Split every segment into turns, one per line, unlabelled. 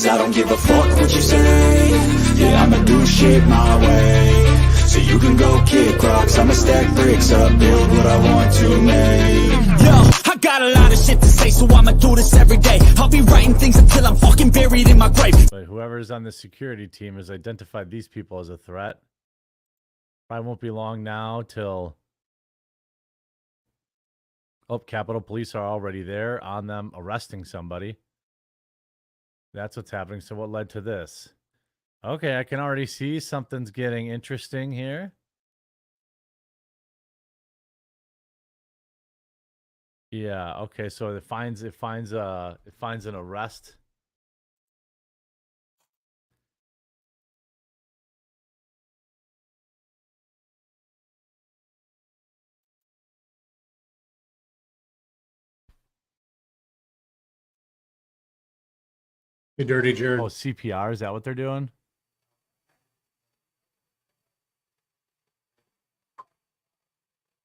cause I don't give a fuck what you say. Yeah, I'ma do shit my way. So you can go kick rocks, I'ma stack bricks up, build what I want to make.
Yo, I got a lot of shit to say, so I'ma do this every day. I'll be writing things until I'm fucking buried in my grave.
But whoever's on the security team has identified these people as a threat. Probably won't be long now till... Oh, Capitol Police are already there on them, arresting somebody. That's what's happening. So what led to this? Okay, I can already see something's getting interesting here. Yeah, okay, so it finds an arrest.
Hey, Dirty Jared.
Oh, CPR, is that what they're doing?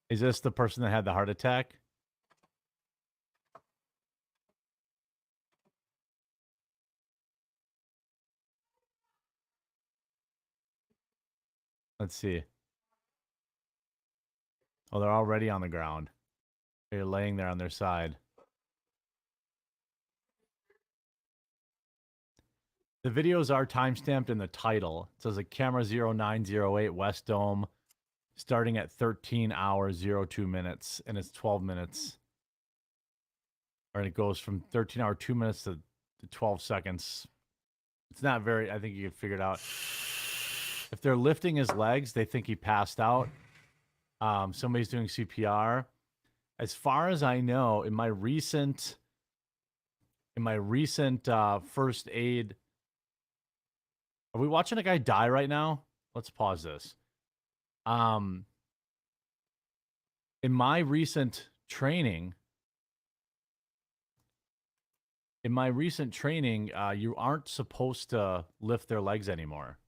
Is this the person that had the heart attack? Let's see. Oh, they're already on the ground. They're laying there on their side. The videos are timestamped in the title. It says a camera 0908 West Dome starting at 13 hours 02 minutes, and it's 12 minutes. Or it goes from 13 hour 2 minutes to 12 seconds. It's not very, I think you can figure it out. If they're lifting his legs, they think he passed out. Somebody's doing CPR. As far as I know, in my recent first aid, are we watching a guy die right now? Let's pause this. In my recent training, you aren't supposed to lift their legs anymore.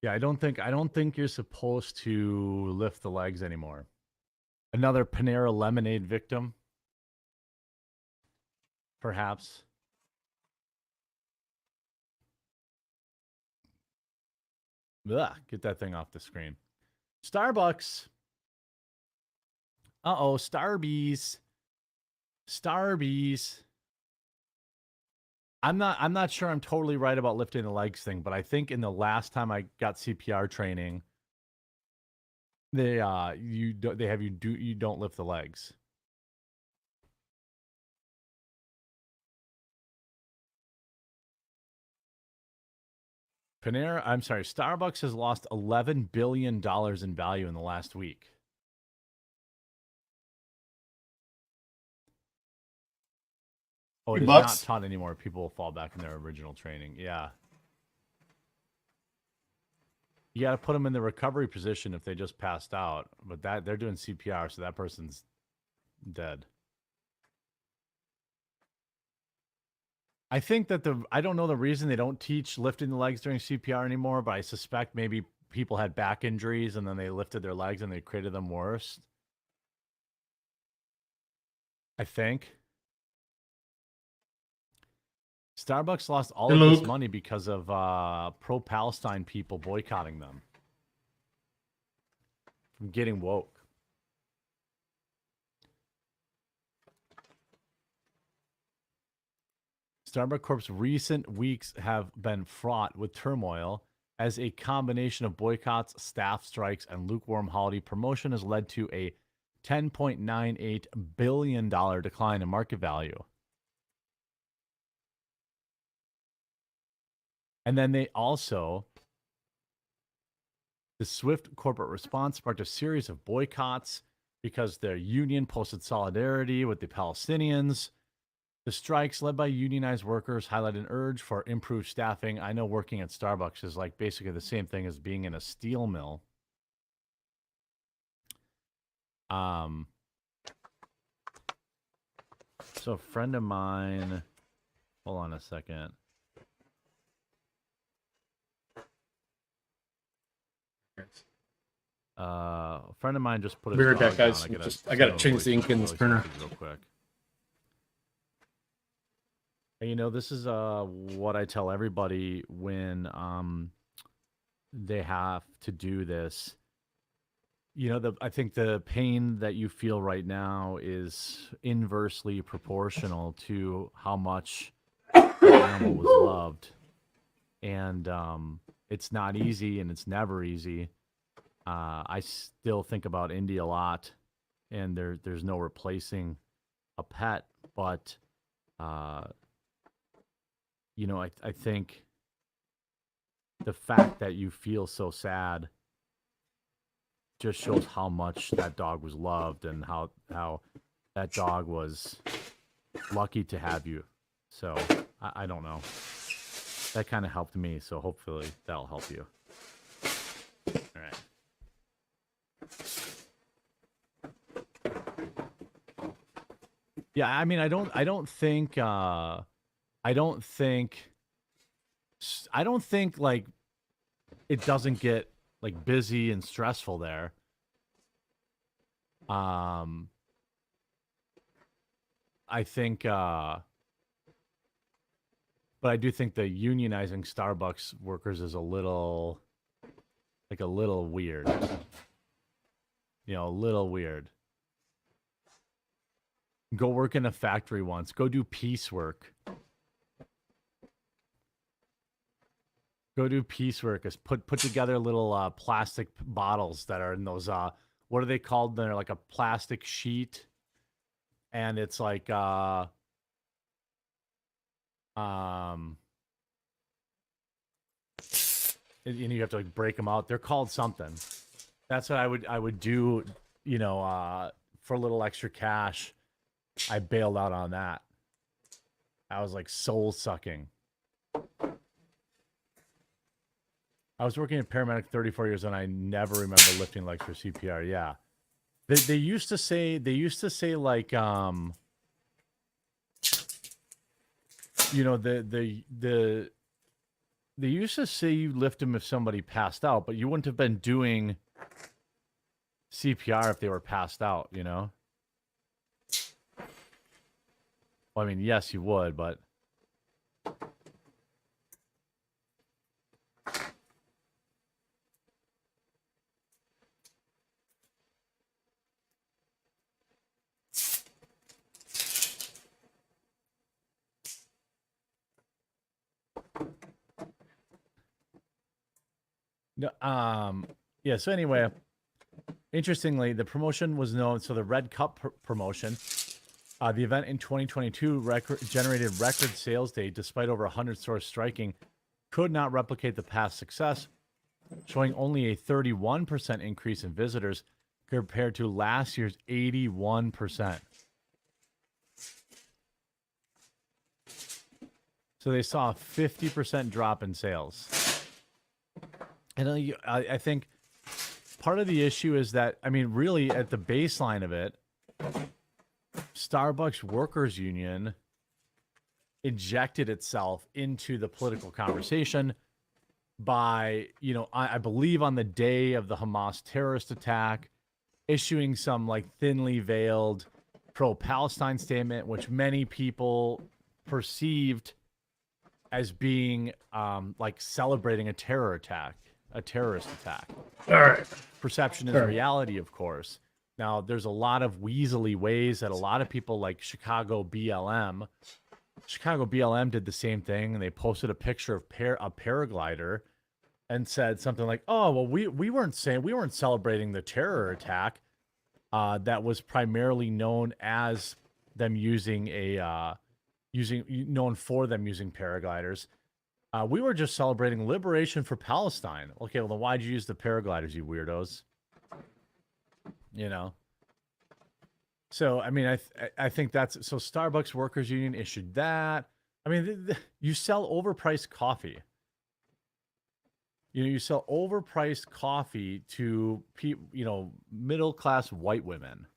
Yeah, I don't think you're supposed to lift the legs anymore. Another Panera Lemonade victim, perhaps. Ugh, get that thing off the screen. Starbucks. Uh-oh, Starbies. Starbies. I'm not sure I'm totally right about lifting the legs thing, but I think in the last time I got CPR training, you don't lift the legs. Starbucks has lost $11 billion in value in the last week. Oh, it is not taught anymore. People will fall back in their original training. Yeah. You got to put them in the recovery position if they just passed out. But they're doing CPR, so that person's dead. I think that I don't know the reason they don't teach lifting the legs during CPR anymore, but I suspect maybe people had back injuries and then they lifted their legs and they created them worse. I think. Starbucks lost all of this money because of pro-Palestine people boycotting them from getting woke. Starbucks Corp's recent weeks have been fraught with turmoil as a combination of boycotts, staff strikes, and lukewarm holiday promotion has led to a $10.98 billion decline in market value. And then the swift corporate response sparked a series of boycotts because their union posted solidarity with the Palestinians. The strikes led by unionized workers highlight an urge for improved staffing. I know working at Starbucks is like basically the same thing as being in a steel mill. So a friend of mine, hold on a second. A friend of mine just put his
Be right
dog
back, guys.
down.
I gotta change the ink in this printer.
Real quick. And, you know, this is what I tell everybody when they have to do this. You know, I think the pain that you feel right now is inversely proportional to how much the animal was loved. And it's not easy, and it's never easy. I still think about Indy a lot, and there's no replacing a pet. But, you know, I think the fact that you feel so sad just shows how much that dog was loved and how that dog was lucky to have you. So I don't know. That kind of helped me, so hopefully that'll help you. All right. Yeah, I mean, I don't think like it doesn't get like busy and stressful there. I think, but I do think the unionizing Starbucks workers is a little weird. You know, a little weird. Go work in a factory once. Go do piecework. Go do piecework. Put together little plastic bottles that are in those. What are they called? They're like a plastic sheet, and it's like and you have to like break them out. They're called something. That's what I would do. You know, for a little extra cash, I bailed out on that. I was like soul sucking. I was working at paramedic 34 years and I never remember lifting legs for CPR. Yeah. They used to say like, you know, they used to say you lift them if somebody passed out, but you wouldn't have been doing CPR if they were passed out, you know? Well, I mean, yes, you would, but no, yeah, so anyway, interestingly, the promotion was known, so the Red Cup promotion, the event in 2022 generated record sales day despite over 100 stores striking, could not replicate the past success, showing only a 31% increase in visitors compared to last year's 81%. So they saw a 50% drop in sales. And I think part of the issue is that, I mean, really at the baseline of it, Starbucks Workers Union injected itself into the political conversation by, you know, I believe on the day of the Hamas terrorist attack, issuing some like thinly veiled pro-Palestine statement, which many people perceived as being like celebrating a terrorist attack.
All right.
Perception is reality, of course. Now, there's a lot of weaselly ways that a lot of people like Chicago BLM did the same thing, and they posted a picture of a paraglider and said something like, "Oh, well, we weren't celebrating the terror attack that was primarily known as them using known for them using paragliders. We were just celebrating liberation for Palestine." Okay, well then why'd you use the paragliders, you weirdos? You know. So I mean, I think that's so. Starbucks Workers Union issued that. I mean, you sell overpriced coffee. You know, you sell overpriced coffee to middle class white women.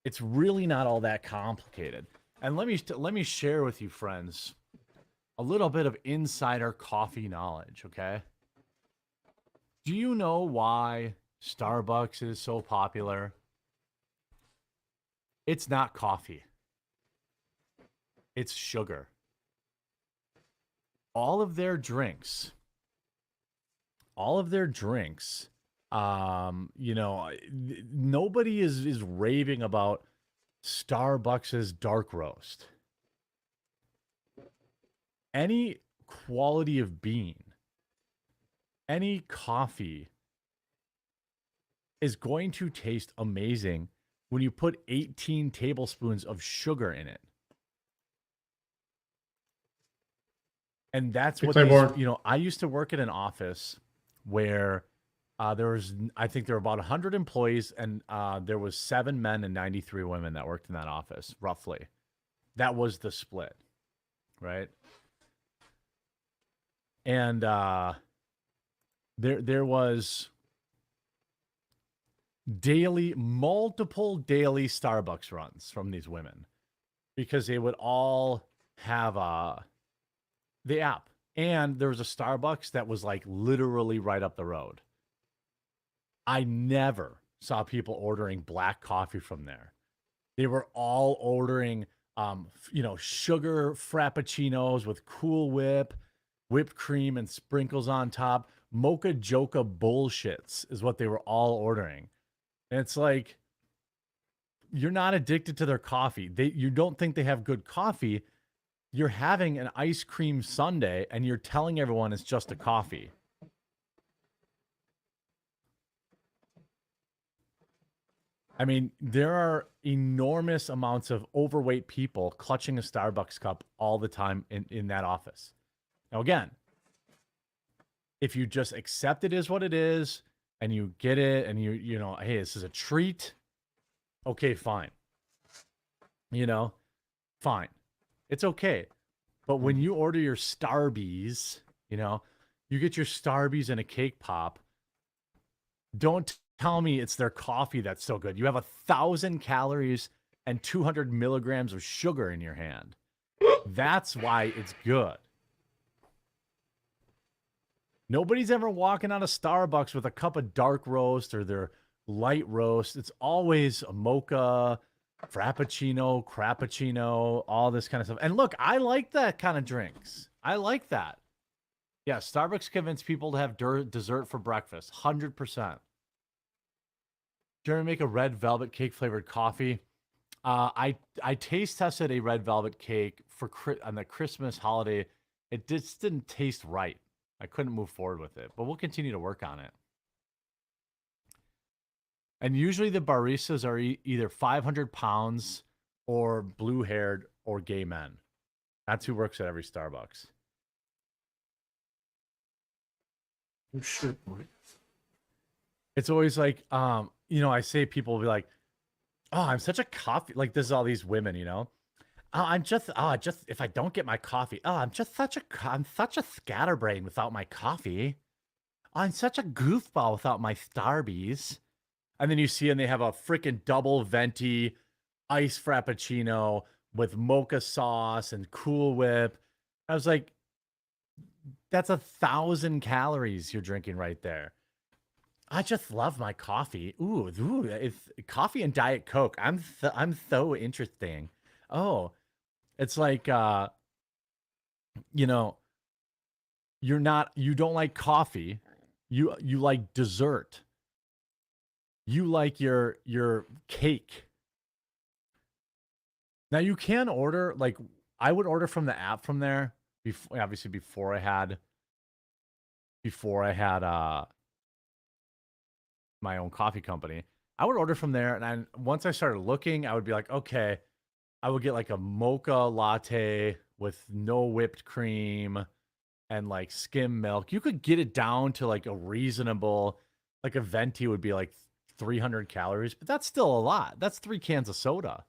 It's really not all that complicated. And let me share with you, friends, a little bit of insider coffee knowledge, okay? Do you know why Starbucks is so popular? It's not coffee. It's sugar. All of their drinks, you know, nobody is raving about Starbucks's dark roast. Any quality of bean, any coffee is going to taste amazing when you put 18 tablespoons of sugar in it. And that's what these, you know, I used to work at an office where there was, I think there were about 100 employees, and there was 7 men and 93 women that worked in that office, roughly. That was the split, right? And there was multiple daily Starbucks runs from these women, because they would all have the app. And there was a Starbucks that was like literally right up the road. I never saw people ordering black coffee from there. They were all ordering, you know, sugar frappuccinos with Cool Whip, whipped cream, and sprinkles on top. Mocha Joca bullshits is what they were all ordering. And it's like, you're not addicted to their coffee. You don't think they have good coffee. You're having an ice cream sundae and you're telling everyone it's just a coffee. I mean, there are enormous amounts of overweight people clutching a Starbucks cup all the time in that office. Now, again, if you just accept it as what it is and you get it and you know, hey, this is a treat. Okay, fine. You know, fine. It's okay. But when you order your Starbies, you know, you get your Starbies and a cake pop. Don't tell me it's their coffee that's so good. You have 1,000 calories and 200 milligrams of sugar in your hand. That's why it's good. Nobody's ever walking out of Starbucks with a cup of dark roast or their light roast. It's always a mocha, frappuccino, crappuccino, all this kind of stuff. And look, I like that kind of drinks. I like that. Yeah, Starbucks convinced people to have dessert for breakfast. 100%. Do you ever make a red velvet cake flavored coffee? I taste tested a red velvet cake on the Christmas holiday. It just didn't taste right. I couldn't move forward with it, but we'll continue to work on it. And usually the baristas are either 500 pounds or blue-haired or gay men. That's who works at every Starbucks.
Oh, shit, boy.
It's always like, you know, I say people will be like, oh, I'm such a coffee. Like, this is all these women, you know. If I don't get my coffee, I'm such a scatterbrain without my coffee. I'm such a goofball without my Starbies. And then you see, and they have a freaking double venti ice frappuccino with mocha sauce and Cool Whip. I was like, that's 1,000 calories you're drinking right there. I just love my coffee. Ooh, it's coffee and Diet Coke. I'm so interesting. Oh, it's like, you know, you don't like coffee. You like dessert. You like your cake. Now you can order, like, I would order from the app from there. Obviously before I had my own coffee company, I would order from there. And once I started looking, I would be like, okay, I would get like a mocha latte with no whipped cream and like skim milk. You could get it down to like a reasonable, like a venti would be like 300 calories, but that's still a lot. That's 3 cans of soda.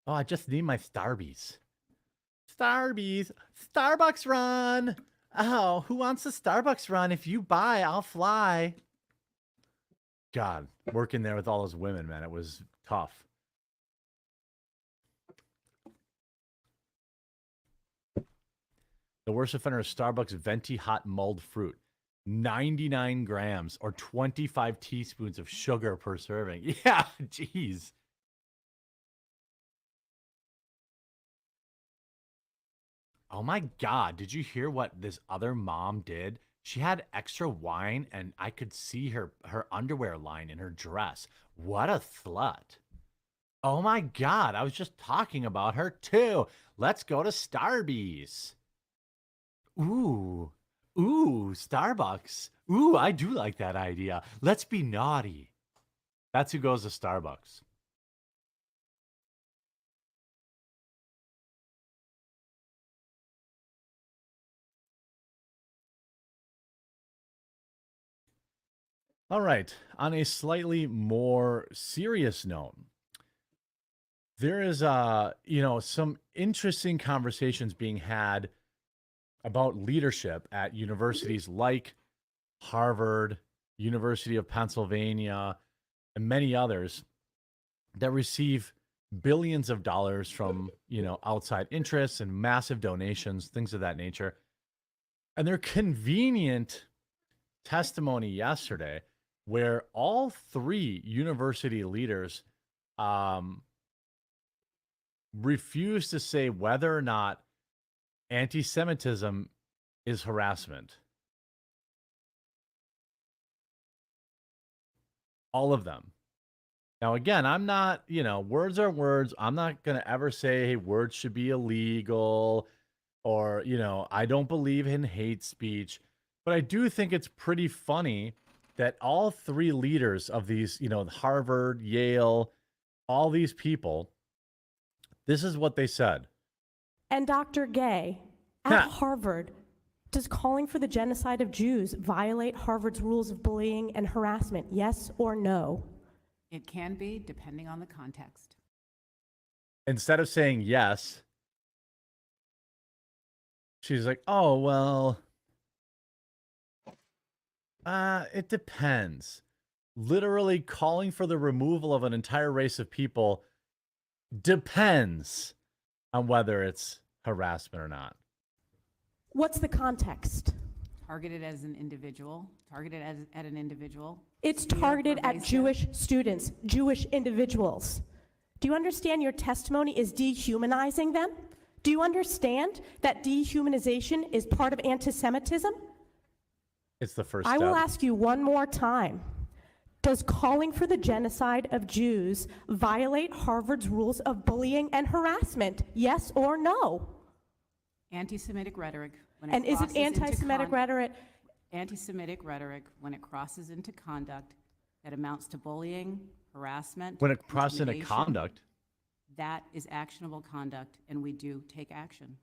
Oh, I just need my Starbies. Starbies. Starbucks run. Oh, who wants a Starbucks run? If you buy, I'll fly. God, working there with all those women, man, it was tough. The worst offender is Starbucks venti hot mulled fruit. 99 grams or 25 teaspoons of sugar per serving. Yeah, jeez. Oh my God. Did you hear what this other mom did? She had extra wine and I could see her underwear line in her dress. What a slut. Oh my God. I was just talking about her too. Let's go to Starbucks. Ooh. Ooh, Starbucks. Ooh, I do like that idea. Let's be naughty. That's who goes to Starbucks. All right. On a slightly more serious note, there is some interesting conversations being had about leadership at universities like Harvard, University of Pennsylvania, and many others that receive billions of dollars from, outside interests and massive donations, things of that nature. And their convenient testimony yesterday where all three university leaders refused to say whether or not anti-Semitism is harassment. All of them. Now, again, I'm not, words are words. I'm not going to ever say, hey, words should be illegal or, I don't believe in hate speech. But I do think it's pretty funny that all three leaders of these, Harvard, Yale, all these people, this is what they said.
And Dr. Gay, at Harvard, does calling for the genocide of Jews violate Harvard's rules of bullying and harassment, yes or no?
It can be, depending on the context.
Instead of saying yes, she's like, oh, well, it depends. Literally calling for the removal of an entire race of people depends on whether it's harassment or not.
What's the context?
Targeted as an individual, at an individual.
It's targeted at Jewish students, Jewish individuals. Do you understand your testimony is dehumanizing them? Do you understand that dehumanization is part of anti-Semitism?
It's the first step.
I will ask you one more time. Does calling for the genocide of Jews violate Harvard's rules of bullying and harassment, yes or no?
Anti-Semitic rhetoric.
And is it anti-Semitic rhetoric?
Anti-Semitic rhetoric, when it crosses into conduct that amounts to bullying, harassment,
when it crosses into
intimidation,
conduct,
that is actionable conduct, and we do take action.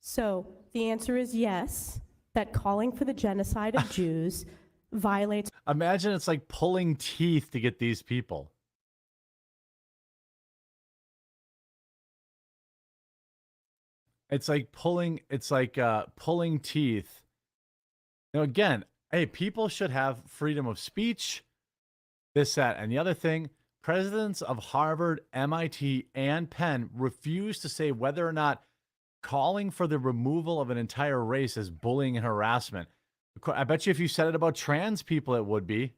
So the answer is yes, that calling for the genocide of Jews violates.
Imagine it's like pulling teeth to get these people. It's like pulling teeth. Now, again, hey, people should have freedom of speech, this, that, and the other thing. Presidents of Harvard, MIT, and Penn refuse to say whether or not calling for the removal of an entire race is bullying and harassment. I bet you if you said it about trans people, it would be.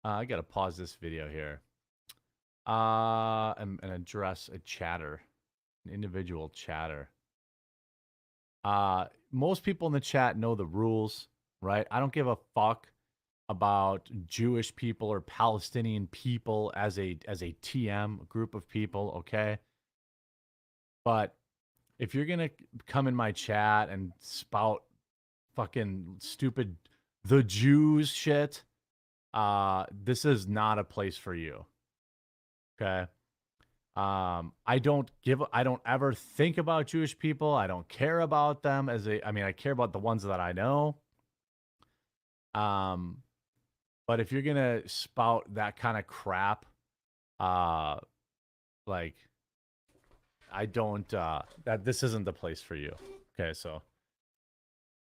I got to pause this video here and address a chatter, an individual chatter. Most people in the chat know the rules, right? I don't give a fuck about Jewish people or Palestinian people as a TM, group of people, okay? But if you're going to come in my chat and spout fucking stupid the Jews shit, this is not a place for you. Okay? I don't ever think about Jewish people. I don't care about them I care about the ones that I know. But if you're going to spout that kind of crap, Like, I don't, that this isn't the place for you. Okay, so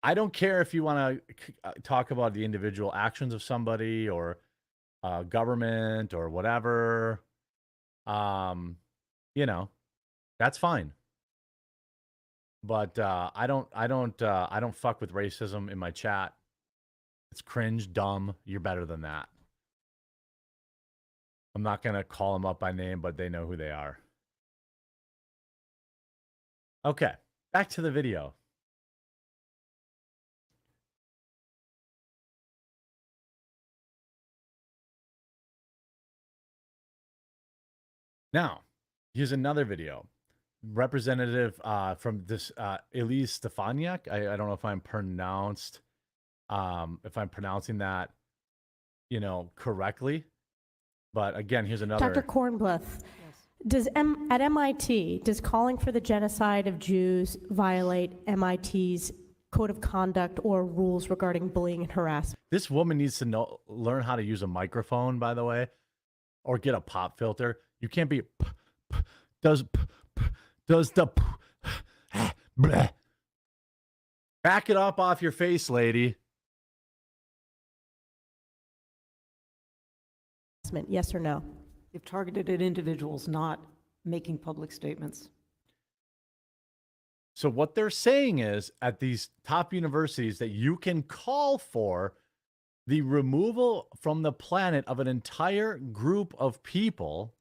I don't care if you want to talk about the individual actions of somebody or government or whatever. You know, that's fine. But I don't fuck with racism in my chat. It's cringe, dumb. You're better than that. I'm not gonna call them up by name, but they know who they are. Okay, back to the video. Now, here's another video. Representative from this Elise Stefaniak. I don't know if I'm pronouncing that, you know, correctly. But again, here's another.
Dr. Kornbluth, at MIT, does calling for the genocide of Jews violate MIT's code of conduct or rules regarding bullying and harassment?
This woman needs to learn how to use a microphone, by the way, or get a pop filter. You can't be does the bleh. Back it up off your face, lady.
Yes or no?
They've targeted at individuals, not making public statements.
So what they're saying is at these top universities that you can call for the removal from the planet of an entire group of people.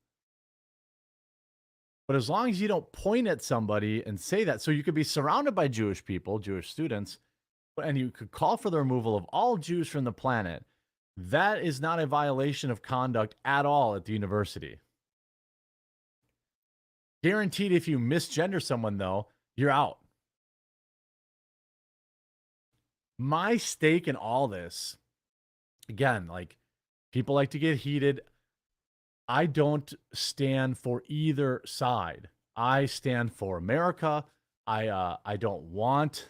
But as long as you don't point at somebody and say that, so you could be surrounded by Jewish people, Jewish students, and you could call for the removal of all Jews from the planet. That is not a violation of conduct at all at the university. Guaranteed, if you misgender someone, though, you're out. My stake in all this, again, like, people like to get heated. I don't stand for either side. I stand for America. I don't want,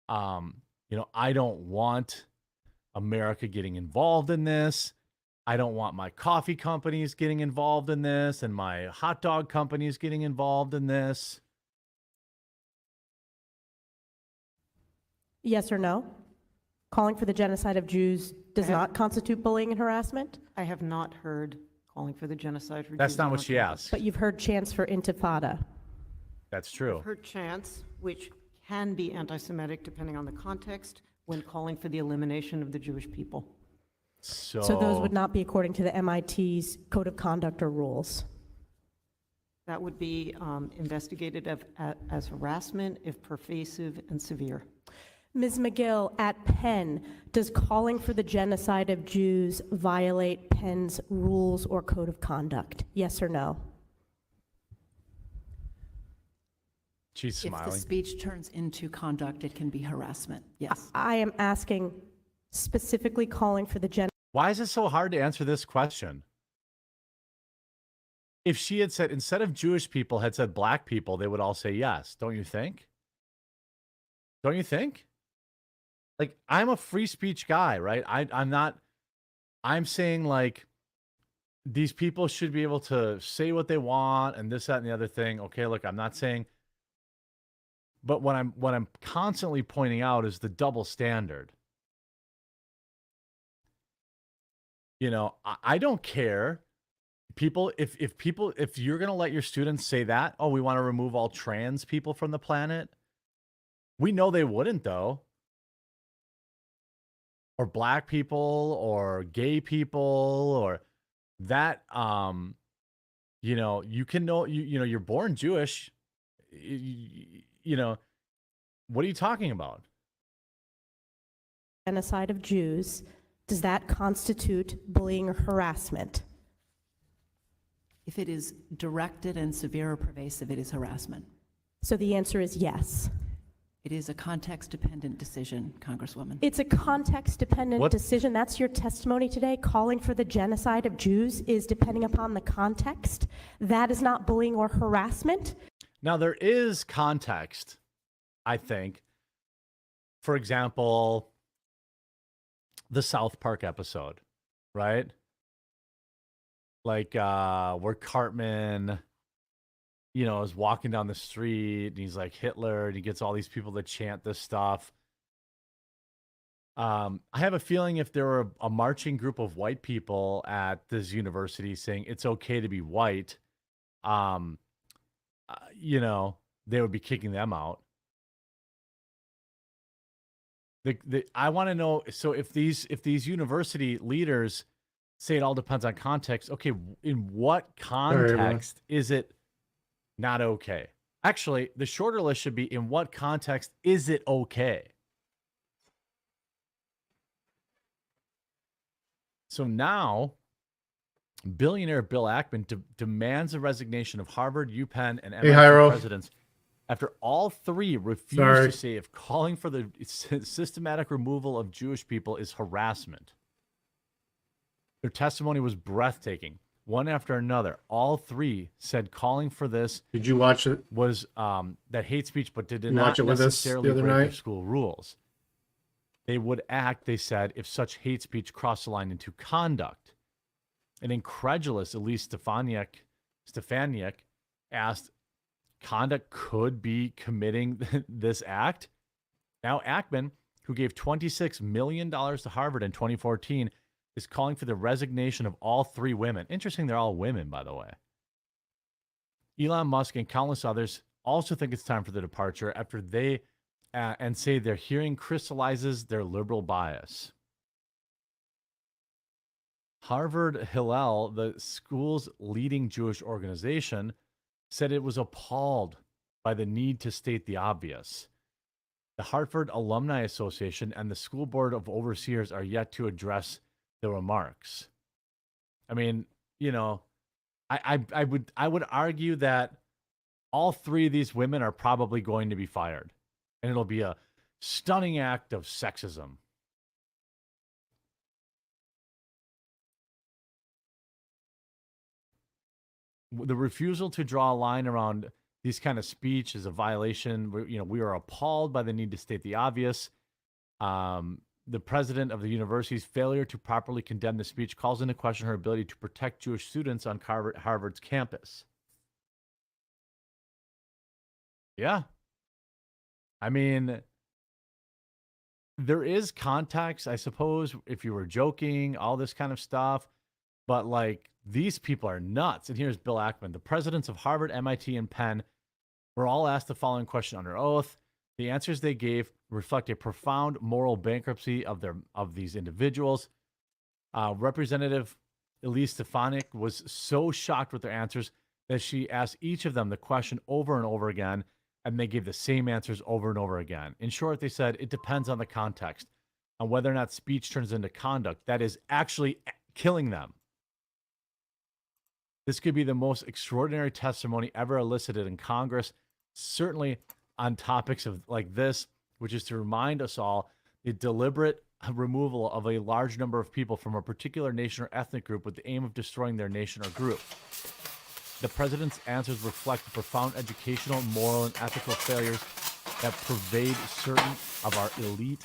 I don't want America getting involved in this. I don't want my coffee companies getting involved in this and my hot dog companies getting involved in this.
Yes or no? Calling for the genocide of Jews does not constitute bullying and harassment?
I have not heard calling for the genocide for
That's
Jews
not
on
what she
campus.
asked.
But you've heard chants for intifada.
That's true.
I've heard chants, which can be anti-Semitic depending on the context, when calling for the elimination of the Jewish people.
So
those would not be according to the MIT's code of conduct or rules.
That would be investigated as harassment if pervasive and severe.
Ms. McGill, at Penn, does calling for the genocide of Jews violate Penn's rules or code of conduct? Yes or no?
She's smiling.
If the speech turns into conduct, it can be harassment. Yes.
I am asking specifically calling for the genocide.
Why is it so hard to answer this question? If she had said, instead of Jewish people, had said black people, they would all say yes. Don't you think? Don't you think? Like, I'm a free speech guy, right? I'm saying, like, these people should be able to say what they want and this, that, and the other thing. Okay, look, I'm not saying, but what I'm constantly pointing out is the double standard. You know, I don't care. People, if you're going to let your students say that, oh, we want to remove all trans people from the planet. We know they wouldn't, though. Or black people or gay people or that, you know, you can know, you know, you're born Jewish, you know, what are you talking about?
Genocide of Jews, does that constitute bullying or harassment?
If it is directed and severe or pervasive, it is harassment.
So the answer is yes.
It is a context-dependent decision, Congresswoman.
It's a context-dependent
What?
decision. That's your testimony today. Calling for the genocide of Jews is depending upon the context. That is not bullying or harassment.
Now, there is context, I think. For example, the South Park episode, right? Like, where Cartman is walking down the street and he's like Hitler and he gets all these people to chant this stuff. I have a feeling if there were a marching group of white people at this university saying it's okay to be white, they would be kicking them out. I want to know. So if these university leaders say it all depends on context, okay, in what context is it not okay? Actually, the shorter list should be in what context is it okay? So now, billionaire Bill Ackman demands the resignation of Harvard, UPenn, and MIT presidents after all three refused to say if calling for the systematic removal of Jewish people is harassment. Their testimony was breathtaking. One after another, all three said calling for this.
Did you watch it?
Was that hate speech, but did not necessarily break their school rules. They would act, they said, if such hate speech crossed the line into conduct. An incredulous Elise Stefaniak asked, conduct could be committing this act? Now Ackman, who gave $26 million to Harvard in 2014, is calling for the resignation of all three women. Interesting, they're all women, by the way. Elon Musk and countless others also think it's time for the departure after they and say their hearing crystallizes their liberal bias. Harvard Hillel, the school's leading Jewish organization, said it was appalled by the need to state the obvious. The Harvard Alumni Association and the School Board of Overseers are yet to address the remarks. I mean, I would argue that all three of these women are probably going to be fired. And it'll be a stunning act of sexism. The refusal to draw a line around these kind of speech is a violation. We are appalled by the need to state the obvious. The president of the university's failure to properly condemn the speech calls into question her ability to protect Jewish students on Harvard's campus. Yeah. I mean, there is context, I suppose, if you were joking, all this kind of stuff. But, these people are nuts. And here's Bill Ackman. The presidents of Harvard, MIT, and Penn were all asked the following question under oath. The answers they gave reflect a profound moral bankruptcy of these individuals. Representative Elise Stefaniak was so shocked with their answers that she asked each of them the question over and over again, and they gave the same answers over and over again. In short, they said it depends on the context, on whether or not speech turns into conduct that is actually killing them. This could be the most extraordinary testimony ever elicited in Congress, certainly on topics like this, which is to remind us all the deliberate removal of a large number of people from a particular nation or ethnic group with the aim of destroying their nation or group. The president's answers reflect the profound educational, moral, and ethical failures that pervade certain of our elite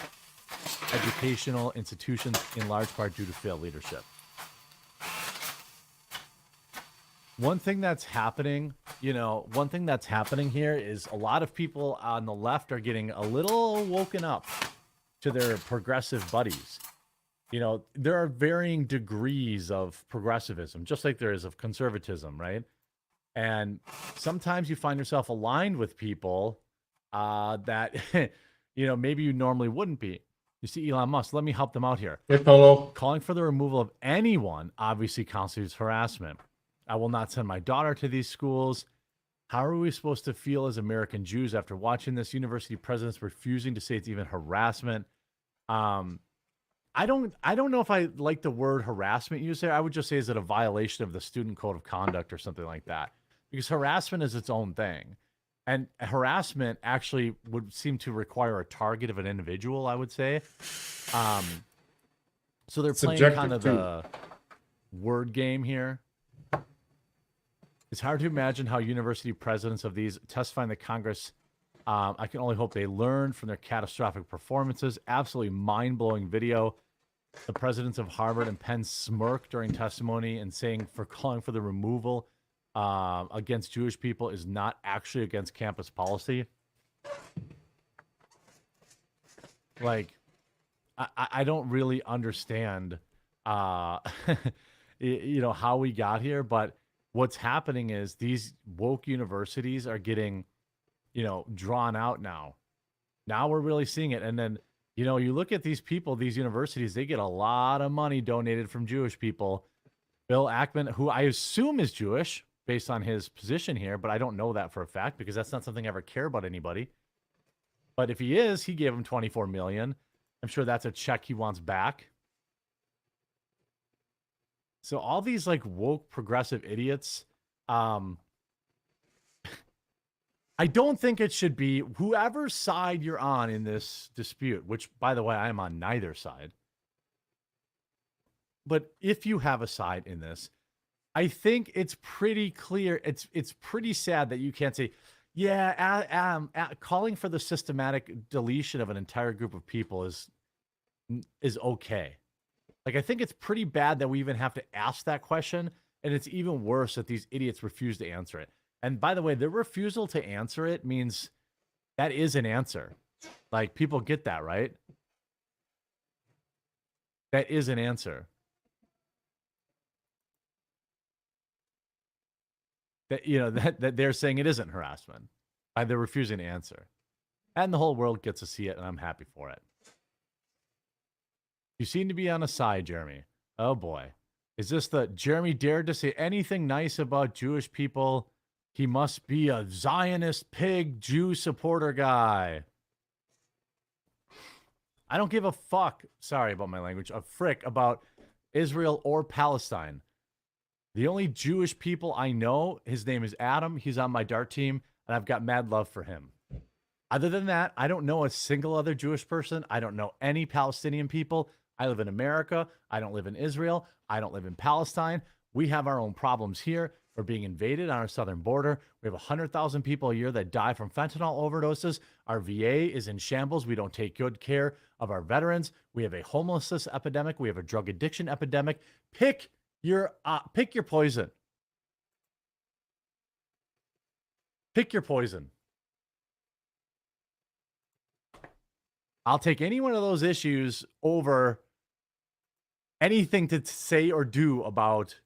educational institutions, in large part due to failed leadership. One thing that's happening here is a lot of people on the left are getting a little woken up to their progressive buddies. There are varying degrees of progressivism, just like there is of conservatism, right? And sometimes you find yourself aligned with people that, maybe you normally wouldn't be. You see Elon Musk, let me help them out here.
Hey, Polo.
Calling for the removal of anyone obviously constitutes harassment. I will not send my daughter to these schools. How are we supposed to feel as American Jews after watching this? University presidents refusing to say it's even harassment. I don't know if I like the word harassment used there. I would just say, is it a violation of the student code of conduct or something like that? Because harassment is its own thing. And harassment actually would seem to require a target of an individual, I would say. So they're playing kind of the word game here. It's hard to imagine how university presidents of these testifying to Congress, I can only hope they learn from their catastrophic performances. Absolutely mind-blowing video. The presidents of Harvard and Penn smirk during testimony and saying for calling for the removal against Jewish people is not actually against campus policy. Like, I don't really understand, you know, how we got here. But what's happening is these woke universities are getting, you know, drawn out now. Now we're really seeing it. And then, you know, you look at these people, these universities, they get a lot of money donated from Jewish people. Bill Ackman, who I assume is Jewish based on his position here, but I don't know that for a fact because that's not something I ever care about anybody. But if he is, he gave him $24 million. I'm sure that's a check he wants back. So all these like woke progressive idiots, I don't think it should be whoever side you're on in this dispute, which by the way, I am on neither side. But if you have a side in this, I think it's pretty clear. It's pretty sad that you can't say, yeah, calling for the systematic deletion of an entire group of people is okay. Like, I think it's pretty bad that we even have to ask that question, and it's even worse that these idiots refuse to answer it. And by the way, their refusal to answer it means that is an answer. Like, people get that, right? That is an answer. That, you know, that they're saying it isn't harassment by they're refusing to answer. And the whole world gets to see it, and I'm happy for it. You seem to be on a side, Jeremy. Oh boy. Is this the Jeremy dared to say anything nice about Jewish people? He must be a Zionist pig Jew supporter guy. I don't give a fuck, sorry about my language, a frick about Israel or Palestine. The only Jewish people I know, his name is Adam. He's on my dart team, and I've got mad love for him. Other than that, I don't know a single other Jewish person. I don't know any Palestinian people. I live in America. I don't live in Israel. I don't live in Palestine. We have our own problems here. We're being invaded on our southern border. We have 100,000 people a year that die from fentanyl overdoses. Our VA is in shambles. We don't take good care of our veterans. We have a homelessness epidemic. We have a drug addiction epidemic. Pick your poison. Pick your poison. I'll take any one of those issues over anything to say or do about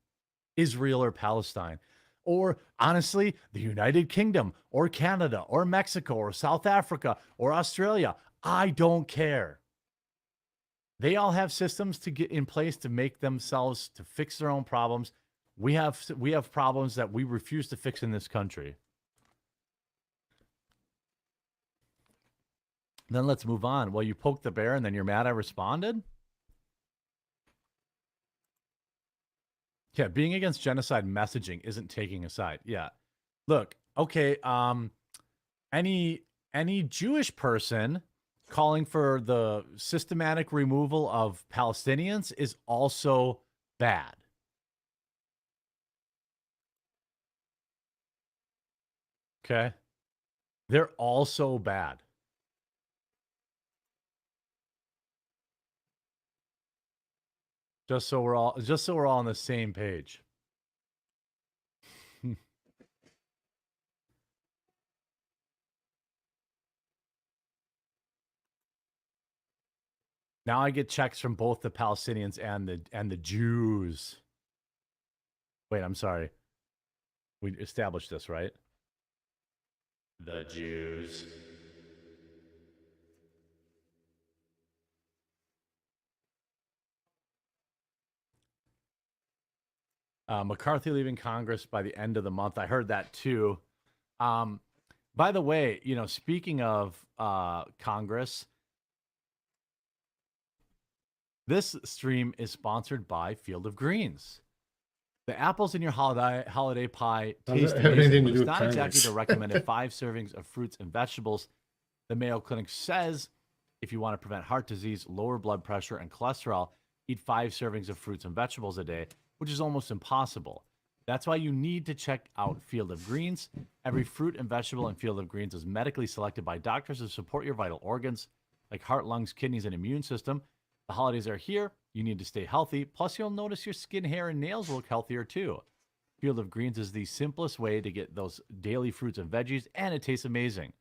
Israel or Palestine, or honestly, the United Kingdom or Canada or Mexico or South Africa or Australia. I don't care. They all have systems to get in place to make themselves, to fix their own problems. We have problems that we refuse to fix in this country. Then let's move on. Well, you poked the bear and then you're mad I responded? Yeah, being against genocide messaging isn't taking a side. Yeah. Look, okay, any Jewish person calling for the systematic removal of Palestinians is also bad. Okay? They're also bad. Just so we're all on the same page. Now I get checks from both the Palestinians and the Jews. Wait, I'm sorry. We established this, right? The Jews. McCarthy leaving Congress by the end of the month. I heard that too. By the way, you know, speaking of Congress, this stream is sponsored by Field of Greens. The apples in your holiday pie taste amazing, but it's not exactly the recommended 5 servings of fruits and vegetables. The Mayo Clinic says if you want to prevent heart disease, lower blood pressure, and cholesterol, eat 5 servings of fruits and vegetables a day, which is almost impossible. That's why you need to check out Field of Greens. Every fruit and vegetable in Field of Greens is medically selected by doctors to support your vital organs like heart, lungs, kidneys, and immune system. The holidays are here. You need to stay healthy. Plus, you'll notice your skin, hair, and nails look healthier too. Field of Greens is the simplest way to get those daily fruits and veggies, and it tastes amazing.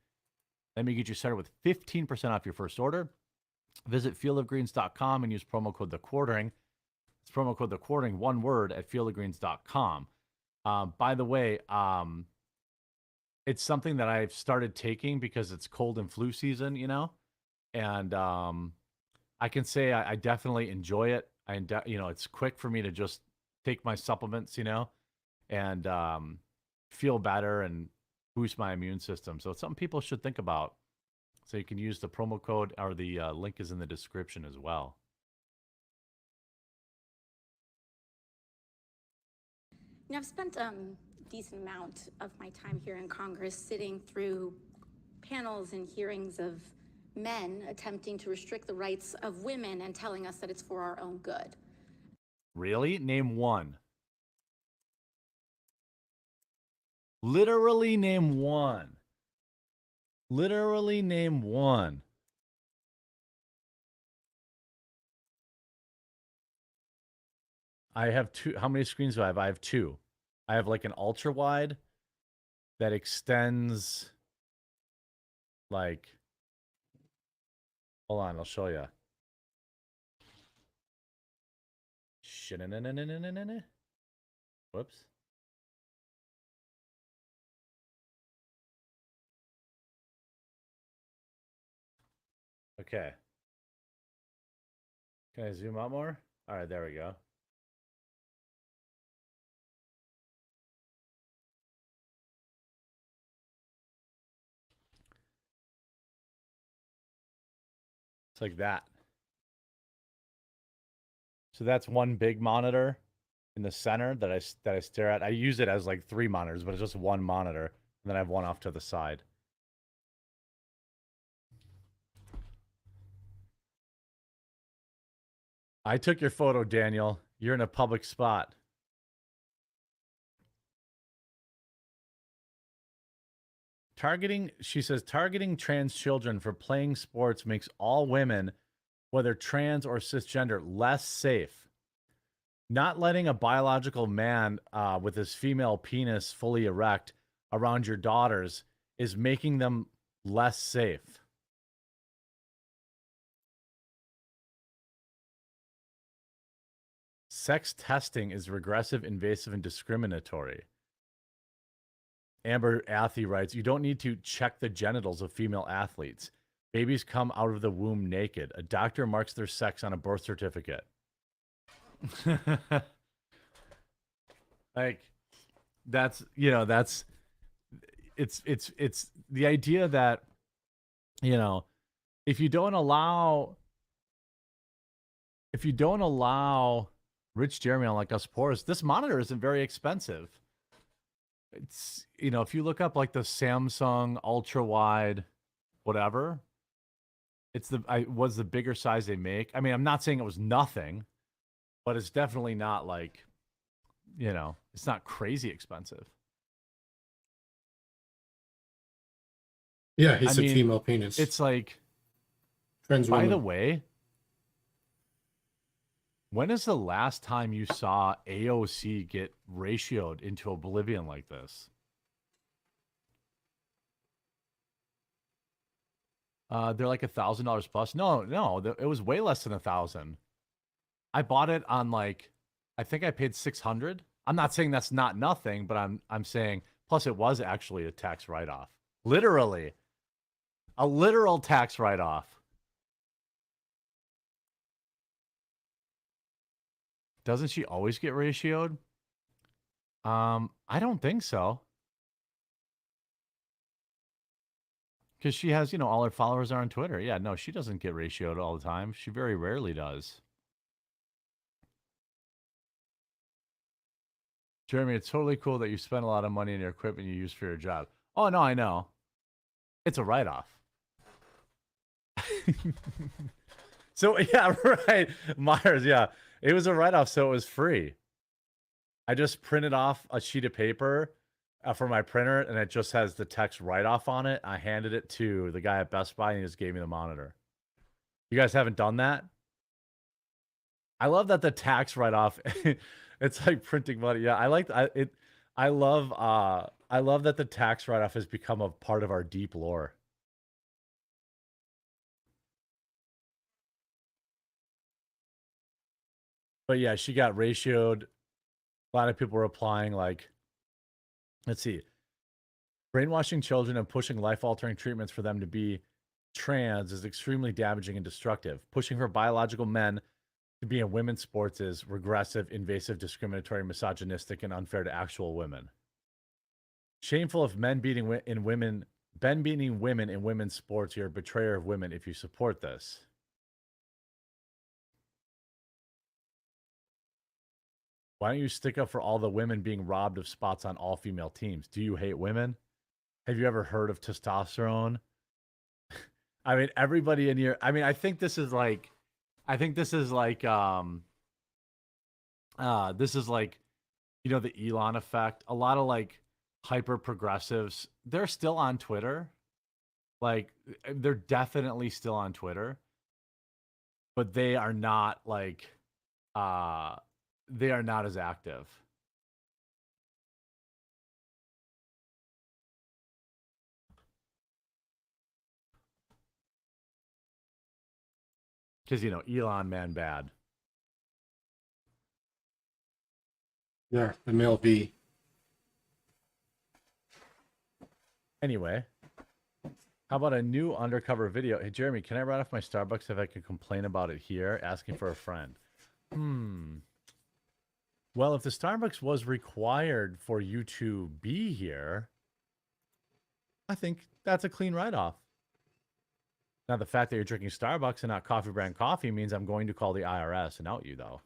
Let me get you started with 15% off your first order. Visit fieldofgreens.com and use promo code TheQuartering. It's promo code TheQuartering, one word, at fieldofgreens.com. By the way, it's something that I've started taking because it's cold and flu season, you know, and I can say I definitely enjoy it. It's quick for me to just take my supplements, you know, and feel better and boost my immune system. So it's something people should think about. So you can use the promo code, or the link is in the description as well.
You know, I've spent a decent amount of my time here in Congress sitting through panels and hearings of men attempting to restrict the rights of women and telling us that it's for our own good.
Really? Name one. Literally name one. Literally name one. I have two. How many screens do I have? I have two. I have like an ultra wide that extends like, hold on, I'll show you. Whoops. Okay. Can I zoom out more? All right, there we go. It's like that. So that's one big monitor in the center that I stare at. I use it as like 3 monitors, but it's just one monitor, and then I have one off to the side. I took your photo, Daniel. You're in a public spot. She says, targeting trans children for playing sports makes all women, whether trans or cisgender, less safe. Not letting a biological man with his female penis fully erect around your daughters is making them less safe. Sex testing is regressive, invasive, and discriminatory. Amber Athy writes, you don't need to check the genitals of female athletes. Babies come out of the womb naked. A doctor marks their sex on a birth certificate. Like, that's, you know, that's, it's the idea that, you know, if you don't allow rich Jeremy on like us poors, this monitor isn't very expensive. It's, you know, if you look up like the Samsung ultra wide, whatever, it's was the bigger size they make. I mean, I'm not saying it was nothing, but it's definitely not like, you know, it's not crazy expensive.
Yeah, he said female penis.
It's like,
trans
by
woman.
the way, when is the last time you saw AOC get ratioed into oblivion like this? They're like $1,000 plus. No, it was way less than 1,000. I bought it on like, I think I paid 600. I'm not saying that's not nothing, but I'm saying, plus it was actually a tax write-off. Literally, a literal tax write-off. Doesn't she always get ratioed? I don't think so. Because she has, you know, all her followers are on Twitter. Yeah, no, she doesn't get ratioed all the time. She very rarely does. Jeremy, it's totally cool that you spend a lot of money on your equipment you use for your job. Oh, no, I know. It's a write-off. So, yeah, right. Myers, yeah. It was a write-off, so it was free. I just printed off a sheet of paper for my printer, and it just has the text write-off on it. I handed it to the guy at Best Buy, and he just gave me the monitor. You guys haven't done that? I love that the tax write-off, it's like printing money. Yeah, I like it. I love that the tax write-off has become a part of our deep lore. But yeah, she got ratioed. A lot of people were replying like, let's see, brainwashing children and pushing life-altering treatments for them to be trans is extremely damaging and destructive. Pushing for biological men to be in women's sports is regressive, invasive, discriminatory, misogynistic, and unfair to actual women. Shameful of men beating women in women's sports. You're a betrayer of women if you support this. Why don't you stick up for all the women being robbed of spots on all female teams? Do you hate women? Have you ever heard of testosterone? I mean, everybody in here, I mean, I think this is like, you know, the Elon effect. A lot of like hyper progressives, they're still on Twitter. Like, they're definitely still on Twitter, but they are not like, they are not as active. Because, you know, Elon, man, bad.
Yeah, the male V.
Anyway, how about a new undercover video? Hey, Jeremy, can I write off my Starbucks if I can complain about it here? Asking for a friend. Well, if the Starbucks was required for you to be here, I think that's a clean write-off. Now, the fact that you're drinking Starbucks and not coffee brand coffee means I'm going to call the IRS and out you, though.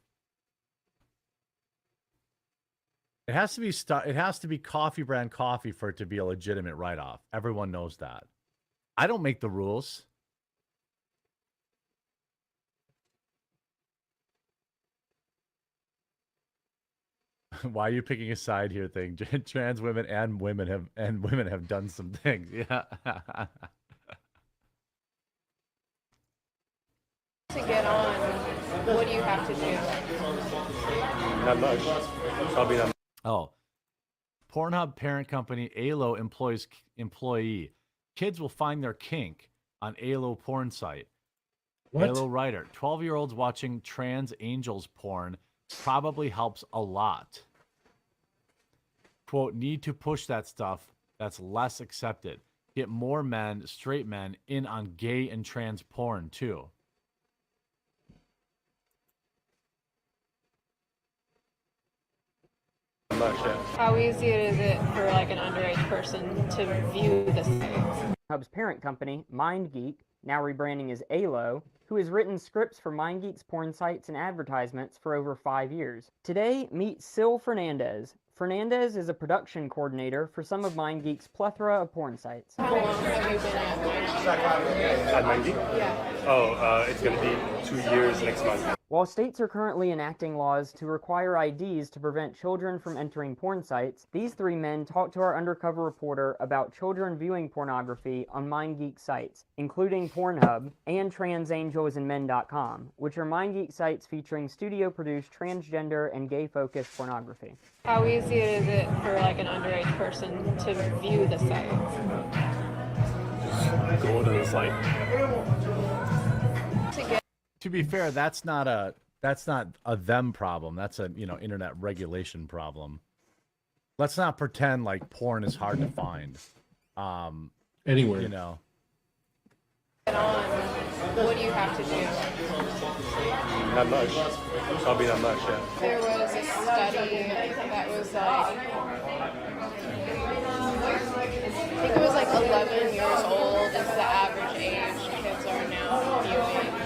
It has to be coffee brand coffee for it to be a legitimate write-off. Everyone knows that. I don't make the rules. Why are you picking a side here thing? Trans women and women have done some things. Yeah.
To get on, what do you have to do?
Not much. Probably not.
Oh. Pornhub parent company ALO employs employee. Kids will find their kink on ALO porn site.
What?
ALO writer. 12-year-olds watching trans angels porn probably helps a lot. Quote, need to push that stuff that's less accepted. Get more men, straight men, in on gay and trans porn, too.
Much, yeah.
How easy is it for like an underage person to view the site?
Hub's parent company, MindGeek, now rebranding as ALO, who has written scripts for MindGeek's porn sites and advertisements for over 5 years. Today, meet Sil Fernandez. Fernandez is a production coordinator for some of MindGeek's plethora of porn sites.
How long have you been at MindGeek?
At MindGeek?
Yeah.
Oh, it's going to be 2 years next month.
While states are currently enacting laws to require IDs to prevent children from entering porn sites, these three men talked to our undercover reporter about children viewing pornography on MindGeek sites, including Pornhub and TransAngelsAndMen.com, which are MindGeek sites featuring studio-produced transgender and gay-focused pornography.
How easy is it for like an underage person to view the site?
Just go to the site.
To be fair, that's not a them problem. That's a, you know, internet regulation problem. Let's not pretend like porn is hard to find.
Anywhere.
You know.
Get on, what do you have to do?
Not much. Probably not much, yeah.
There was a study that was like, I think it was like 11 years old is the average age kids are now viewing.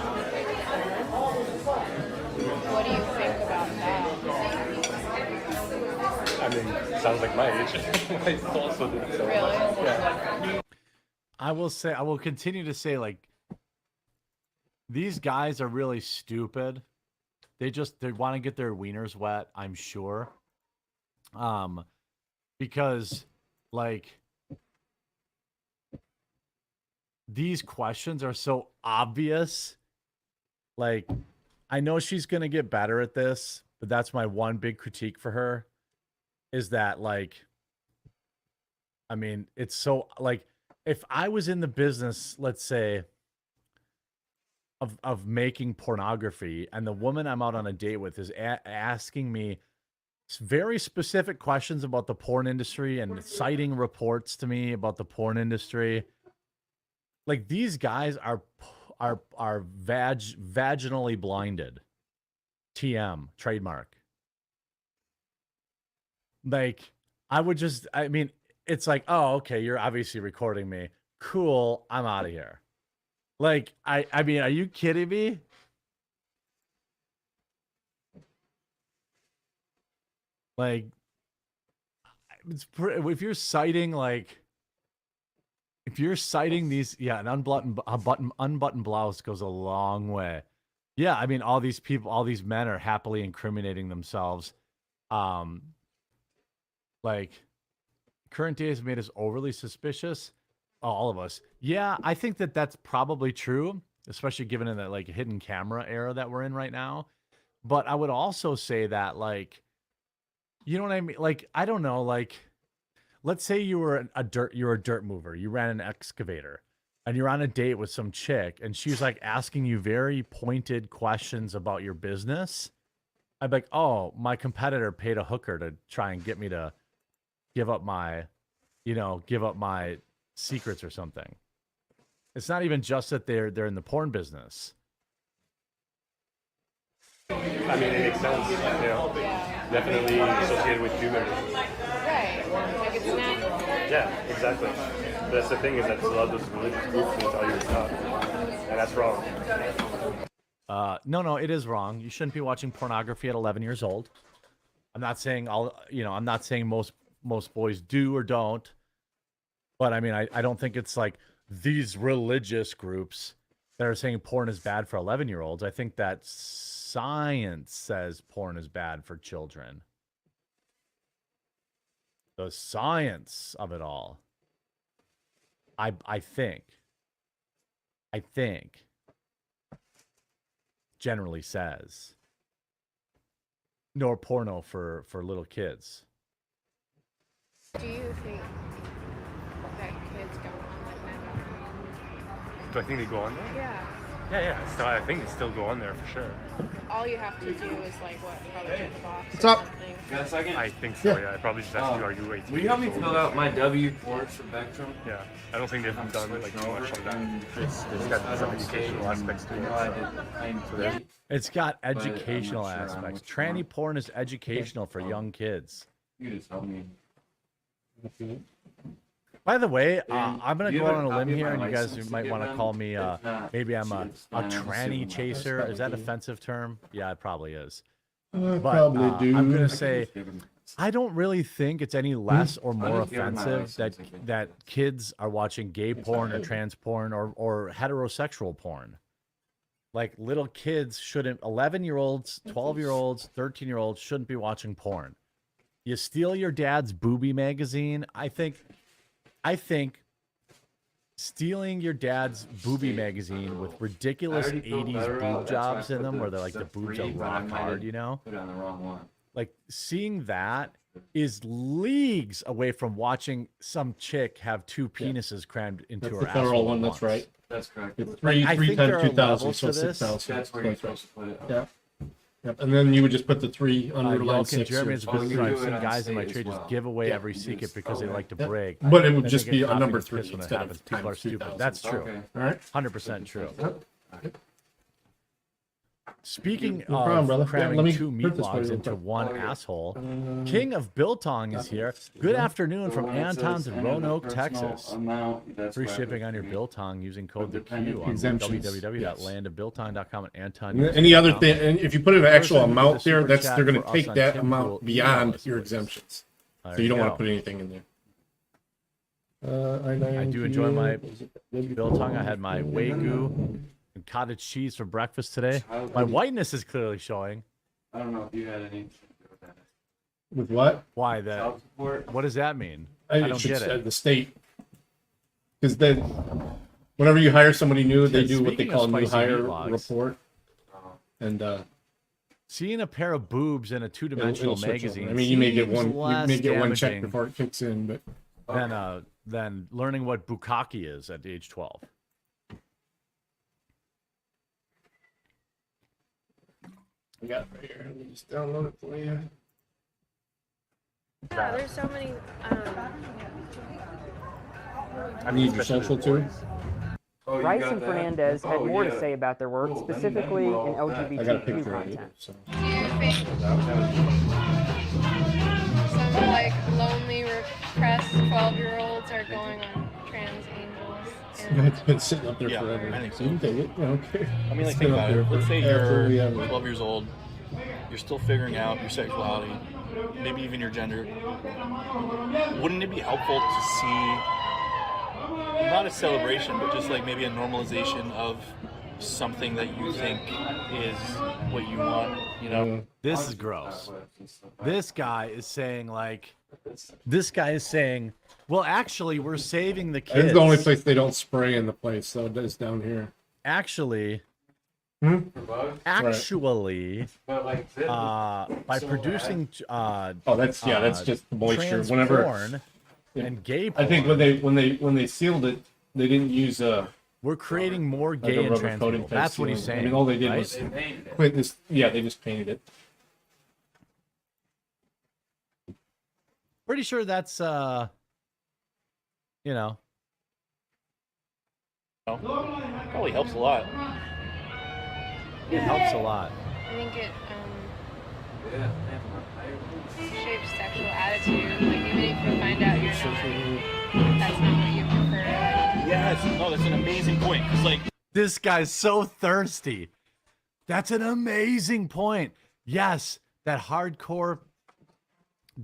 What do you think about that?
I mean, sounds like my age. I also do so.
Really?
Yeah.
I will continue to say, like, these guys are really stupid. They want to get their wieners wet, I'm sure. Because, like, these questions are so obvious. Like, I know she's going to get better at this, but that's my one big critique for her. is that like, I mean, it's so like, if I was in the business, let's say, of making pornography, and the woman I'm out on a date with is asking me very specific questions about the porn industry and citing reports to me about the porn industry, like these guys are vaginally blinded. TM trademark. Like I mean, it's like, oh, okay, you're obviously recording me. Cool, I'm out of here. Like, I mean, are you kidding me? Like, if you're citing these, yeah, an unbuttoned blouse goes a long way. Yeah, I mean, all these men are happily incriminating themselves. Like, current day has made us overly suspicious. All of us. Yeah, I think that's probably true, especially given in that like hidden camera era that we're in right now. But I would also say that, like, you know what I mean? Like, I don't know, like, let's say you're a dirt mover. You ran an excavator and you're on a date with some chick and she's like asking you very pointed questions about your business. I'd be like, oh, my competitor paid a hooker to try and get me to give up my secrets or something. It's not even just that they're in the porn business.
I mean, it makes sense. You know, definitely associated with puberty.
Right. Like it's natural.
Yeah, exactly. But that's the thing, is that a lot of those religious groups will tell you it's not, and that's wrong.
No, it is wrong. You shouldn't be watching pornography at 11 years old. I'm not saying I'm not saying most boys do or don't. But I mean, I don't think it's like these religious groups that are saying porn is bad for 11-year-olds. I think that science says porn is bad for children. The science of it all. I think generally says no porno for little kids.
Do you think that kids go on like that?
Do I think they go on there?
Yeah.
Yeah. So I think they still go on there for sure.
All you have to do is like what? Probably check the box.
What's up?
Got a second? I think so. Yeah. I probably just have to argue way too.
Will you help me fill out my W-4 for Vectrum?
Yeah. I don't think they've done like too much on that. It's got some educational aspects to it.
It's got educational aspects. Tranny porn is educational for young kids.
You just help me.
By the way, I'm going to go on a limb here, and you guys might want to call me, maybe I'm a tranny chaser. Is that an offensive term? Yeah, it probably is. But
Probably do.
I'm going to say, I don't really think it's any less or more offensive that kids are watching gay porn or trans porn or heterosexual porn. Like, little kids shouldn't, 11-year-olds, 12-year-olds, 13-year-olds shouldn't be watching porn. You steal your dad's booby magazine. I think stealing your dad's booby magazine with ridiculous 80s boob jobs in them, where they're like the boobs are rock hard, you know?
Put on the wrong one.
Like, seeing that is leagues away from watching some chick have two penises crammed into
That's
her
the
asshole.
federal one.
at
That's
once.
right.
That's correct.
It's
I
three
think there
times
are
2,000,
levels
so
to this.
6,000.
That's where you're supposed to put it.
Yeah. Yep. And then you would just put the 3 underlined
Y'all can
6.
Jeremy has
Oh,
been
you
through.
do
I've
it
seen
on
guys in my
state as
trade
well.
just give away
Yeah.
every secret because they like to
Yeah.
brag.
But it would
Then
just
they
be
get
a
coffee
number
and
3
piss when it
instead
happens.
of
People are
times
stupid.
2,000.
That's true.
Okay.
All right.
100% true.
Yep.
Speaking
No problem,
of
brother. Yeah,
cramming
let me
2 meat
print this for
logs
you real
into
quick.
one asshole, King of Biltong is here. Good afternoon from Anton's in Roanoke, Texas. Free shipping on your Biltong using code the Q on
Exemptions,
www.landofbiltong.com and Anton.
Any other thing, and if you put an actual
Person who did
amount
the
there,
super
that's
chat
they're going
for
to
us
take
on
that
Tim
amount
will
beyond
email us,
your
please.
exemptions.
There
So you don't want
go.
to put anything in there.
I do enjoy my Biltong. I had my Wagyu and cottage cheese for breakfast today. My whiteness is clearly showing.
I don't know if you had any.
With what?
Why that?
Child support?
What does that mean?
I
don't
should
get
say
it.
the state. Because then, whenever you hire somebody new, they
Yeah,
do what they
speaking of
call a new
spicy meat
hire
logs.
report. And
Seeing a pair of boobs in a two-dimensional
It'll switch over.
magazine.
I mean, you may get
seems
one. You
less
may get one check
damaging
before it kicks in, but
than learning what bukkake is at age 12.
I got it right here. Let me just download it for you.
Yeah, there's so many.
I need your social too.
Rice and Fernandez had more to say about their work, specifically in
I got a
LGBTQ
picture of it.
content.
So.
Do you think some like lonely, repressed 12-year-olds are going on trans angels?
It's been sitting up there forever.
I think so.
You can take it. I don't care.
I mean, like,
It's
think
been up
about it.
there
Let's say
after we
you're
have it.
12 years old. You're still figuring out your sexuality, maybe even your gender. Wouldn't it be helpful to see, not a celebration, but just like maybe a normalization of something that you think is what you want, you know?
This is gross. This guy is saying well, actually, we're saving the kids.
It's the only place they don't spray in the place, so it is down here.
Actually,
Actually,
by producing
that's just the moisture.
trans
Whenever
porn and gay porn,
I think when they sealed it, they didn't use
we're creating more
like
gay
a
and
rubber
trans
coating
people.
type
That's what he's
sealing.
saying.
I mean, all they did
right?
was quit this. Yeah, they just painted it.
Pretty sure that's
Probably helps a lot.
it helps a lot.
I think it shapes sexual attitude. Like even if you find out you're not, that's not what you prefer.
Yes. No, that's an amazing point. It's like,
This guy's so thirsty. That's an amazing point. Yes, that hardcore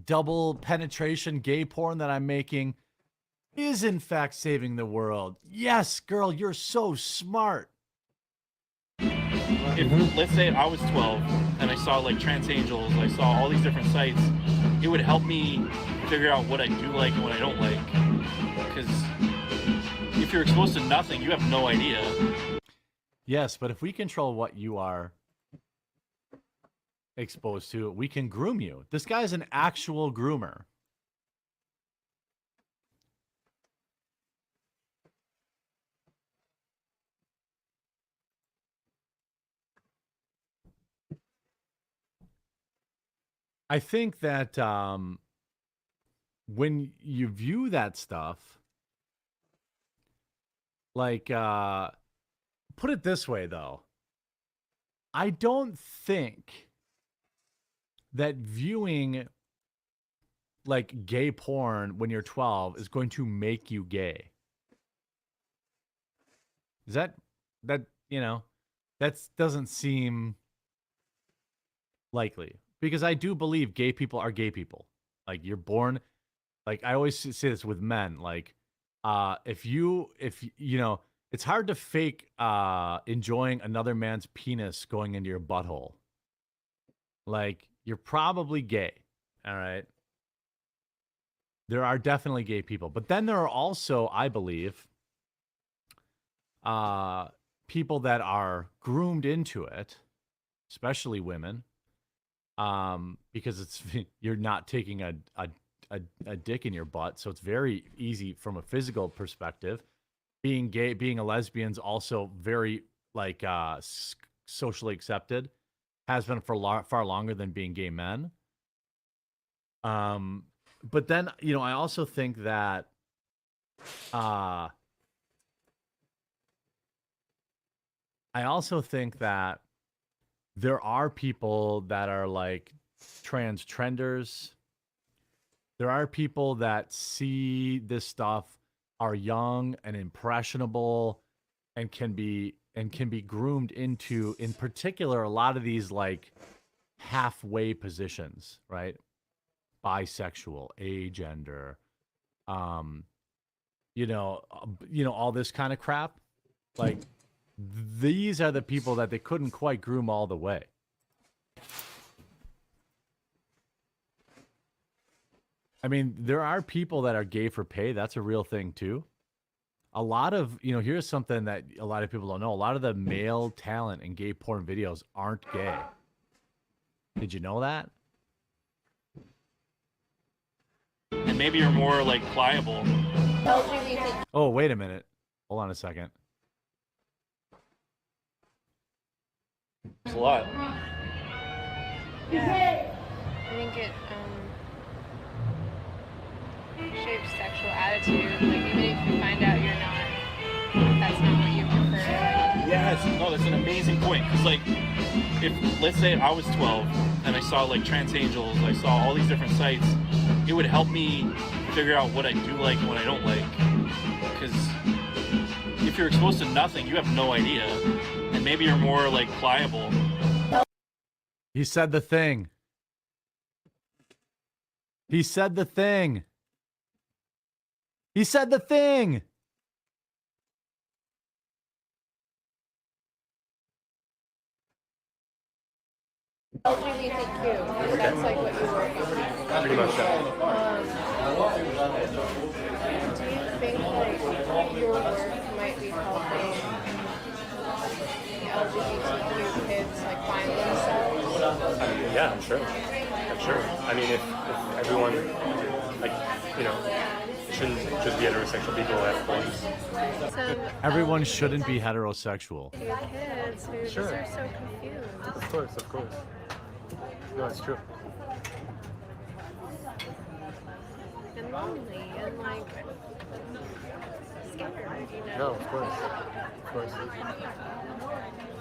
double penetration gay porn that I'm making is in fact saving the world. Yes, girl, you're so smart.
if let's say I was 12 and I saw like trans angels, I saw all these different sites, it would help me figure out what I do like and what I don't like. Because if you're exposed to nothing, you have no idea.
Yes, but if we control what you are exposed to, we can groom you. This guy's an actual groomer. I think that when you view that stuff, like, put it this way, though. I don't think that viewing like gay porn when you're 12 is going to make you gay. Is that doesn't seem likely, because I do believe gay people are gay people. Like, you're born, like, I always say this with men, like, if you know, it's hard to fake enjoying another man's penis going into your butthole. Like, you're probably gay. All right. There are definitely gay people, but then there are also, I believe, people that are groomed into it, especially women, because it's you're not taking a dick in your butt, so it's very easy from a physical perspective. Being gay, being a lesbian's also very like socially accepted, has been for far longer than being gay men. But then, you know, I also think that there are people that are like trenders. There are people that see this stuff, are young and impressionable, and can be groomed into, in particular, a lot of these like halfway positions, right? Bisexual, agender, all this kind of crap. Like, these are the people that they couldn't quite groom all the way. I mean, there are people that are gay for pay. That's a real thing too. A lot of, here's something that a lot of people don't know. A lot of the male talent in gay porn videos aren't gay. Did you know that?
And maybe you're more like pliable.
Oh, wait a minute. Hold on a second.
It's a lot.
Yeah. I think it shapes sexual attitude. Like even if you find out that's not what you prefer.
Yes, no, that's an amazing point. Because like, if let's say I was 12 and I saw like trans angels, I saw all these different sites, it would help me figure out what I do like and what I don't like. Because if you're exposed to nothing, you have no idea, and maybe you're more like pliable.
He said the thing. He said the thing. He said the thing.
LGBTQ, that's like what you work on.
Pretty much that.
Do you think like your work might be helping LGBTQ kids like find themselves?
I mean, yeah, I'm sure. I'm sure. I mean, if everyone, like, you know, shouldn't just be heterosexual people at points.
Everyone shouldn't be heterosexual.
Your kids who just are so confused.
Of course, of course. No, it's true.
And lonely and like scared, you know?
No, of course. Of course.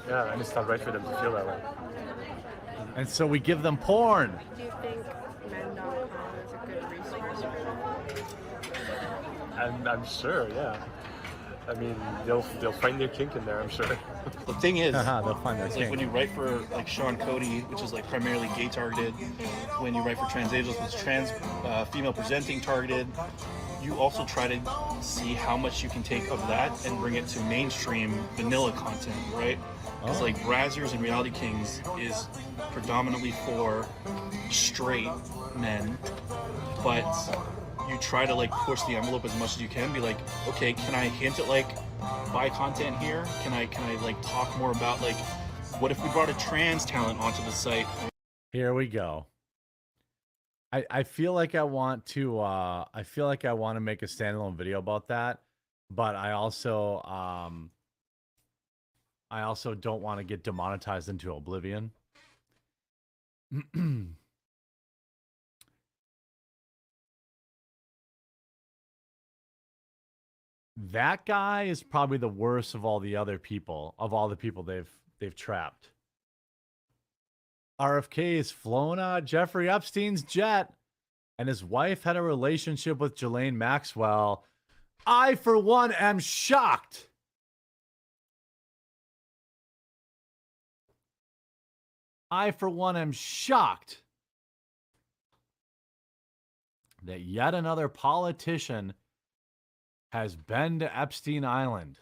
Yeah, and it's not right for them to feel that way.
And so we give them porn.
Do you think men.com is a good resource for them?
I'm sure, yeah. I mean, they'll find their kink in there, I'm sure.
The thing is,
they'll find their
like
kink.
when you write for like Sean Cody, which is like primarily gay targeted, when you write for Trans Angels, which is trans female presenting targeted, you also try to see how much you can take of that and bring it to mainstream vanilla content, right? Because like Brazzers and Reality Kings is predominantly for straight men, but you try to like push the envelope as much as you can. Be like, okay, can I hint at like bi content here? Can I like talk more about like, what if we brought a trans talent onto the site?
Here we go. I feel like I want to make a standalone video about that, but I also don't want to get demonetized into oblivion. That guy is probably the worst of all the other people, of all the people they've trapped. RFK has flown Jeffrey Epstein's jet, and his wife had a relationship with Ghislaine Maxwell. I, for one, am shocked. I, for one, am shocked that yet another politician has been to Epstein Island.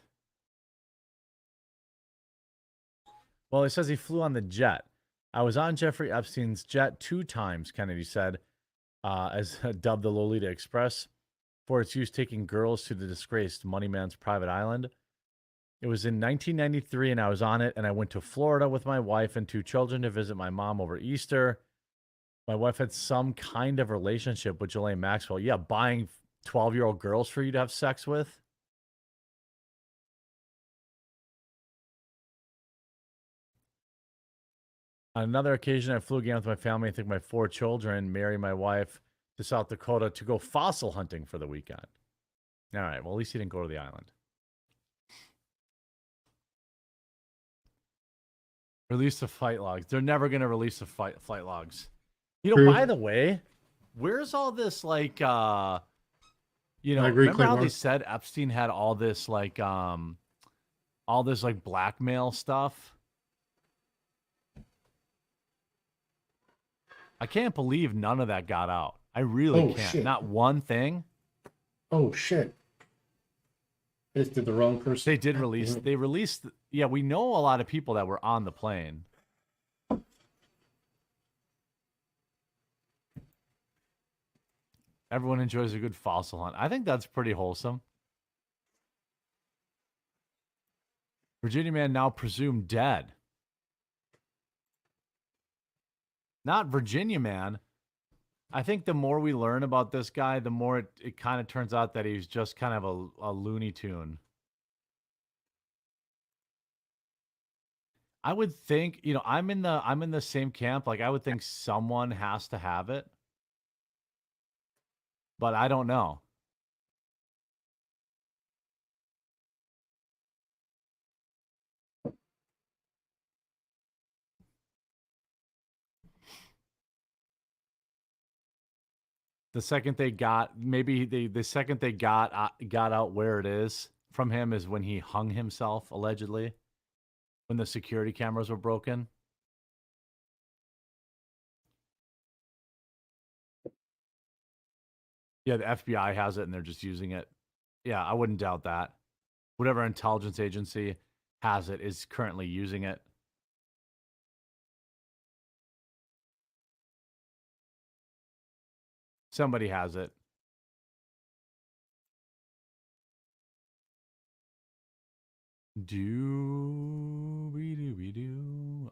Well, he says he flew on the jet. I was on Jeffrey Epstein's jet 2 times, Kennedy said, as dubbed the Lolita Express, for its use taking girls to the disgraced Money Man's private island. It was in 1993, and I was on it, and I went to Florida with my wife and 2 children to visit my mom over Easter. My wife had some kind of relationship with Ghislaine Maxwell. Yeah, buying 12-year-old girls for you to have sex with. On another occasion, I flew again with my family. I think my 4 children, Mary, my wife, to South Dakota to go fossil hunting for the weekend. All right, well, at least he didn't go to the island. Release the flight logs. They're never going to release the flight logs. You know, by the way, where's all this, like, you know, remember how they said Epstein had all this, like, blackmail stuff? I can't believe none of that got out. I really can't.
Shit.
Not one thing.
Oh, shit. This did the wrong person.
They did release. They released. Yeah, we know a lot of people that were on the plane. Everyone enjoys a good fossil hunt. I think that's pretty wholesome. Virginia man now presumed dead. Not Virginia man. I think the more we learn about this guy, the more it kind of turns out that he's just kind of a Looney Tune. I would think, you know, I'm in the same camp. Like I would think someone has to have it, but I don't know. The second they got, maybe the second they got out where it is from him is when he hung himself, allegedly, when the security cameras were broken. Yeah, the FBI has it and they're just using it. Yeah, I wouldn't doubt that. Whatever intelligence agency has it is currently using it. Somebody has it.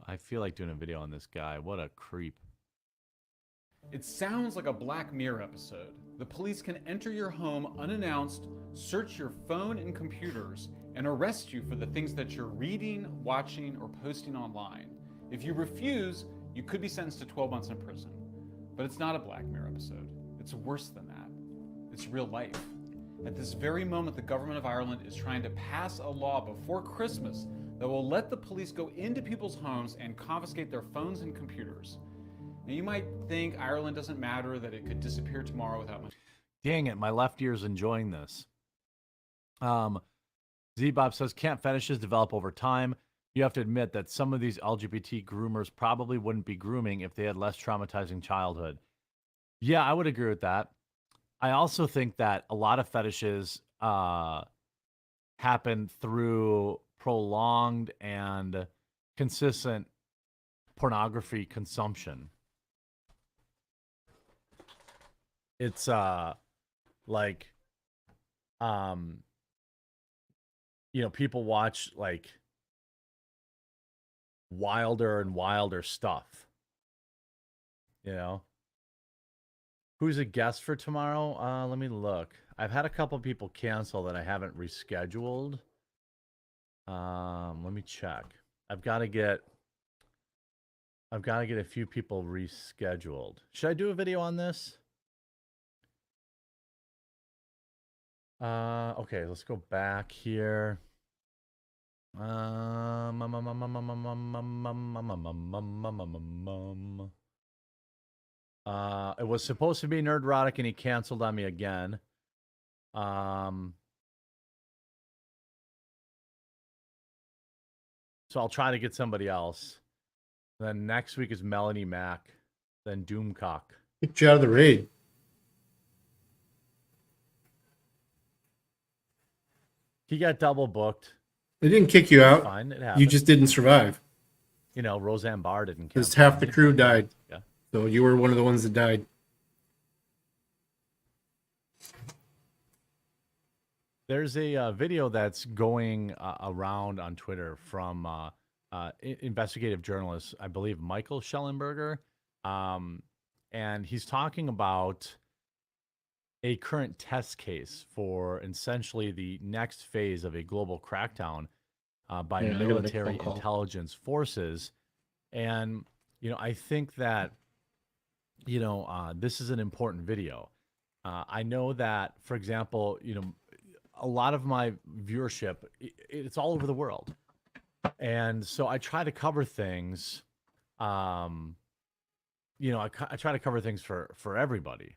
I feel like doing a video on this guy. What a creep.
It sounds like a Black Mirror episode. The police can enter your home unannounced, search your phone and computers, and arrest you for the things that you're reading, watching, or posting online. If you refuse, you could be sentenced to 12 months in prison. But it's not a Black Mirror episode. It's worse than that. It's real life. At this very moment, the government of Ireland is trying to pass a law before Christmas that will let the police go into people's homes and confiscate their phones and computers. Now, you might think Ireland doesn't matter, that it could disappear tomorrow without much.
Dang it, my left ear's enjoying this. Z-Bob says, can't fetishes develop over time? You have to admit that some of these LGBT groomers probably wouldn't be grooming if they had less traumatizing childhood. Yeah, I would agree with that. I also think that a lot of fetishes happen through prolonged and consistent pornography consumption. It's like you know, people watch like wilder and wilder stuff. You know? Who's a guest for tomorrow? Let me look. I've had a couple people cancel that I haven't rescheduled. Let me check. I've got to get a few people rescheduled. Should I do a video on this? Okay, let's go back here. It was supposed to be Nerdrotic and he canceled on me again. So I'll try to get somebody else. Then next week is Melanie Mack. Then Doomcock.
Kicked you out of the raid.
He got double booked.
They didn't kick you out.
Fine, it
You
happened.
just didn't survive.
You know, Roseanne Barr didn't.
Because half the crew died.
Yeah.
So you were one of the ones that died.
There's a video that's going around on Twitter from investigative journalist, I believe, Michael Schellenberger. And he's talking about a current test case for essentially the next phase of a global crackdown by military intelligence forces. And, you know, I think that, you know, this is an important video. I know that, for example, you know, a lot of my viewership, it's all over the world. And so I try to cover things, you know, I try to cover things for everybody.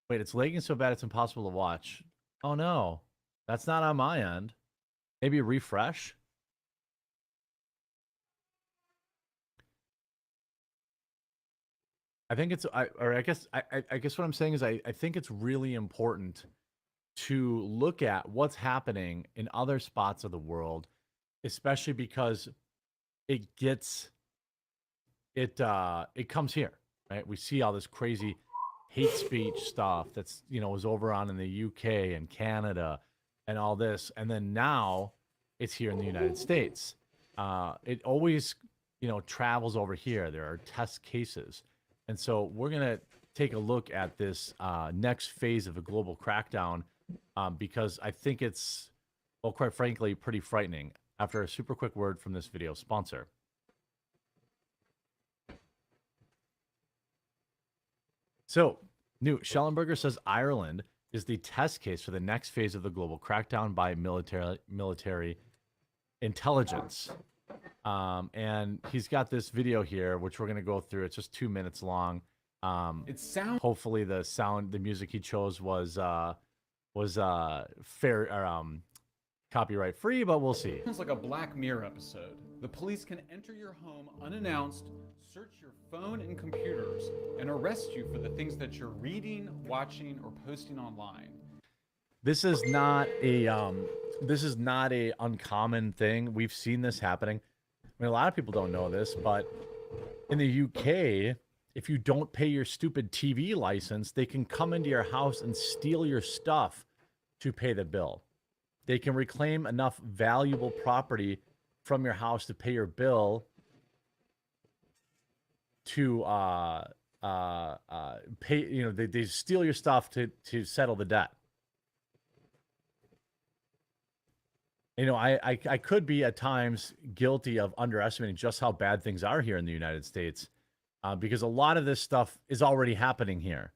Wait, it's lagging so bad it's impossible to watch. Oh no, that's not on my end. Maybe refresh. I think it's, I guess what I'm saying is I think it's really important to look at what's happening in other spots of the world, especially because it comes here, right? We see all this crazy hate speech stuff that's, you know, was over on in the UK and Canada and all this. And then now it's here in the United States. It always, you know, travels over here. There are test cases. And so we're going to take a look at this next phase of a global crackdown because I think it's, well, quite frankly, pretty frightening. After a super quick word from this video sponsor. So, new Schellenberger says Ireland is the test case for the next phase of the global crackdown by military intelligence. And he's got this video here, which we're going to go through. It's just 2 minutes long. Hopefully the music he chose was fair or copyright free, but we'll see.
Sounds like a Black Mirror episode. The police can enter your home unannounced, search your phone and computers, and arrest you for the things that you're reading, watching, or posting online.
This is not a uncommon thing. We've seen this happening. I mean, a lot of people don't know this, but in the UK, if you don't pay your stupid TV license, they can come into your house and steal your stuff to pay the bill. They can reclaim enough valuable property from your house to pay your bill to pay, they steal your stuff to settle the debt. I could be at times guilty of underestimating just how bad things are here in the United States because a lot of this stuff is already happening here.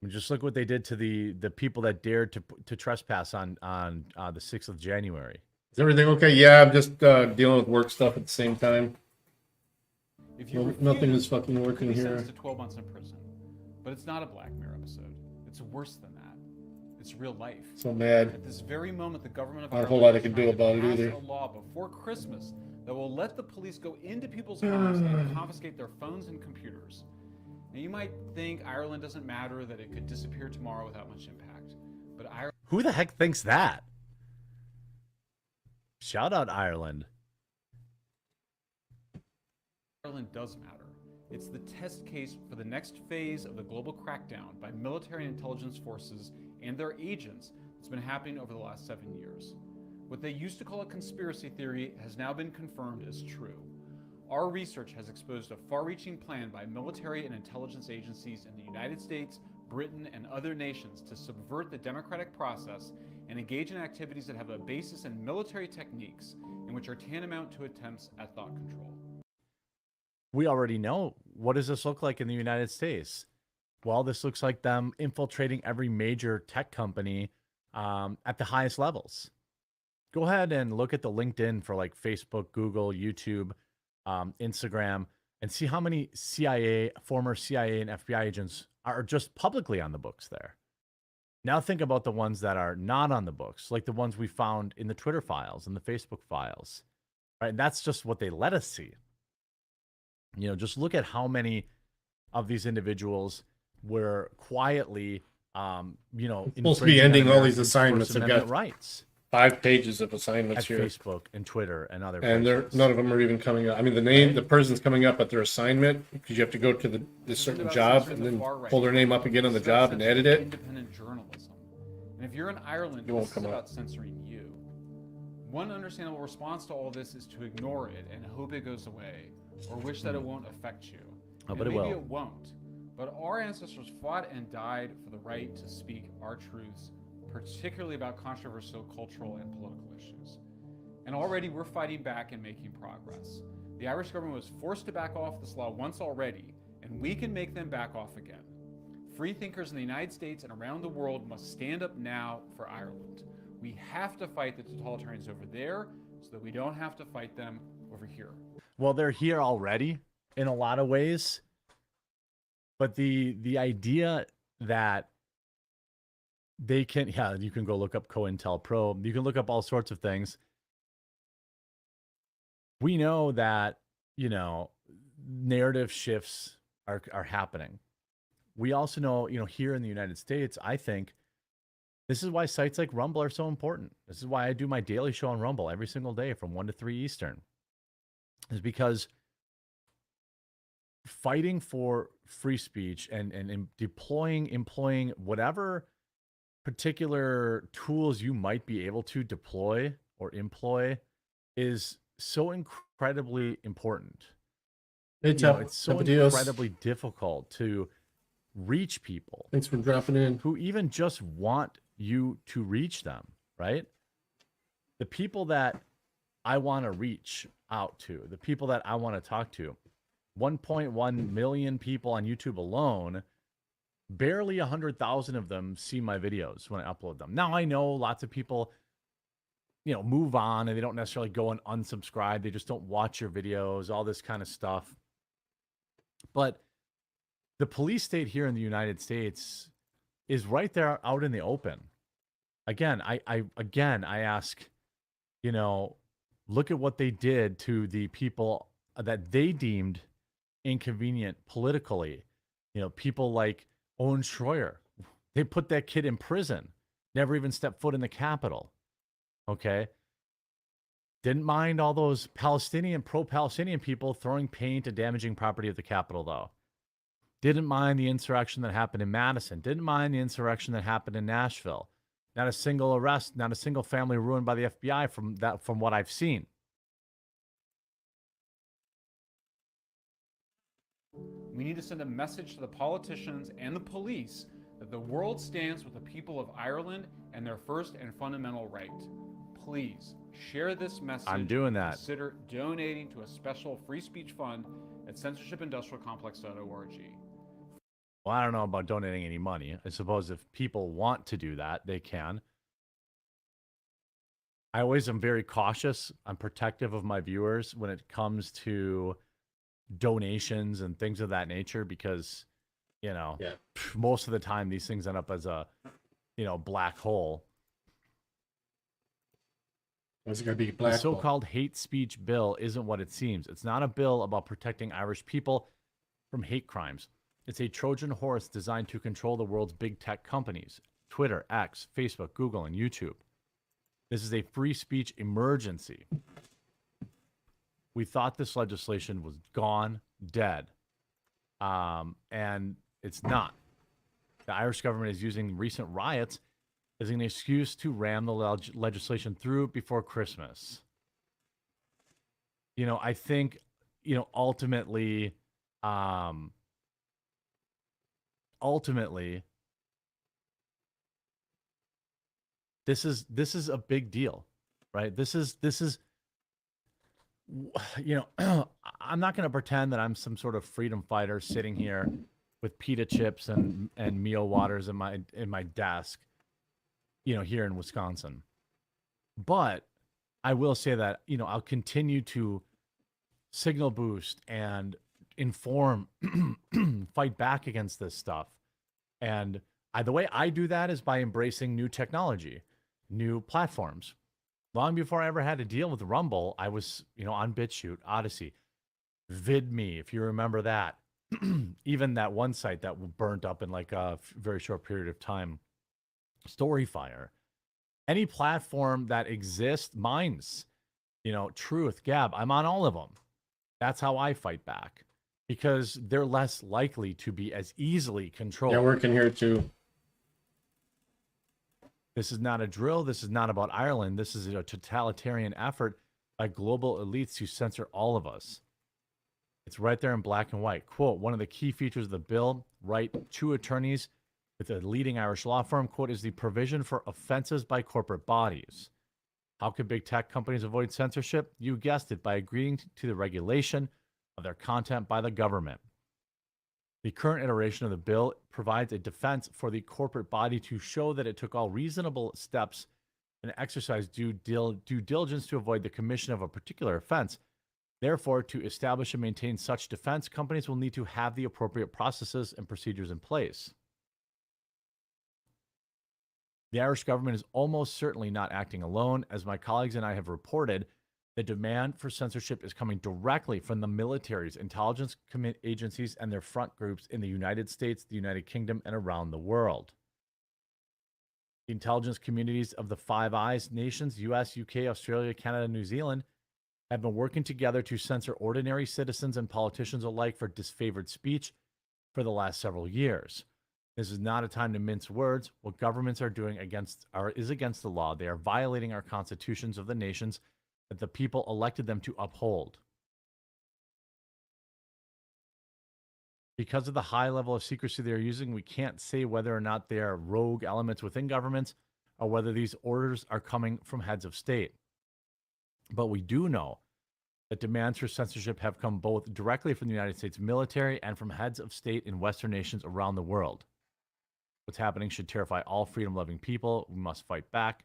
I mean, just look what they did to the people that dared to trespass on the 6th of January.
Is everything okay? Yeah, I'm just dealing with work stuff at the same time. Nothing is fucking working here.
To 12 months in prison. But it's not a Black Mirror episode. It's worse than that. It's real life.
So mad.
At this very moment, the government of
Not a whole lot I can do about it either.
a law before Christmas that will let the police go into people's homes and confiscate their phones and computers. Now, you might think Ireland doesn't matter, that it could disappear tomorrow without much impact. But Ireland...
Who the heck thinks that? Shout out Ireland.
Ireland does matter. It's the test case for the next phase of the global crackdown by military and intelligence forces and their agents that's been happening over the last 7 years. What they used to call a conspiracy theory has now been confirmed as true. Our research has exposed a far-reaching plan by military and intelligence agencies in the United States, Britain, and other nations to subvert the democratic process and engage in activities that have a basis in military techniques and which are tantamount to attempts at thought control.
We already know. What does this look like in the United States? Well, this looks like them infiltrating every major tech company at the highest levels. Go ahead and look at the LinkedIn for like Facebook, Google, YouTube, Instagram, and see how many former CIA and FBI agents are just publicly on the books there. Now think about the ones that are not on the books, like the ones we found in the Twitter files and the Facebook files, right? And that's just what they let us see. Just look at how many of these individuals were quietly,
supposed to be ending all these assignments. I've got
rights.
5 pages of assignments
at
here.
Facebook and Twitter and other
and
places.
None of them are even coming up. I mean, the person's coming up at their assignment because you have to go to this certain job and then pull their name up again on the job and edit it.
Independent journalism. And if you're in Ireland,
It won't
this is
come
about
up.
censoring you. One understandable response to all this is to ignore it and hope it goes away, or wish that it won't affect you.
Oh,
And
but it
maybe
will.
it won't. But our ancestors fought and died for the right to speak our truths, particularly about controversial cultural and political issues. And already we're fighting back and making progress. The Irish government was forced to back off this law once already, and we can make them back off again. Free thinkers in the United States and around the world must stand up now for Ireland. We have to fight the totalitarians over there so that we don't have to fight them over here.
Well, they're here already in a lot of ways. But the idea that they can, you can go look up COINTELPRO. You can look up all sorts of things. We know that, narrative shifts are happening. We also know, here in the United States, I think this is why sites like Rumble are so important. This is why I do my daily show on Rumble every single day from 1 to 3 Eastern. Is because fighting for free speech and employing whatever particular tools you might be able to deploy or employ is so incredibly important.
Hey,
you know,
Tap.
it's so
Tapatios.
incredibly difficult to reach people.
Thanks for dropping in.
Who even just want you to reach them, right? The people that I want to reach out to, the people that I want to talk to, 1.1 million people on YouTube alone, barely 100,000 of them see my videos when I upload them. Now, I know lots of people, you know, move on and they don't necessarily go and unsubscribe. They just don't watch your videos, all this kind of stuff. But the police state here in the United States is right there out in the open. Again, I ask, you know, look at what they did to the people that they deemed inconvenient politically. You know, people like Owen Schroyer. They put that kid in prison, never even stepped foot in the Capitol. Okay. Didn't mind all those pro-Palestinian people throwing paint and damaging property at the Capitol, though. Didn't mind the insurrection that happened in Madison. Didn't mind the insurrection that happened in Nashville. Not a single arrest, not a single family ruined by the FBI from what I've seen.
We need to send a message to the politicians and the police that the world stands with the people of Ireland and their first and fundamental right. Please share this message.
I'm doing that.
Consider donating to a special free speech fund at censorshipindustrialcomplex.org.
Well, I don't know about donating any money. I suppose if people want to do that, they can. I always am very cautious. I'm protective of my viewers when it comes to donations and things of that nature because, you know, most of the time these things end up as a, you know, black hole.
Is it going to be black?
The so-called hate speech bill isn't what it seems. It's not a bill about protecting Irish people from hate crimes. It's a Trojan horse designed to control the world's big tech companies, Twitter, X, Facebook, Google, and YouTube. This is a free speech emergency. We thought this legislation was gone, dead, and it's not. The Irish government is using recent riots as an excuse to ram the legislation through before Christmas. You know, I think, you know, ultimately, this is a big deal, right? This is, you know, I'm not going to pretend that I'm some sort of freedom fighter sitting here with pita chips and meal waters in my desk, you know, here in Wisconsin. But I will say that, you know, I'll continue to signal boost and inform, fight back against this stuff. And the way I do that is by embracing new technology, new platforms. Long before I ever had to deal with Rumble, I was, you know, on BitChute, Odyssey, VidMe, if you remember that. Even that one site that burnt up in like a very short period of time, Storyfire. Any platform that exists, mine's, you know, Truth, Gab, I'm on all of them. That's how I fight back because they're less likely to be as easily controlled.
Yeah, working here too.
This is not a drill. This is not about Ireland. This is a totalitarian effort by global elites to censor all of us. It's right there in black and white. Quote, one of the key features of the bill, right, two attorneys with a leading Irish law firm, quote, is the provision for offenses by corporate bodies. How can big tech companies avoid censorship? You guessed it, by agreeing to the regulation of their content by the government. The current iteration of the bill provides a defense for the corporate body to show that it took all reasonable steps and exercised due diligence to avoid the commission of a particular offense. Therefore, to establish and maintain such defense, companies will need to have the appropriate processes and procedures in place. The Irish government is almost certainly not acting alone. As my colleagues and I have reported, the demand for censorship is coming directly from the militaries, intelligence agencies, and their front groups in the United States, the United Kingdom, and around the world. The intelligence communities of the Five Eyes nations, US, UK, Australia, Canada, and New Zealand, have been working together to censor ordinary citizens and politicians alike for disfavored speech for the last several years. This is not a time to mince words. What governments are doing is against the law. They are violating our constitutions of the nations that the people elected them to uphold. Because of the high level of secrecy they're using, we can't say whether or not they are rogue elements within governments or whether these orders are coming from heads of state. But we do know that demands for censorship have come both directly from the United States military and from heads of state in Western nations around the world. What's happening should terrify all freedom-loving people. We must fight back.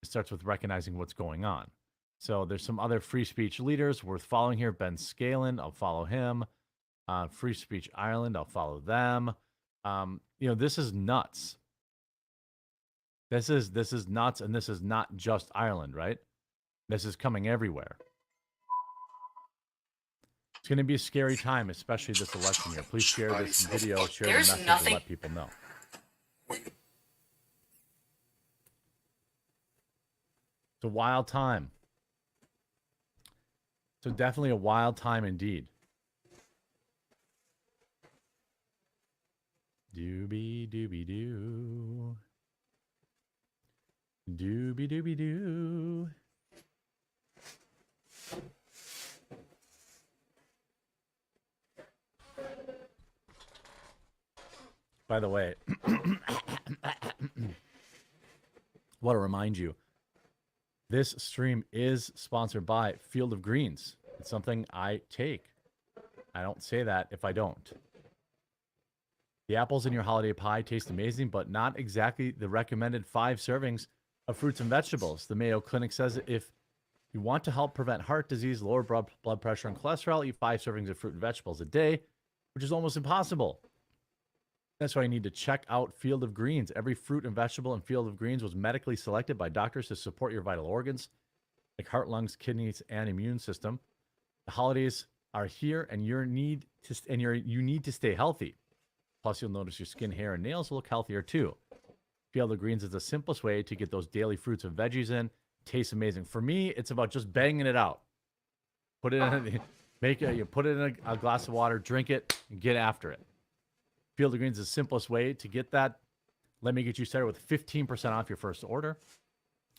It starts with recognizing what's going on. So there's some other free speech leaders worth following here. Ben Scalen, I'll follow him. Free Speech Ireland, I'll follow them. This is nuts. This is nuts, and this is not just Ireland, right? This is coming everywhere. It's going to be a scary time, especially this election year. Please share this video, share the message, and let people know. It's a wild time. So definitely a wild time indeed. Doobie doobie doo. Doobie doobie doo. By the way, want to remind you, this stream is sponsored by Field of Greens. It's something I take. I don't say that if I don't. The apples in your holiday pie taste amazing, but not exactly the recommended 5 servings of fruits and vegetables. The Mayo Clinic says if you want to help prevent heart disease, lower blood pressure, and cholesterol, eat 5 servings of fruit and vegetables a day, which is almost impossible. That's why you need to check out Field of Greens. Every fruit and vegetable in Field of Greens was medically selected by doctors to support your vital organs, like heart, lungs, kidneys, and immune system. The holidays are here, and you need to stay healthy. Plus, you'll notice your skin, hair, and nails will look healthier too. Field of Greens is the simplest way to get those daily fruits and veggies in. Tastes amazing. For me, it's about just banging it out. Put it in, you put it in a glass of water, drink it, and get after it. Field of Greens is the simplest way to get that. Let me get you started with 15% off your first order.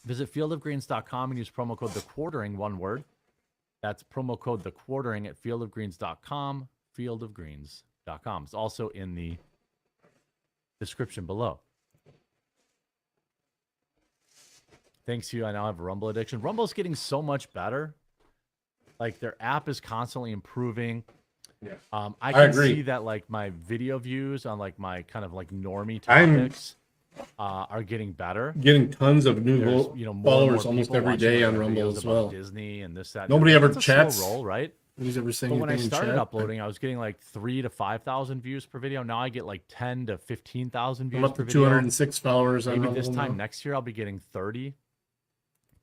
Visit fieldofgreens.com and use promo code TheQuartering, one word. That's promo code TheQuartering at fieldofgreens.com, fieldofgreens.com. It's also in the description below. Thanks to you, I now have a Rumble addiction. Rumble's getting so much better. Like, their app is constantly improving.
Yeah.
I can
agree.
see that, like, my video views on, like, my kind of, like, normie topics are getting better.
Getting tons of new
more
followers
and more
almost
people
every
watching
day
my
on Rumble
videos
as
about
well.
Disney and this, that.
Nobody ever
It's a
chats.
slow roll, right?
Nobody's ever saying
But when I
anything in
started
chat,
uploading, I was getting like 3,000 to 5,000 views per video. Now I get like 10 to 15,000 views
I'm up
per
to
video.
206 followers on
Maybe
Rumble
this time
now.
next year I'll be getting 30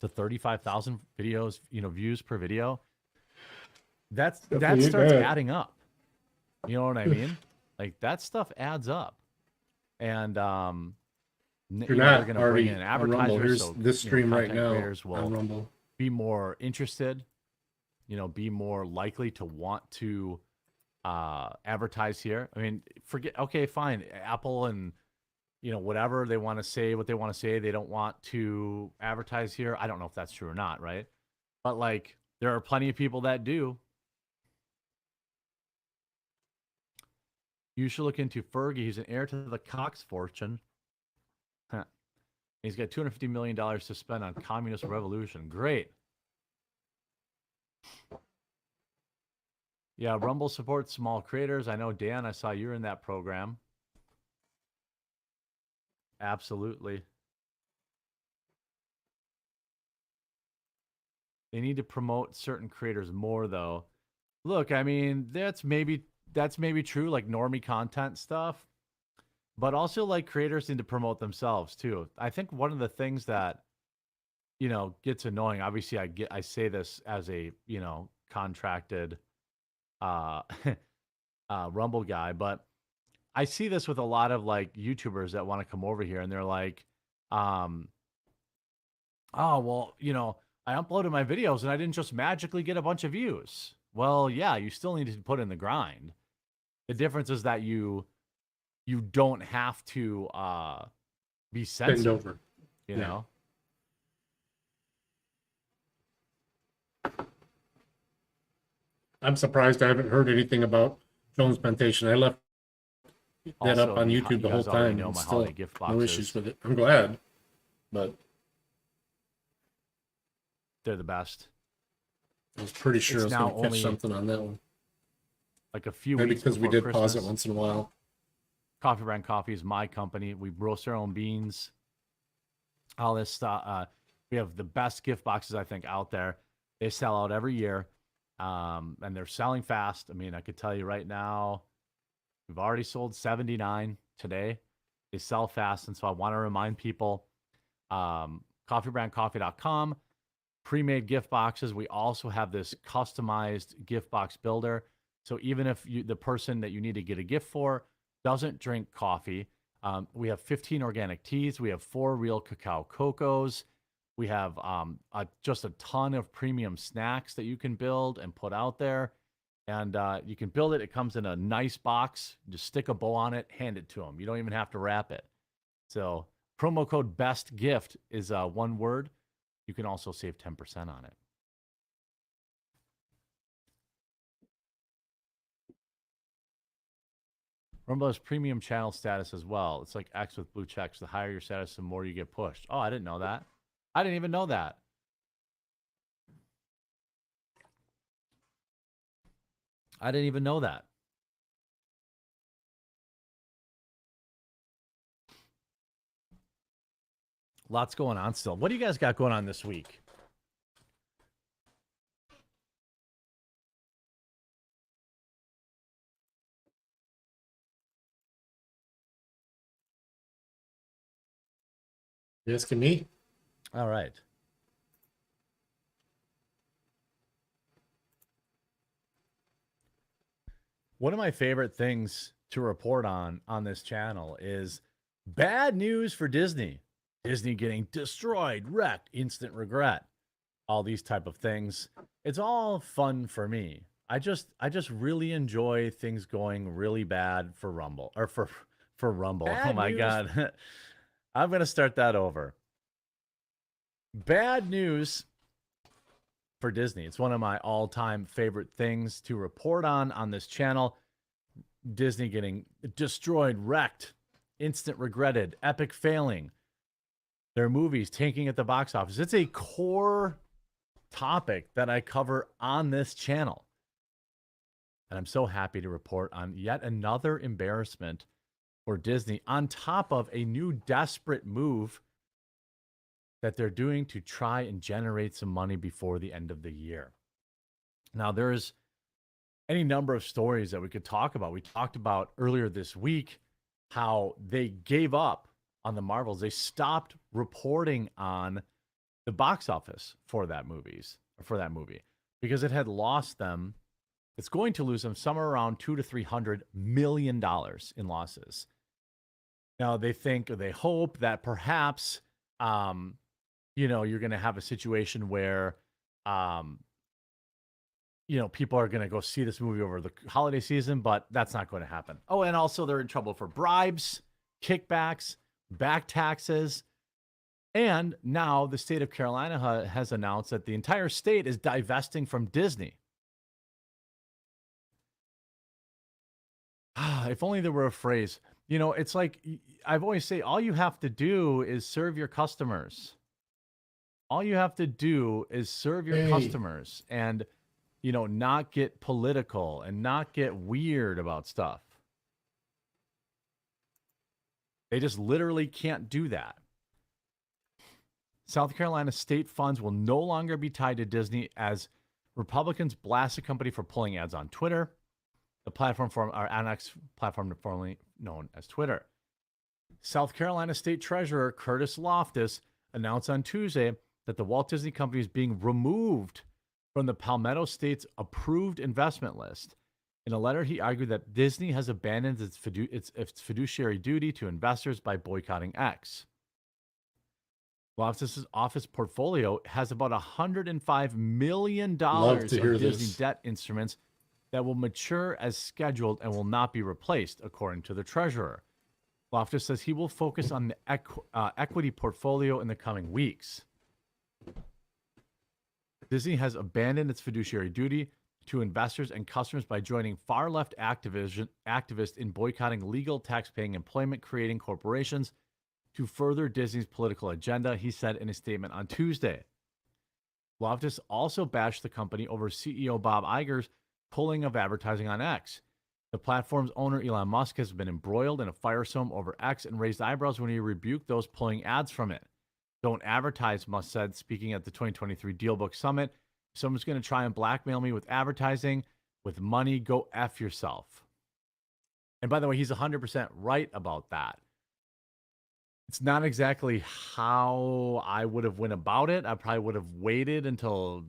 to 35,000 videos, views per video. That starts adding up. You know what I mean? Like, that stuff adds up. And
You're
they're
not
going to
already
bring in
on Rumble.
advertisers.
Here's
So
this stream right
content
now
creators will
on Rumble.
be more interested, be more likely to want to advertise here. I mean, okay, fine. Apple and, whatever they want to say, what they want to say, they don't want to advertise here. I don't know if that's true or not, right? But, like, there are plenty of people that do. You should look into Fergie. He's an heir to the Cox fortune. Huh. He's got $250 million to spend on communist revolution. Great. Yeah, Rumble supports small creators. I know, Dan, I saw you're in that program. Absolutely. They need to promote certain creators more, though. Look, I mean, that's maybe true, like normie content stuff. But also, like, creators need to promote themselves too. I think one of the things that, gets annoying, obviously I say this as a, contracted Rumble guy, but I see this with a lot of, like, YouTubers that want to come over here and they're like, oh, well, I uploaded my videos and I didn't just magically get a bunch of views. Well, yeah, you still need to put in the grind. The difference is that you don't have to be censored.
Bend over.
You know?
I'm surprised I haven't heard anything about Jones Plantation. I left that
Also,
up on
you
YouTube the whole
guys already
time.
know
And
my
still
holiday gift
no
boxes.
issues with it. I'm glad, but
They're the best.
I was pretty sure I
It's
was
now
going to catch
only
something on that one.
like a few
Maybe
weeks
because we
before
did pause it
Christmas.
once in a while.
Coffee Brand Coffee is my company. We roast our own beans. All this stuff. We have the best gift boxes, I think, out there. They sell out every year, and they're selling fast. I mean, I could tell you right now, we've already sold 79 today. They sell fast, and so I want to remind people, coffeebrandcoffee.com, pre-made gift boxes. We also have this customized gift box builder. So even if the person that you need to get a gift for doesn't drink coffee, we have 15 organic teas. We have 4 real cacao cocos. We have just a ton of premium snacks that you can build and put out there. And you can build it. It comes in a nice box. Just stick a bow on it, hand it to them. You don't even have to wrap it. So promo code BESTGIFT is one word. You can also save 10% on it. Rumble has premium channel status as well. It's like X with blue checks. The higher your status, the more you get pushed. Oh, I didn't know that. I didn't even know that. I didn't even know that. Lots going on still. What do you guys got going on this week?
You asking me?
All right. One of my favorite things to report on this channel is bad news for Disney. Disney getting destroyed, wrecked, instant regret. All these type of things. It's all fun for me. I just really enjoy things going really bad for Rumble or for Rumble.
Bad
Oh my
news.
God. I'm going to start that over. Bad news for Disney. It's one of my all-time favorite things to report on this channel. Disney getting destroyed, wrecked, instant regretted, epic failing. Their movies tanking at the box office. It's a core topic that I cover on this channel. And I'm so happy to report on yet another embarrassment for Disney on top of a new desperate move that they're doing to try and generate some money before the end of the year. Now, there's any number of stories that we could talk about. We talked about earlier this week how they gave up on the Marvels. They stopped reporting on the box office for that movie because it had lost them. It's going to lose them somewhere around $200 to $300 million in losses. Now they think or they hope that perhaps, you're going to have a situation where, people are going to go see this movie over the holiday season, but that's not going to happen. Oh, and also they're in trouble for bribes, kickbacks, back taxes. And now the state of Carolina has announced that the entire state is divesting from Disney. If only there were a phrase. It's like I've always say, all you have to do is serve your customers. All you have to do is serve your customers and, not get political and not get weird about stuff. They just literally can't do that. South Carolina state funds will no longer be tied to Disney as Republicans blast the company for pulling ads on Twitter, the platform our Annex platform formerly known as Twitter. South Carolina State Treasurer Curtis Loftus announced on Tuesday that the Walt Disney Company is being removed from the Palmetto State's approved investment list. In a letter, he argued that Disney has abandoned its fiduciary duty to investors by boycotting X. Loftus's office portfolio has about $105 million of Disney debt instruments that will mature as scheduled and will not be replaced, according to the treasurer. Loftus says he will focus on the equity portfolio in the coming weeks. Disney has abandoned its fiduciary duty to investors and customers by joining far-left activists in boycotting legal, tax-paying, employment-creating corporations to further Disney's political agenda, he said in a statement on Tuesday. Loftus also bashed the company over CEO Bob Iger's pulling of advertising on X. The platform's owner, Elon Musk, has been embroiled in a firestorm over X and raised eyebrows when he rebuked those pulling ads from it. Don't advertise, Musk said, speaking at the 2023 DealBook Summit. If someone's going to try and blackmail me with advertising, with money, go F yourself. And by the way, he's 100% right about that. It's not exactly how I would have went about it. I probably would have waited until,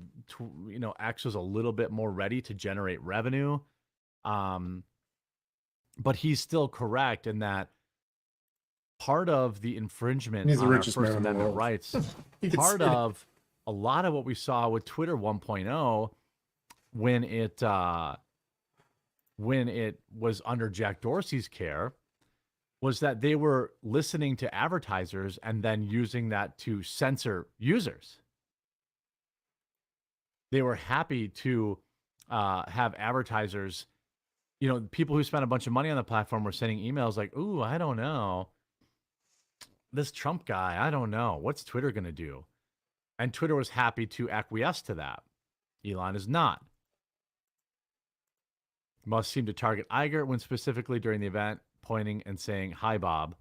X was a little bit more ready to generate revenue. But he's still correct in that part of the infringement on our First Amendment rights, part of a lot of what we saw with Twitter 1.0 when it was under Jack Dorsey's care, was that they were listening to advertisers and then using that to censor users. They were happy to have advertisers, people who spent a bunch of money on the platform were sending emails like, ooh, I don't know. This Trump guy, I don't know. What's Twitter going to do? And Twitter was happy to acquiesce to that. Elon is not. Musk seemed to target Iger when specifically during the event, pointing and saying, hi, Bob.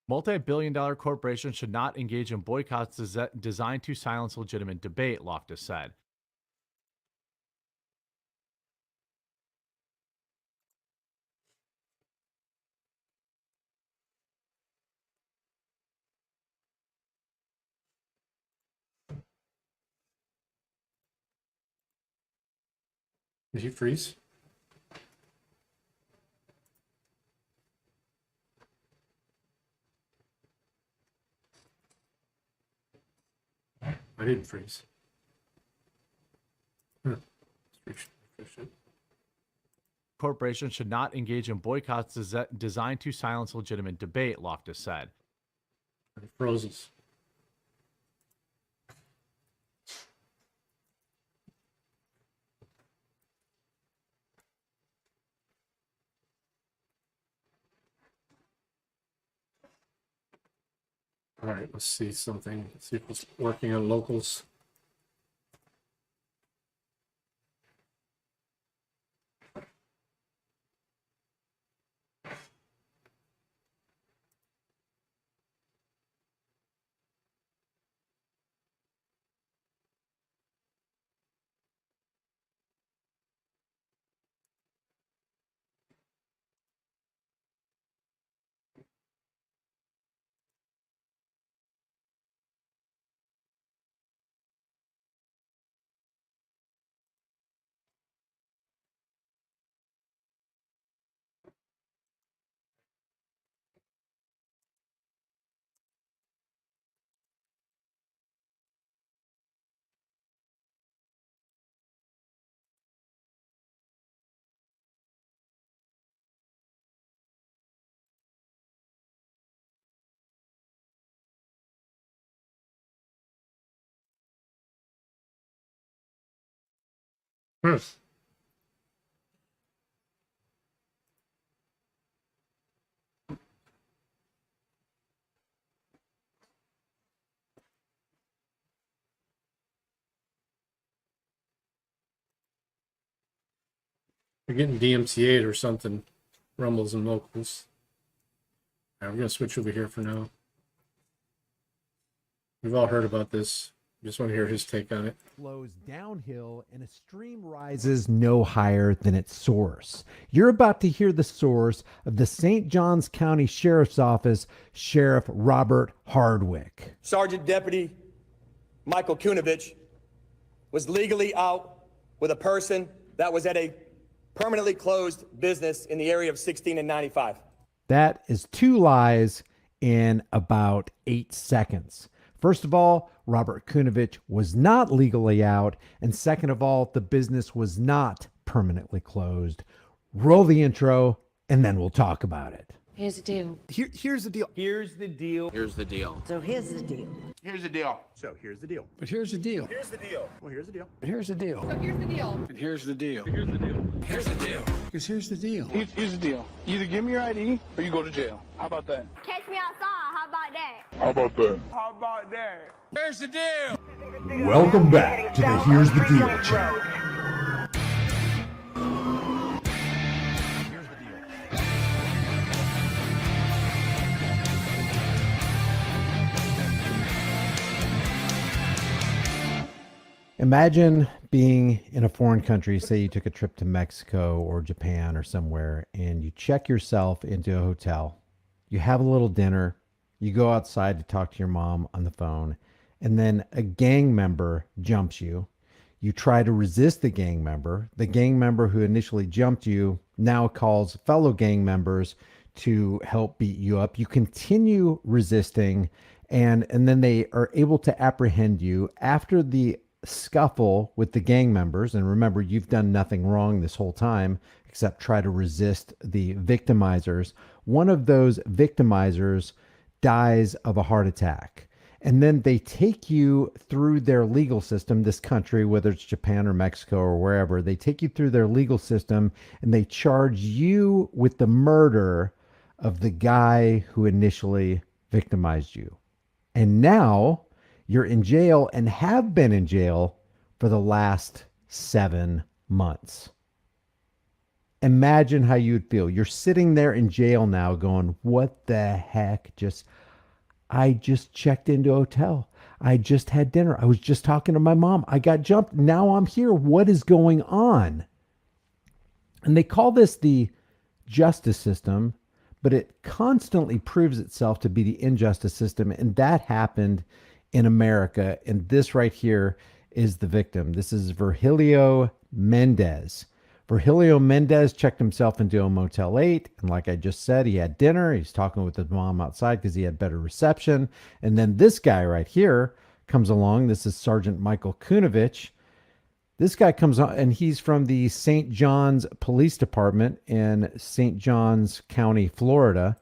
Multi-billion-dollar corporations should not engage in boycotts designed to silence legitimate debate, Loftus said.
Did he freeze? I didn't freeze.
Corporations should not engage in boycotts designed to silence legitimate debate, Loftus said.
It froze. All right, let's see something. Let's see if it's working on locals. We're getting DMCA'd or something. Rumbles and locals. All right, we're going to switch over here for now. We've all heard about this. Just want to hear his take on it.
Flows downhill and a stream rises no higher than its source. You're about to hear the source of the St. Johns County Sheriff's Office, Sheriff Robert Hardwick.
Sergeant Deputy Michael Kunovich was legally out with a person that was at a permanently closed business in the area of 16 and 95.
That is 2 lies in about 8 seconds. First of all, Robert Kunovich was not legally out. And second of all, the business was not permanently closed. Roll the intro, and then we'll talk about it.
Here's the deal.
Here's the deal.
Here's the deal.
Here's the deal.
So here's the deal.
Here's the deal.
So here's the deal.
But here's the deal.
Here's the deal. Well, here's the deal.
But here's the deal.
So here's the deal.
And here's the deal.
Here's the deal. Here's the deal.
Because here's the deal. Here's the deal. Either give me your ID or you go to jail. How about that?
Catch me outside. How about that?
How about that?
How about that?
Here's the deal.
Welcome back to the Here's the Deal channel. Imagine being in a foreign country, say you took a trip to Mexico or Japan or somewhere, and you check yourself into a hotel. You have a little dinner. You go outside to talk to your mom on the phone, and then a gang member jumps you. You try to resist the gang member. The gang member who initially jumped you now calls fellow gang members to help beat you up. You continue resisting, and then they are able to apprehend you after the scuffle with the gang members. And remember, you've done nothing wrong this whole time except try to resist the victimizers. One of those victimizers dies of a heart attack. And then they take you through their legal system, this country, whether it's Japan or Mexico or wherever, they take you through their legal system and they charge you with the murder of the guy who initially victimized you. And now you're in jail and have been in jail for the last 7 months. Imagine how you'd feel. You're sitting there in jail now going, what the heck? I just checked into a hotel. I just had dinner. I was just talking to my mom. I got jumped. Now I'm here. What is going on? And they call this the justice system, but it constantly proves itself to be the injustice system. And that happened in America. And this right here is the victim. This is Virgilio Mendez. Virgilio Mendez checked himself into a Motel 8. And like I just said, he had dinner. He's talking with his mom outside because he had better reception. And then this guy right here comes along. This is Sergeant Michael Kunovich. This guy comes on, and he's from the St. John's Police Department in St. John's County, Florida.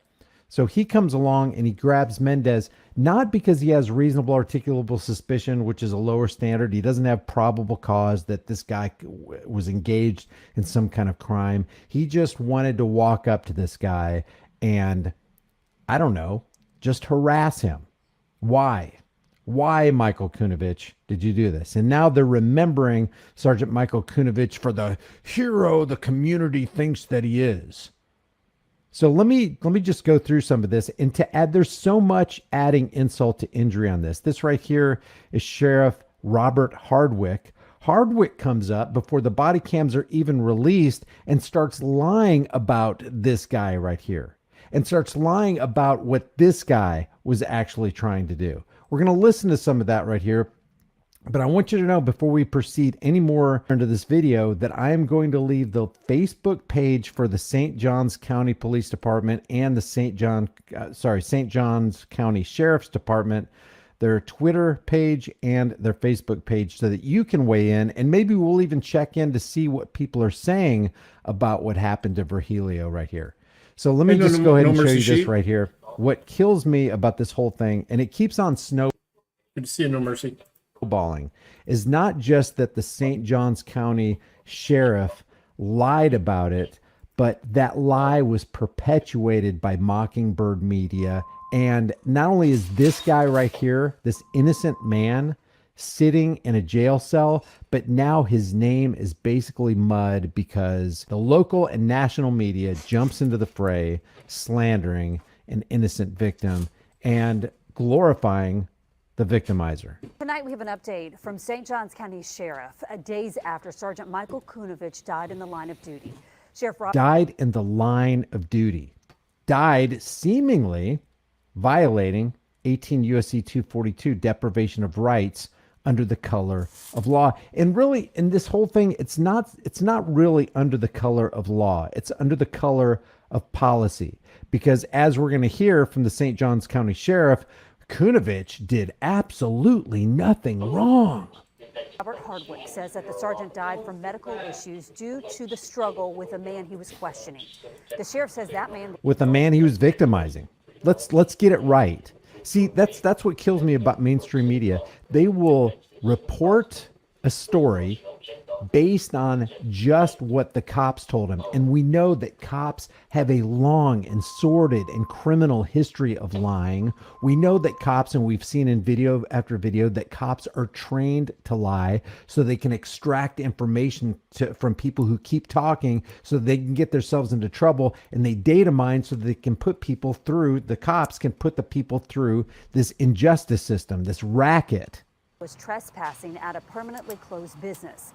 So he comes along and he grabs Mendez, not because he has reasonable articulable suspicion, which is a lower standard. He doesn't have probable cause that this guy was engaged in some kind of crime. He just wanted to walk up to this guy and, I don't know, just harass him. Why? Why, Michael Kunovich, did you do this? And now they're remembering Sergeant Michael Kunovich for the hero the community thinks that he is. So let me just go through some of this. And to add, there's so much adding insult to injury on this. This right here is Sheriff Robert Hardwick. Hardwick comes up before the body cams are even released and starts lying about this guy right here. And starts lying about what this guy was actually trying to do. We're going to listen to some of that right here. But I want you to know before we proceed any more into this video that I am going to leave the Facebook page for the St. John's County Police Department and the St. John's County Sheriff's Department, their Twitter page and their Facebook page so that you can weigh in, and maybe we'll even check in to see what people are saying about what happened to Virgilio right here. So let me just go ahead and show you this right here. What kills me about this whole thing, and it keeps on snowballing.
Good to see you, No Mercy.
Is not just that the St. John's County Sheriff lied about it, but that lie was perpetuated by Mockingbird Media. And not only is this guy right here, this innocent man, sitting in a jail cell, but now his name is basically mud because the local and national media jumps into the fray, slandering an innocent victim and glorifying the victimizer.
Tonight we have an update from St. John's County Sheriff, days after Sergeant Michael Kunovich died in the line of duty. Sheriff Robert
died in the line of duty. Died seemingly violating 18 U.S.C. 242, deprivation of rights under the color of law. And really, in this whole thing, it's not really under the color of law. It's under the color of policy. Because as we're going to hear from the St. John's County Sheriff, Kunovich did absolutely nothing wrong.
Robert Hardwick says that the sergeant died from medical issues due to the struggle with a man he was questioning. The sheriff says that man
with a man he was victimizing. Let's get it right. See, that's what kills me about mainstream media. They will report a story based on just what the cops told him. And we know that cops have a long and sordid and criminal history of lying. We know that cops, and we've seen in video after video, that cops are trained to lie so they can extract information from people who keep talking so they can get themselves into trouble, and they data mine so that they can put people through, the cops can put the people through this injustice system, this racket.
was trespassing at a permanently closed business.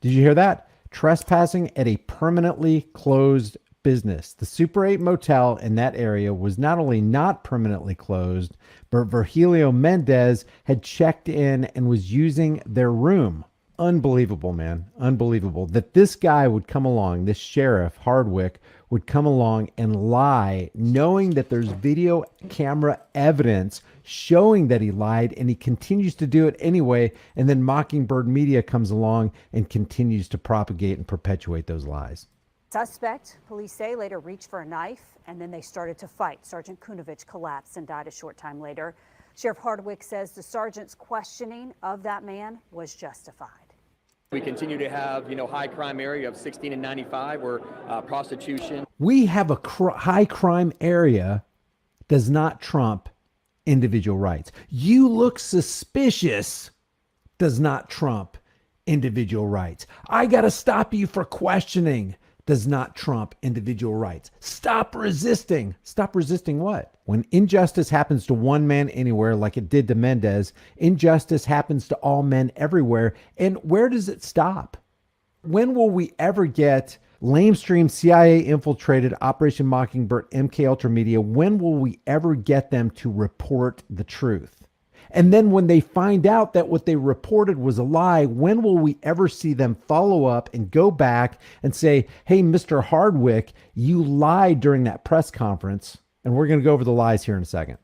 Did you hear that? Trespassing at a permanently closed business. The Super 8 motel in that area was not only not permanently closed, but Virgilio Mendez had checked in and was using their room. Unbelievable, man. Unbelievable that this guy would come along, this sheriff, Hardwick, would come along and lie, knowing that there's video camera evidence showing that he lied, and he continues to do it anyway. And then Mockingbird Media comes along and continues to propagate and perpetuate those lies.
Suspect, police say, later reached for a knife, and then they started to fight. Sergeant Kunovich collapsed and died a short time later. Sheriff Hardwick says the sergeant's questioning of that man was justified.
We continue to have, high crime area of 16 and 95 where prostitution.
We have a high crime area does not trump individual rights. You look suspicious does not trump individual rights. I got to stop you for questioning does not trump individual rights. Stop resisting. Stop resisting what? When injustice happens to one man anywhere, like it did to Mendez, injustice happens to all men everywhere. And where does it stop? When will we ever get lamestream CIA infiltrated Operation Mockingbird, MK Ultra Media? When will we ever get them to report the truth? And then when they find out that what they reported was a lie, when will we ever see them follow up and go back and say, hey, Mr. Hardwick, you lied during that press conference? And we're going to go over the lies here in a second.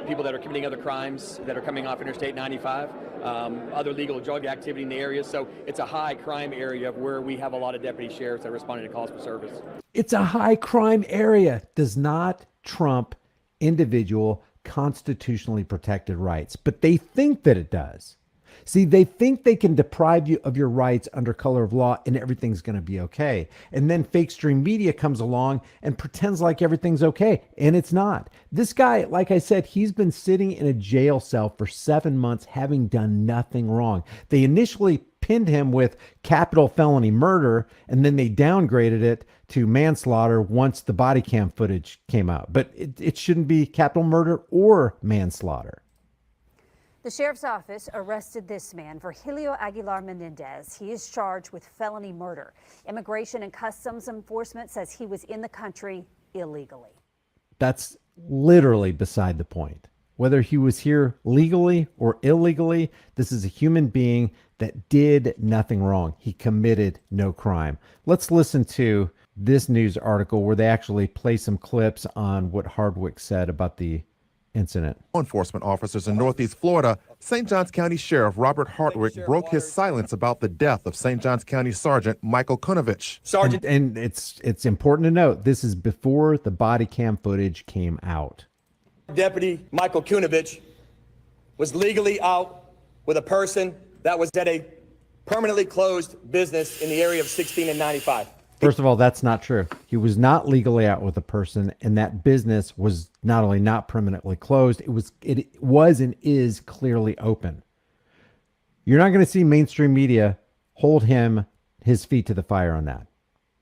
People that are committing other crimes that are coming off Interstate 95, other legal drug activity in the area. So it's a high crime area where we have a lot of deputy sheriffs that are responding to calls for service.
It's a high crime area. Does not trump individual constitutionally protected rights, but they think that it does. See, they think they can deprive you of your rights under color of law and everything's going to be okay. And then fake stream media comes along and pretends like everything's okay, and it's not. This guy, like I said, he's been sitting in a jail cell for 7 months having done nothing wrong. They initially pinned him with capital felony murder, and then they downgraded it to manslaughter once the body cam footage came out. But it shouldn't be capital murder or manslaughter.
The sheriff's office arrested this man, Virgilio Aguilar Menendez. He is charged with felony murder. Immigration and Customs Enforcement says he was in the country illegally.
That's literally beside the point. Whether he was here legally or illegally, this is a human being that did nothing wrong. He committed no crime. Let's listen to this news article where they actually play some clips on what Hardwick said about the incident.
Law enforcement officers in Northeast Florida, St. Johns County Sheriff Robert Hardwick broke his silence about the death of St. Johns County Sergeant Michael Kunovich.
And it's important to note, this is before the body cam footage came out.
Deputy Michael Kunovich was legally out with a person that was at a permanently closed business in the area of 16 and 95.
First of all, that's not true. He was not legally out with a person, and that business was not only not permanently closed, it was and is clearly open. You're not going to see mainstream media hold his feet to the fire on that.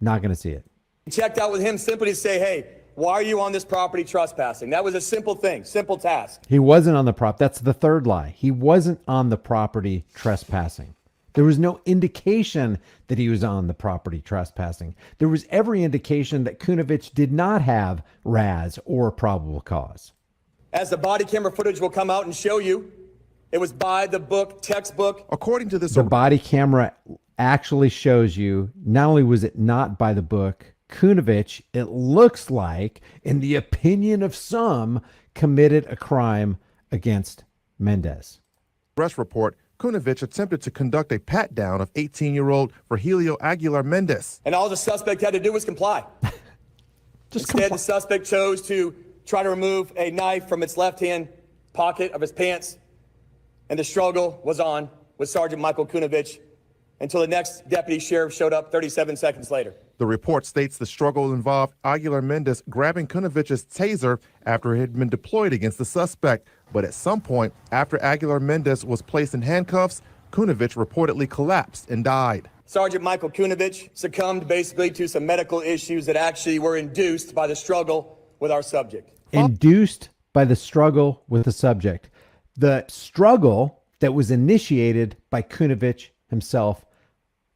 Not going to see it.
He checked out with him simply to say, hey, why are you on this property trespassing? That was a simple thing, simple task.
He wasn't on the That's the third lie. He wasn't on the property trespassing. There was no indication that he was on the property trespassing. There was every indication that Kunovich did not have RAS or probable cause.
As the body camera footage will come out and show you, it was by the book, textbook.
According to this,
the body camera actually shows you, not only was it not by the book, Kunovich, it looks like, in the opinion of some, committed a crime against Mendez.
Arrest report Kunovich attempted to conduct a pat-down of 18-year-old Virgilio Aguilar Mendez.
And all the suspect had to do was comply. Instead, the suspect chose to try to remove a knife from its left-hand pocket of his pants, and the struggle was on with Sergeant Michael Kunovich until the next deputy sheriff showed up 37 seconds later.
The report states the struggle involved Aguilar Mendez grabbing Kunovich's taser after it had been deployed against the suspect. But at some point, after Aguilar Mendez was placed in handcuffs, Kunovich reportedly collapsed and died.
Sergeant Michael Kunovich succumbed basically to some medical issues that actually were induced by the struggle with our subject.
Induced by the struggle with the subject. The struggle that was initiated by Kunovich himself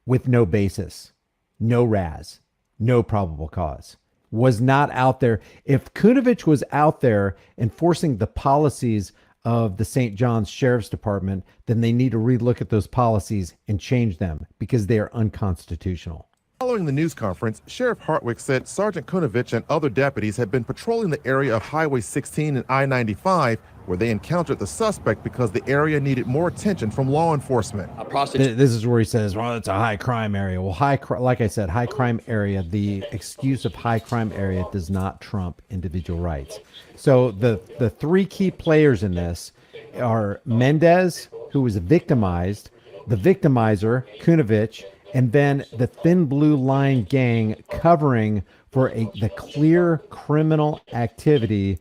with no basis, no RAS, no probable cause, was not out there. If Kunovich was out there enforcing the policies of the St. John's Sheriff's Department, then they need to relook at those policies and change them because they are unconstitutional.
Following the news conference, Sheriff Hartwick said Sergeant Kunovich and other deputies had been patrolling the area of Highway 16 and I-95 where they encountered the suspect because the area needed more attention from law enforcement.
This is where he says, well, it's a high crime area. Well, like I said, high crime area, the excuse of high crime area does not trump individual rights. So the three key players in this are Mendez, who was victimized, the victimizer, Kunovich, and then the Thin Blue Line gang covering for the clear criminal activity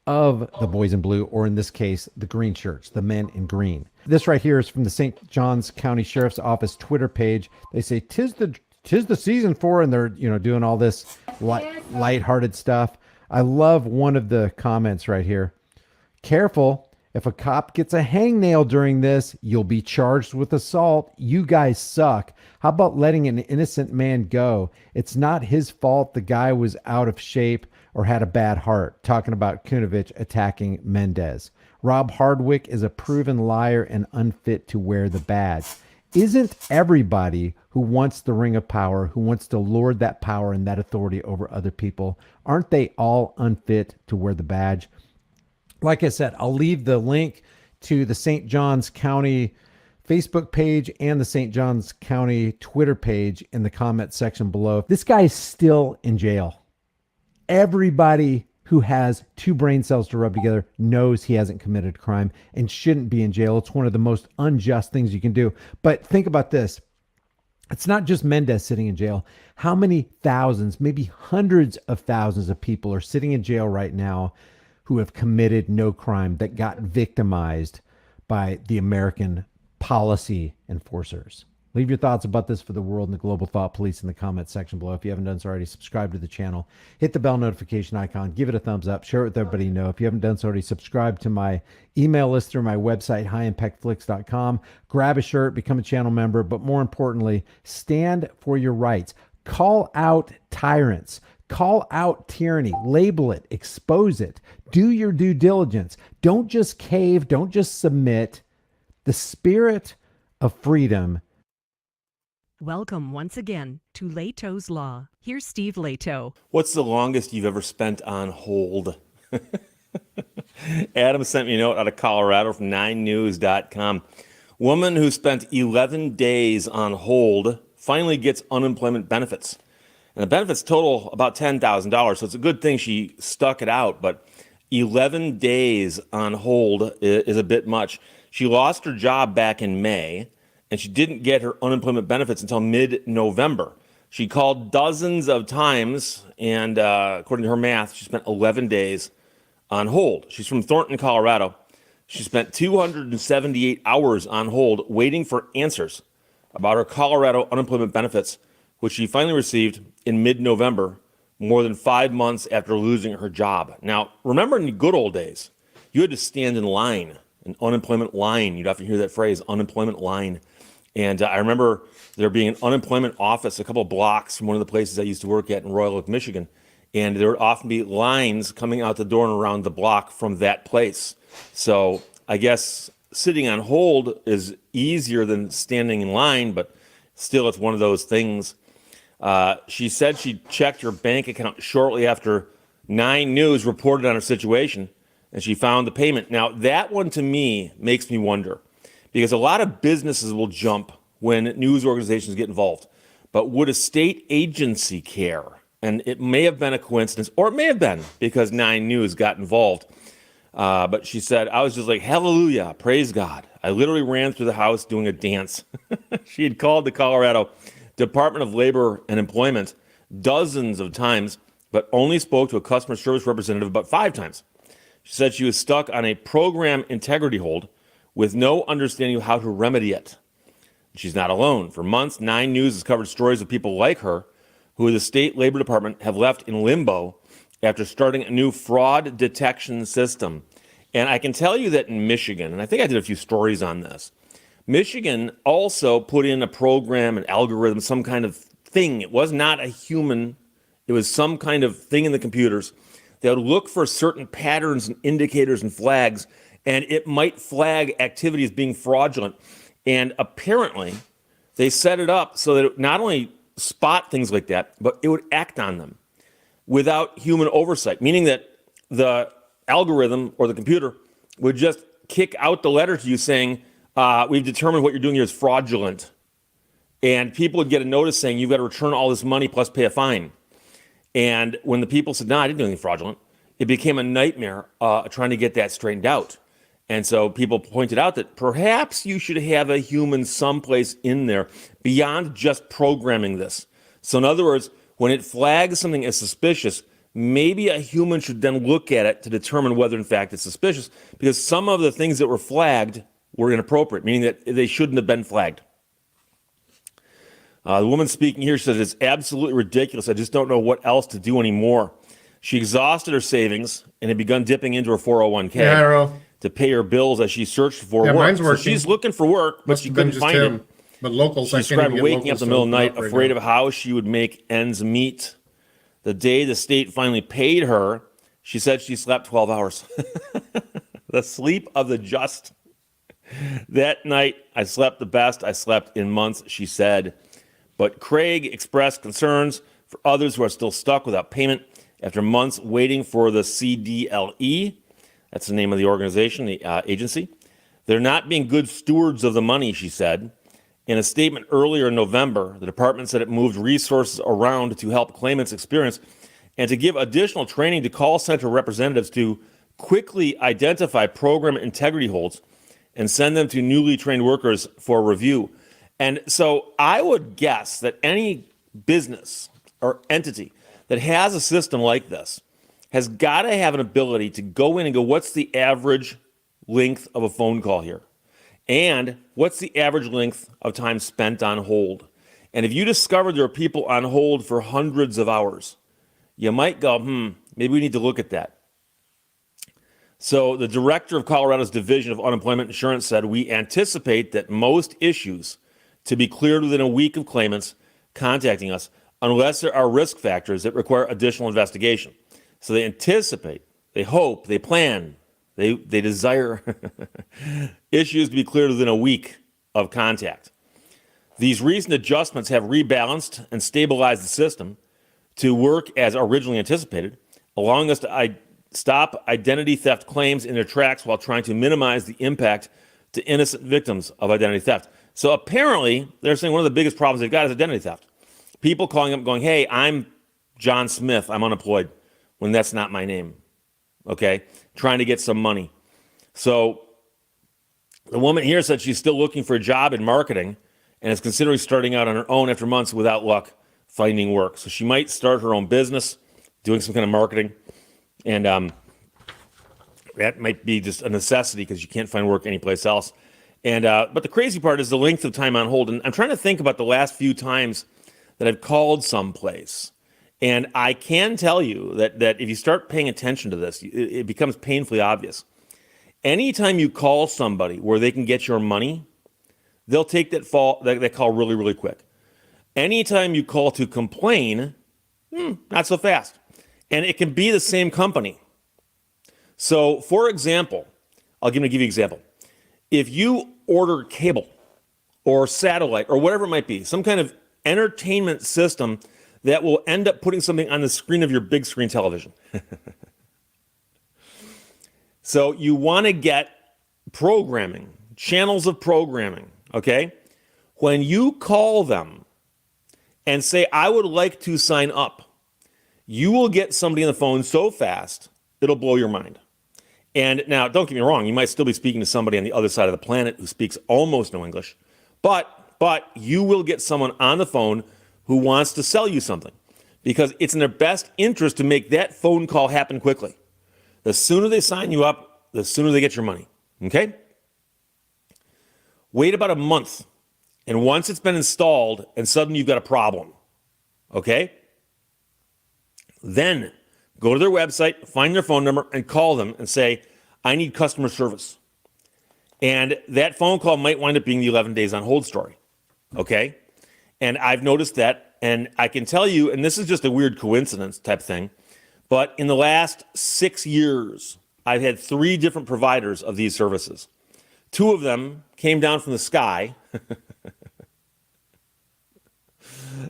of the boys in blue, or in this case, the green shirts, the men in green. This right here is from the St. John's County Sheriff's Office Twitter page. They say, tis the season for, and they're, doing all this lighthearted stuff. I love one of the comments right here. Careful. If a cop gets a hangnail during this, you'll be charged with assault. You guys suck. How about letting an innocent man go? It's not his fault the guy was out of shape or had a bad heart. Talking about Kunovich attacking Mendez. Rob Hardwick is a proven liar and unfit to wear the badge. Isn't everybody who wants the ring of power, who wants to lord that power and that authority over other people, aren't they all unfit to wear the badge? Like I said, I'll leave the link to the St. John's County Facebook page and the St. John's County Twitter page in the comment section below. This guy is still in jail. Everybody who has two brain cells to rub together knows he hasn't committed a crime and shouldn't be in jail. It's one of the most unjust things you can do. But think about this. It's not just Mendez sitting in jail. How many thousands, maybe hundreds of thousands of people are sitting in jail right now who have committed no crime that got victimized by the American policy enforcers? Leave your thoughts about this for the world and the global thought police in the comment section below. If you haven't done so already, subscribe to the channel. Hit the bell notification icon. Give it a thumbs up. Share it with everybody you know. If you haven't done so already, subscribe to my email list through my website, highimpactflix.com. Grab a shirt, become a channel member, but more importantly, stand for your rights. Call out tyrants. Call out tyranny, label it, expose it, do your due diligence. Don't just cave, don't just submit. The spirit of freedom.
Welcome once again to Leto's Law. Here's Steve Leto.
What's the longest you've ever spent on hold? Adam sent me a note out of Colorado from 9news.com. Woman who spent 11 days on hold finally gets unemployment benefits. And the benefits total about $10,000, so it's a good thing she stuck it out, but 11 days on hold is a bit much. She lost her job back in May, and she didn't get her unemployment benefits until mid-November. She called dozens of times, and according to her math, she spent 11 days on hold. She's from Thornton, Colorado. She spent 278 hours on hold waiting for answers about her Colorado unemployment benefits, which she finally received in mid-November, more than 5 months after losing her job. Now, remember in the good old days, you had to stand in line, an unemployment line. You'd often hear that phrase, unemployment line. And I remember there being an unemployment office a couple of blocks from one of the places I used to work at in Royal Oak, Michigan. And there would often be lines coming out the door and around the block from that place. So I guess sitting on hold is easier than standing in line, but still it's one of those things. She said she checked her bank account shortly after 9 News reported on her situation, and she found the payment. Now, that one to me makes me wonder, because a lot of businesses will jump when news organizations get involved. But would a state agency care? And it may have been a coincidence, or it may have been because 9 News got involved. But she said, I was just like, hallelujah, praise God. I literally ran through the house doing a dance. She had called the Colorado Department of Labor and Employment dozens of times, but only spoke to a customer service representative about 5 times. She said she was stuck on a program integrity hold with no understanding of how to remedy it. She's not alone. For months, 9 News has covered stories of people like her who the state labor department have left in limbo after starting a new fraud detection system. And I can tell you that in Michigan, and I think I did a few stories on this, Michigan also put in a program, an algorithm, some kind of thing. It was not a human. It was some kind of thing in the computers that would look for certain patterns and indicators and flags, and it might flag activity as being fraudulent. And apparently, they set it up so that it not only spot things like that, but it would act on them without human oversight, meaning that the algorithm or the computer would just kick out the letter to you saying, we've determined what you're doing here is fraudulent. And people would get a notice saying, you've got to return all this money plus pay a fine. And when the people said, no, I didn't do anything fraudulent, it became a nightmare trying to get that straightened out. And so people pointed out that perhaps you should have a human someplace in there beyond just programming this. So in other words, when it flags something as suspicious, maybe a human should then look at it to determine whether in fact it's suspicious, because some of the things that were flagged were inappropriate, meaning that they shouldn't have been flagged. The woman speaking here says, it's absolutely ridiculous. I just don't know what else to do anymore. She exhausted her savings and had begun dipping into her 401k to pay her bills as she searched for work.
Mine's
So
working.
she's looking for work, but
Must
she
have been
couldn't
just
find
him.
it.
But locals,
She
I can't
described
even get
waking up in
locals
the middle of the
to
night,
open up right
afraid
now.
of how she would make ends meet. The day the state finally paid her, she said she slept 12 hours. The sleep of the just. That night, I slept the best I slept in months, she said. But Craig expressed concerns for others who are still stuck without payment after months waiting for the CDLE. That's the name of the organization, the agency. They're not being good stewards of the money, she said. In a statement earlier in November, the department said it moved resources around to help claimants experience and to give additional training to call center representatives to quickly identify program integrity holds and send them to newly trained workers for review. And so I would guess that any business or entity that has a system like this has got to have an ability to go in and go, what's the average length of a phone call here? And what's the average length of time spent on hold? And if you discover there are people on hold for hundreds of hours, you might go, maybe we need to look at that. So the director of Colorado's Division of Unemployment Insurance said, we anticipate that most issues to be cleared within a week of claimants contacting us, unless there are risk factors that require additional investigation. So they anticipate, they hope, they plan, they desire issues to be cleared within a week of contact. These recent adjustments have rebalanced and stabilized the system to work as originally anticipated, allowing us to stop identity theft claims in their tracks while trying to minimize the impact to innocent victims of identity theft. So apparently, they're saying one of the biggest problems they've got is identity theft. People calling up going, hey, I'm John Smith, I'm unemployed, when that's not my name, okay? Trying to get some money. So the woman here said she's still looking for a job in marketing and is considering starting out on her own after months without luck finding work. So she might start her own business, doing some kind of marketing, and that might be just a necessity because you can't find work anyplace else. And but the crazy part is the length of time on hold. And I'm trying to think about the last few times that I've called someplace. And I can tell you that if you start paying attention to this, it becomes painfully obvious. Anytime you call somebody where they can get your money, they'll take that call really, really quick. Anytime you call to complain, not so fast. And it can be the same company. So, for example, I'll give you an example. If you order cable or satellite or whatever it might be, some kind of entertainment system that will end up putting something on the screen of your big screen television. So you want to get programming channels of programming, okay? When you call them and say, I would like to sign up, you will get somebody on the phone so fast, it'll blow your mind. And now, don't get me wrong, you might still be speaking to somebody on the other side of the planet who speaks almost no English, but you will get someone on the phone who wants to sell you something because it's in their best interest to make that phone call happen quickly. The sooner they sign you up, the sooner they get your money, okay? Wait about a month, and once it's been installed, and suddenly you've got a problem, okay? Then go to their website, find their phone number, and call them and say, I need customer service. And that phone call might wind up being the 11 days on hold story, okay? And I've noticed that, and I can tell you, and this is just a weird coincidence type thing, but in the last 6 years, I've had 3 different providers of these services. 2 of them came down from the sky,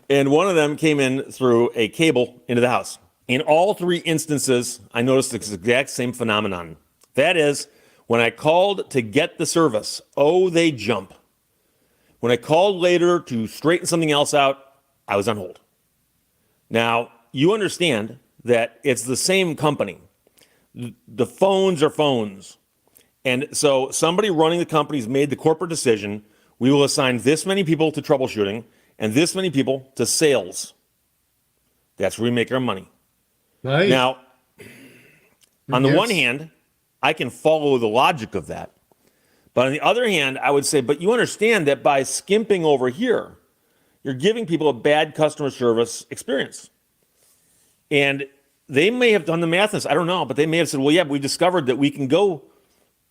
and one of them came in through a cable into the house. In all 3 instances, I noticed the exact same phenomenon. That is, when I called to get the service, oh, they jump. When I called later to straighten something else out, I was on hold. Now, you understand that it's the same company. The phones are phones. And so somebody running the company's made the corporate decision, we will assign this many people to troubleshooting and this many people to sales. That's where we make our money.
Nice.
Now, on the one hand, I can follow the logic of that. But on the other hand, I would say, but you understand that by skimping over here, you're giving people a bad customer service experience. And they may have done the math on this, I don't know, but they may have said, well, yeah, but we discovered that we can go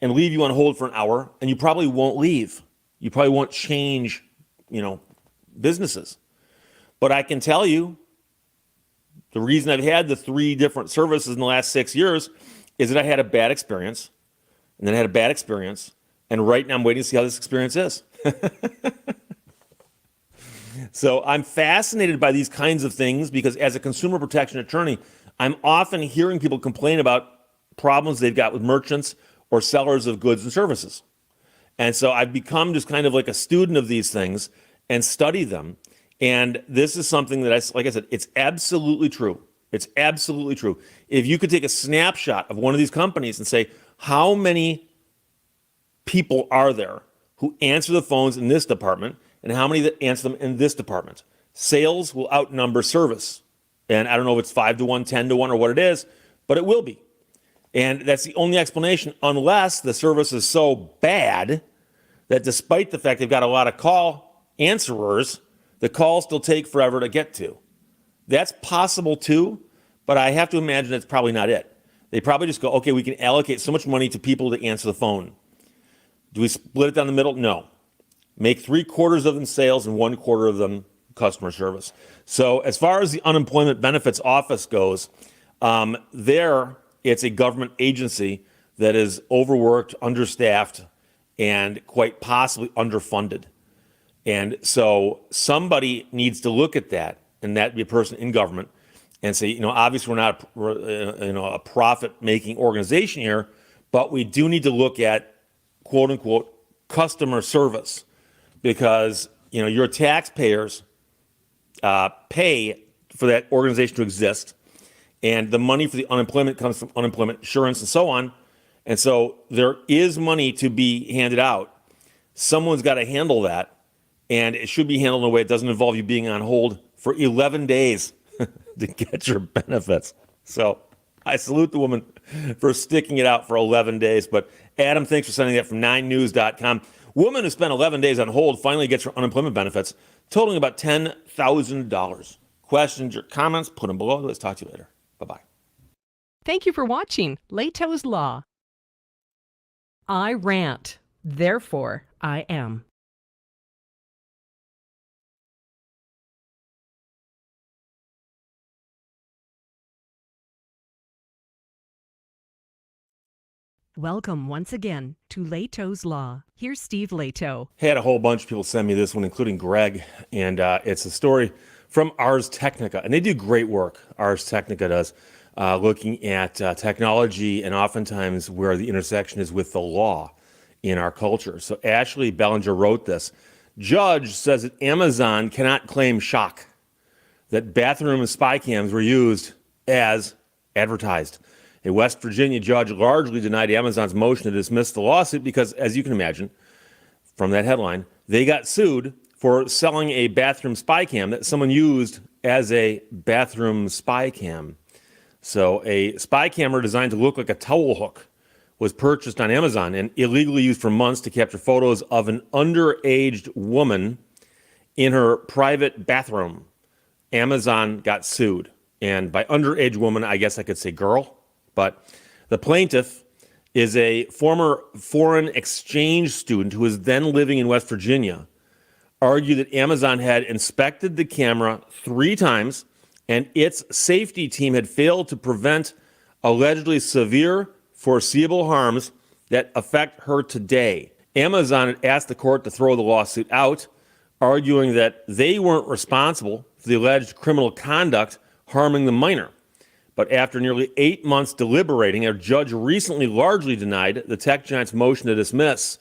and leave you on hold for an hour, and you probably won't leave. You probably won't change, businesses. But I can tell you, the reason I've had the 3 different services in the last 6 years is that I had a bad experience, and then I had a bad experience, and right now I'm waiting to see how this experience is. So I'm fascinated by these kinds of things because as a consumer protection attorney, I'm often hearing people complain about problems they've got with merchants or sellers of goods and services. And so I've become just kind of like a student of these things and study them. And this is something that, like I said, it's absolutely true. It's absolutely true. If you could take a snapshot of one of these companies and say, how many people are there who answer the phones in this department and how many that answer them in this department? Sales will outnumber service. And I don't know if it's 5 to 1, 10 to 1, or what it is, but it will be. And that's the only explanation, unless the service is so bad that despite the fact they've got a lot of call answerers, the calls still take forever to get to. That's possible too, but I have to imagine that's probably not it. They probably just go, okay, we can allocate so much money to people to answer the phone. Do we split it down the middle? No. Make 3/4 of them sales and 1/4 of them customer service. So as far as the Unemployment Benefits Office goes, it's a government agency that is overworked, understaffed, and quite possibly underfunded. And so somebody needs to look at that, and that'd be a person in government, and say, obviously we're not a profit-making organization here, but we do need to look at quote-unquote customer service, because your taxpayers pay for that organization to exist, and the money for the unemployment comes from unemployment insurance and so on. And so there is money to be handed out. Someone's got to handle that, and it should be handled in a way that doesn't involve you being on hold for 11 days to get your benefits. So I salute the woman for sticking it out for 11 days. But Adam, thanks for sending that from 9news.com. Woman who spent 11 days on hold finally gets her unemployment benefits, totaling about $10,000. Questions or comments, put them below. Let's talk to you later. Bye-bye.
Thank you for watching Leto's Law. I rant, therefore I am. Welcome once again to Leto's Law. Here's Steve Leto.
Had a whole bunch of people send me this one, including Greg, and it's a story from Ars Technica, and they do great work. Ars Technica does, looking at technology and oftentimes where the intersection is with the law. in our culture. So Ashley Bellinger wrote this. Judge says that Amazon cannot claim shock that bathroom spy cams were used as advertised. A West Virginia judge largely denied Amazon's motion to dismiss the lawsuit because, as you can imagine from that headline, they got sued for selling a bathroom spy cam that someone used as a bathroom spy cam. So a spy camera designed to look like a towel hook was purchased on Amazon and illegally used for months to capture photos of an underage woman in her private bathroom. Amazon got sued. And by underage woman, I guess I could say girl. But the plaintiff is a former foreign exchange student who was then living in West Virginia, argued that Amazon had inspected the camera 3 times and its safety team had failed to prevent allegedly severe, foreseeable harms that affect her today. Amazon had asked the court to throw the lawsuit out, arguing that they weren't responsible for the alleged criminal conduct harming the minor. But after nearly 8 months deliberating, a judge recently largely denied the tech giant's motion to dismiss.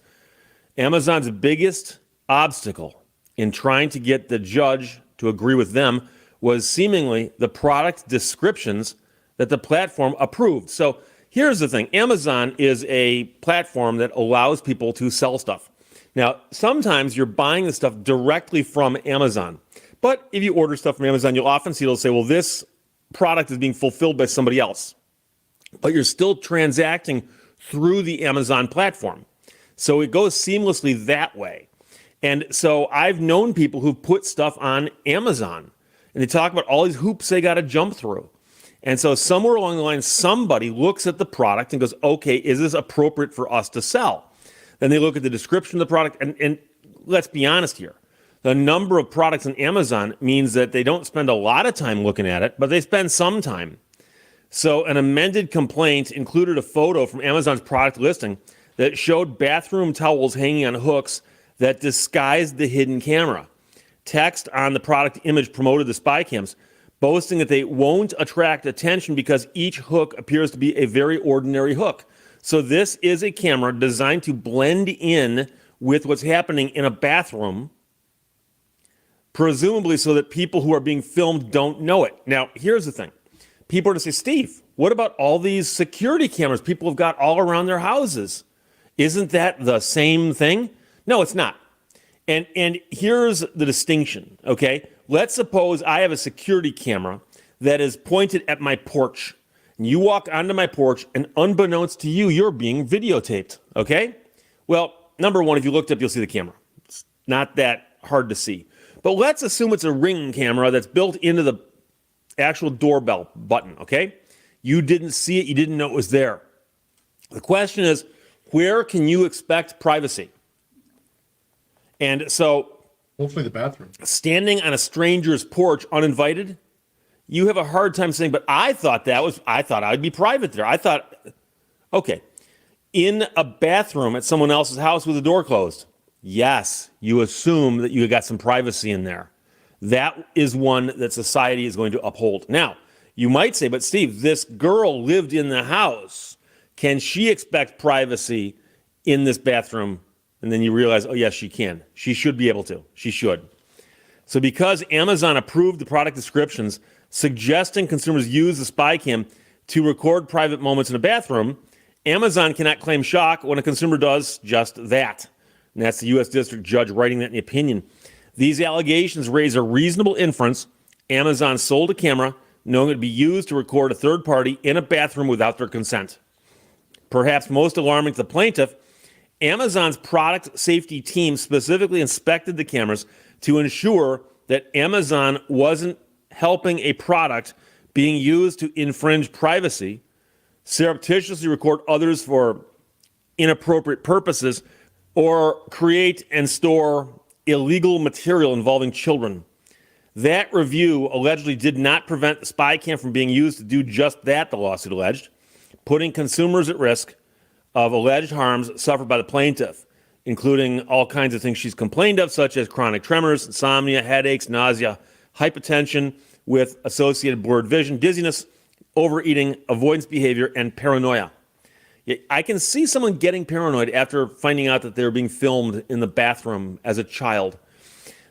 Amazon's biggest obstacle in trying to get the judge to agree with them was seemingly the product descriptions that the platform approved. So here's the thing. Amazon is a platform that allows people to sell stuff. Now, sometimes you're buying the stuff directly from Amazon. But if you order stuff from Amazon, you'll often see it'll say, well, this product is being fulfilled by somebody else. But you're still transacting through the Amazon platform. So it goes seamlessly that way. And so I've known people who've put stuff on Amazon, and they talk about all these hoops they got to jump through. And so somewhere along the line, somebody looks at the product and goes, okay, is this appropriate for us to sell? Then they look at the description of the product, and let's be honest here. The number of products on Amazon means that they don't spend a lot of time looking at it, but they spend some time. So an amended complaint included a photo from Amazon's product listing that showed bathroom towels hanging on hooks that disguised the hidden camera. Text on the product image promoted the spy cams, boasting that they won't attract attention because each hook appears to be a very ordinary hook. So this is a camera designed to blend in with what's happening in a bathroom, presumably so that people who are being filmed don't know it. Now, here's the thing. People are to say, Steve, what about all these security cameras people have got all around their houses? Isn't that the same thing? No, it's not. And here's the distinction, okay? Let's suppose I have a security camera that is pointed at my porch. And you walk onto my porch, and unbeknownst to you, you're being videotaped, okay? Well, number one, if you looked up, you'll see the camera. It's not that hard to see. But let's assume it's a Ring camera that's built into the actual doorbell button, okay? You didn't see it. You didn't know it was there. The question is, where can you expect privacy? And so,
hopefully the bathroom.
Standing on a stranger's porch uninvited, you have a hard time saying, but I thought I'd be private there. I thought, okay, in a bathroom at someone else's house with the door closed, yes, you assume that you got some privacy in there. That is one that society is going to uphold. Now, you might say, but Steve, this girl lived in the house. Can she expect privacy in this bathroom? And then you realize, oh, yes, she can. She should be able to. She should. So because Amazon approved the product descriptions suggesting consumers use the spy cam to record private moments in a bathroom, Amazon cannot claim shock when a consumer does just that. And that's the U.S. District Judge writing that in the opinion. These allegations raise a reasonable inference. Amazon sold a camera knowing it would be used to record a third party in a bathroom without their consent. Perhaps most alarming to the plaintiff, Amazon's product safety team specifically inspected the cameras to ensure that Amazon wasn't helping a product being used to infringe privacy, surreptitiously record others for inappropriate purposes, or create and store illegal material involving children. That review allegedly did not prevent the spy cam from being used to do just that, the lawsuit alleged, putting consumers at risk of alleged harms suffered by the plaintiff, including all kinds of things she's complained of, such as chronic tremors, insomnia, headaches, nausea, hypertension with associated blurred vision, dizziness, overeating, avoidance behavior, and paranoia. I can see someone getting paranoid after finding out that they're being filmed in the bathroom as a child.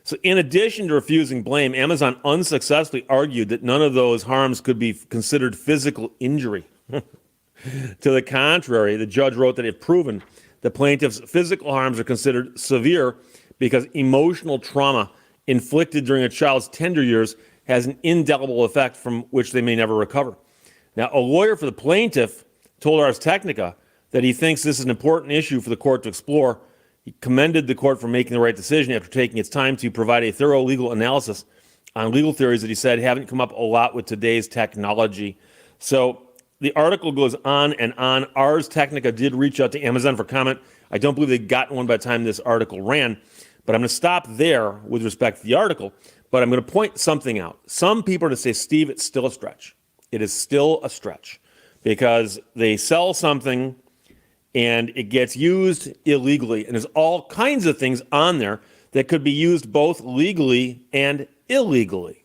So in addition to refusing blame, Amazon unsuccessfully argued that none of those harms could be considered physical injury. To the contrary, the judge wrote that if proven, the plaintiff's physical harms are considered severe because emotional trauma inflicted during a child's tender years has an indelible effect from which they may never recover. Now, a lawyer for the plaintiff told Ars Technica that he thinks this is an important issue for the court to explore. He commended the court for making the right decision after taking its time to provide a thorough legal analysis on legal theories that he said haven't come up a lot with today's technology. So the article goes on and on. Ars Technica did reach out to Amazon for comment. I don't believe they'd gotten one by the time this article ran, but I'm going to stop there with respect to the article, but I'm going to point something out. Some people are to say, Steve, it's still a stretch. It is still a stretch because they sell something and it gets used illegally, and there's all kinds of things on there that could be used both legally and illegally.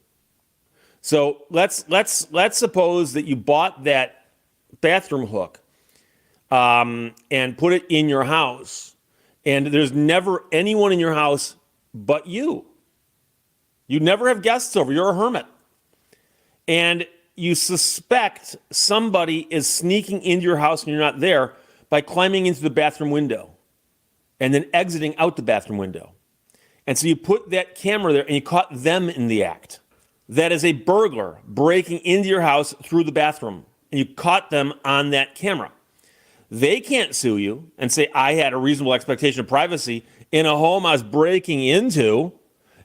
So let's suppose that you bought that bathroom hook and put it in your house, and there's never anyone in your house but you. You never have guests over. You're a hermit. And you suspect somebody is sneaking into your house and you're not there by climbing into the bathroom window and then exiting out the bathroom window. And so you put that camera there and you caught them in the act. That is a burglar breaking into your house through the bathroom, and you caught them on that camera. They can't sue you and say, I had a reasonable expectation of privacy in a home I was breaking into,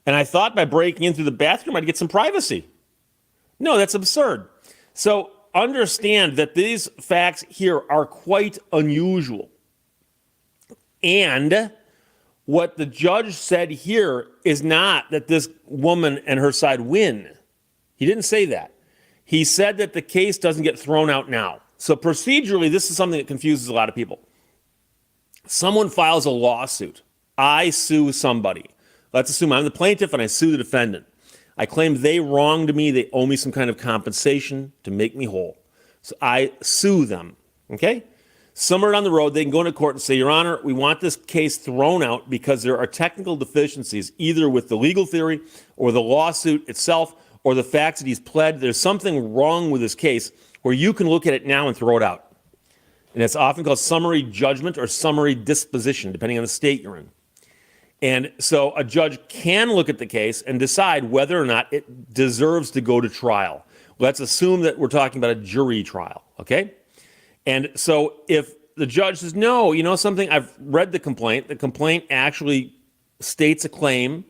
and I thought by breaking into the bathroom I'd get some privacy. No, that's absurd. So understand that these facts here are quite unusual. And what the judge said here is not that this woman and her side win. He didn't say that. He said that the case doesn't get thrown out now. So procedurally, this is something that confuses a lot of people. Someone files a lawsuit. I sue somebody. Let's assume I'm the plaintiff and I sue the defendant. I claim they wronged me. They owe me some kind of compensation to make me whole. So I sue them, okay? Somewhere down the road, they can go into court and say, Your Honor, we want this case thrown out because there are technical deficiencies, either with the legal theory or the lawsuit itself or the facts that he's pled. There's something wrong with this case where you can look at it now and throw it out. And it's often called summary judgment or summary disposition, depending on the state you're in. And so a judge can look at the case and decide whether or not it deserves to go to trial. Let's assume that we're talking about a jury trial, okay? And so if the judge says, no, you know something, I've read the complaint actually states a claim,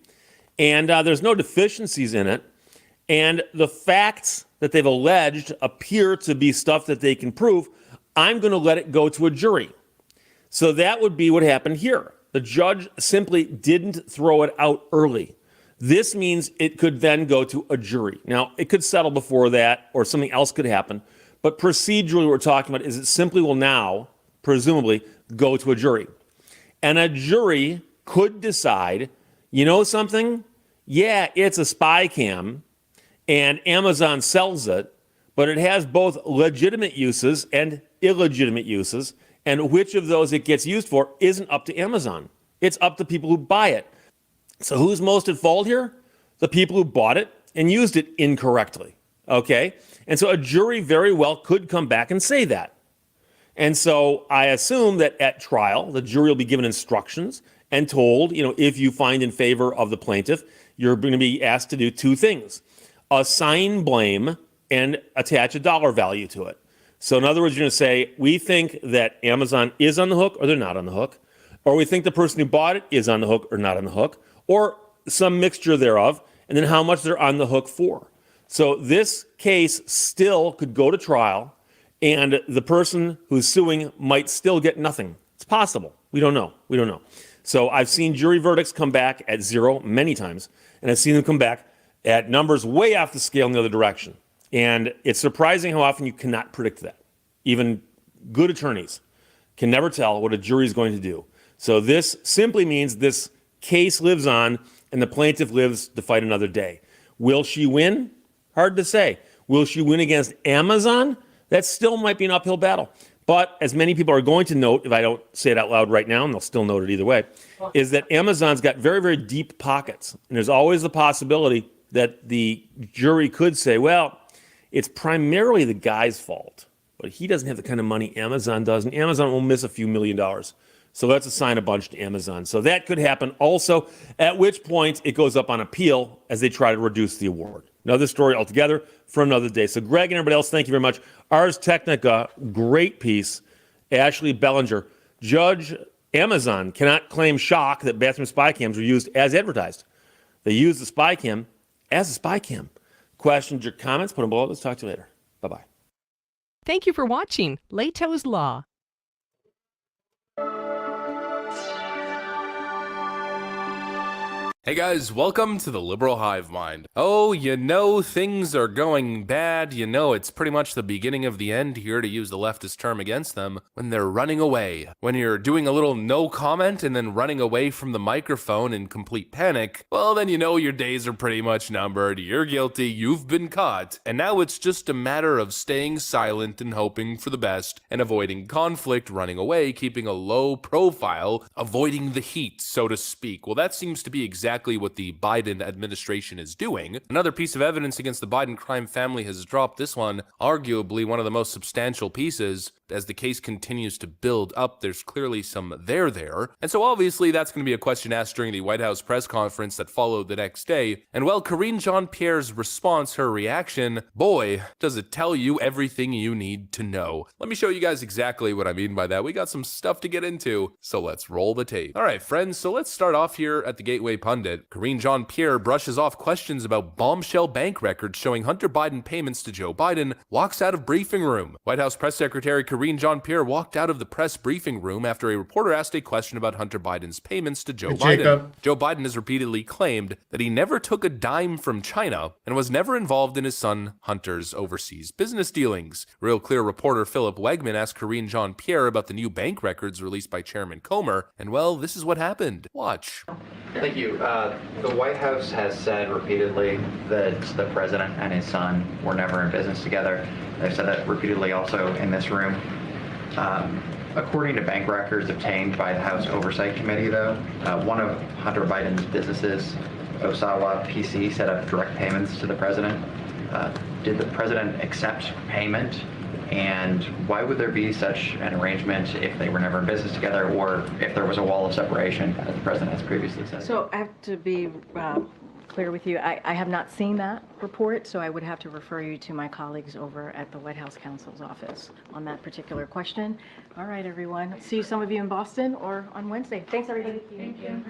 and there's no deficiencies in it, and the facts that they've alleged appear to be stuff that they can prove, I'm going to let it go to a jury. So that would be what happened here. The judge simply didn't throw it out early. This means it could then go to a jury. Now, it could settle before that, or something else could happen. But procedurally, what we're talking about is it simply will now, presumably, go to a jury. And a jury could decide, you know something? Yeah, it's a spy cam, and Amazon sells it, but it has both legitimate uses and illegitimate uses, and which of those it gets used for isn't up to Amazon. It's up to people who buy it. So who's most at fault here? The people who bought it and used it incorrectly, okay? And so a jury very well could come back and say that. And so I assume that at trial, the jury will be given instructions and told, you know, if you find in favor of the plaintiff, you're going to be asked to do two things: assign blame and attach a dollar value to it. So in other words, you're going to say, we think that Amazon is on the hook or they're not on the hook, or we think the person who bought it is on the hook or not on the hook, or some mixture thereof, and then how much they're on the hook for. So this case still could go to trial, and the person who's suing might still get nothing. It's possible. We don't know. We don't know. So I've seen jury verdicts come back at zero many times, and I've seen them come back at numbers way off the scale in the other direction. And it's surprising how often you cannot predict that. Even good attorneys can never tell what a jury is going to do. So this simply means this case lives on and the plaintiff lives to fight another day. Will she win? Hard to say. Will she win against Amazon? That still might be an uphill battle. But as many people are going to note, if I don't say it out loud right now, and they'll still note it either way, is that Amazon's got very, very deep pockets. And there's always the possibility that the jury could say, well, it's primarily the guy's fault, but he doesn't have the kind of money Amazon does, and Amazon will miss a few $1 million. So let's assign a bunch to Amazon. So that could happen also, at which point it goes up on appeal as they try to reduce the award. Another story altogether for another day. So Greg and everybody else, thank you very much. Ars Technica, great piece. Ashley Bellinger, Judge Amazon cannot claim shock that bathroom spy cams were used as advertised. They used the spy cam as a spy cam. Questions or comments, put them below. Let's talk to you later. Bye-bye.
Thank you for watching Leto's Law.
Hey guys, welcome to the Liberal Hive Mind. Oh, you know things are going bad. You know it's pretty much the beginning of the end here, to use the leftist term against them, when they're running away. When you're doing a little no comment and then running away from the microphone in complete panic, well then you know your days are pretty much numbered. You're guilty, you've been caught, and now it's just a matter of staying silent and hoping for the best and avoiding conflict, running away, keeping a low profile, avoiding the heat, so to speak. Well, that seems to be exactly what the Biden administration is doing. Another piece of evidence against the Biden crime family has dropped. This one, arguably one of the most substantial pieces. As the case continues to build up, there's clearly some there. And so obviously that's going to be a question asked during the White House press conference that followed the next day. And well, Karine Jean-Pierre's response, her reaction, boy, does it tell you everything you need to know. Let me show you guys exactly what I mean by that. We got some stuff to get into, so let's roll the tape. All right, friends, so let's start off here at the Gateway Pundit. Karine Jean-Pierre brushes off questions about bombshell bank records showing Hunter Biden payments to Joe Biden, walks out of briefing room. White House Press Secretary Karine Jean-Pierre walked out of the press briefing room after a reporter asked a question about Hunter Biden's payments to Joe Biden.
Jacob.
Joe Biden has repeatedly claimed that he never took a dime from China and was never involved in his son Hunter's overseas business dealings. Real Clear reporter Philip Wegman asked Karine Jean-Pierre about the new bank records released by Chairman Comer, and well, this is what happened. Watch.
Thank you. The White House has said repeatedly that the president and his son were never in business together. They've said that repeatedly also in this room. According to bank records obtained by the House Oversight Committee, though, one of Hunter Biden's businesses, Osawa PC, set up direct payments to the president. Did the president accept payment? And why would there be such an arrangement if they were never in business together, or if there was a wall of separation, as the president has previously said?
So I have to be clear with you. I have not seen that report, so I would have to refer you to my colleagues over at the White House counsel's office on that particular question. All right, everyone. See some of you in Boston or on Wednesday. Thanks, everybody. Thank you.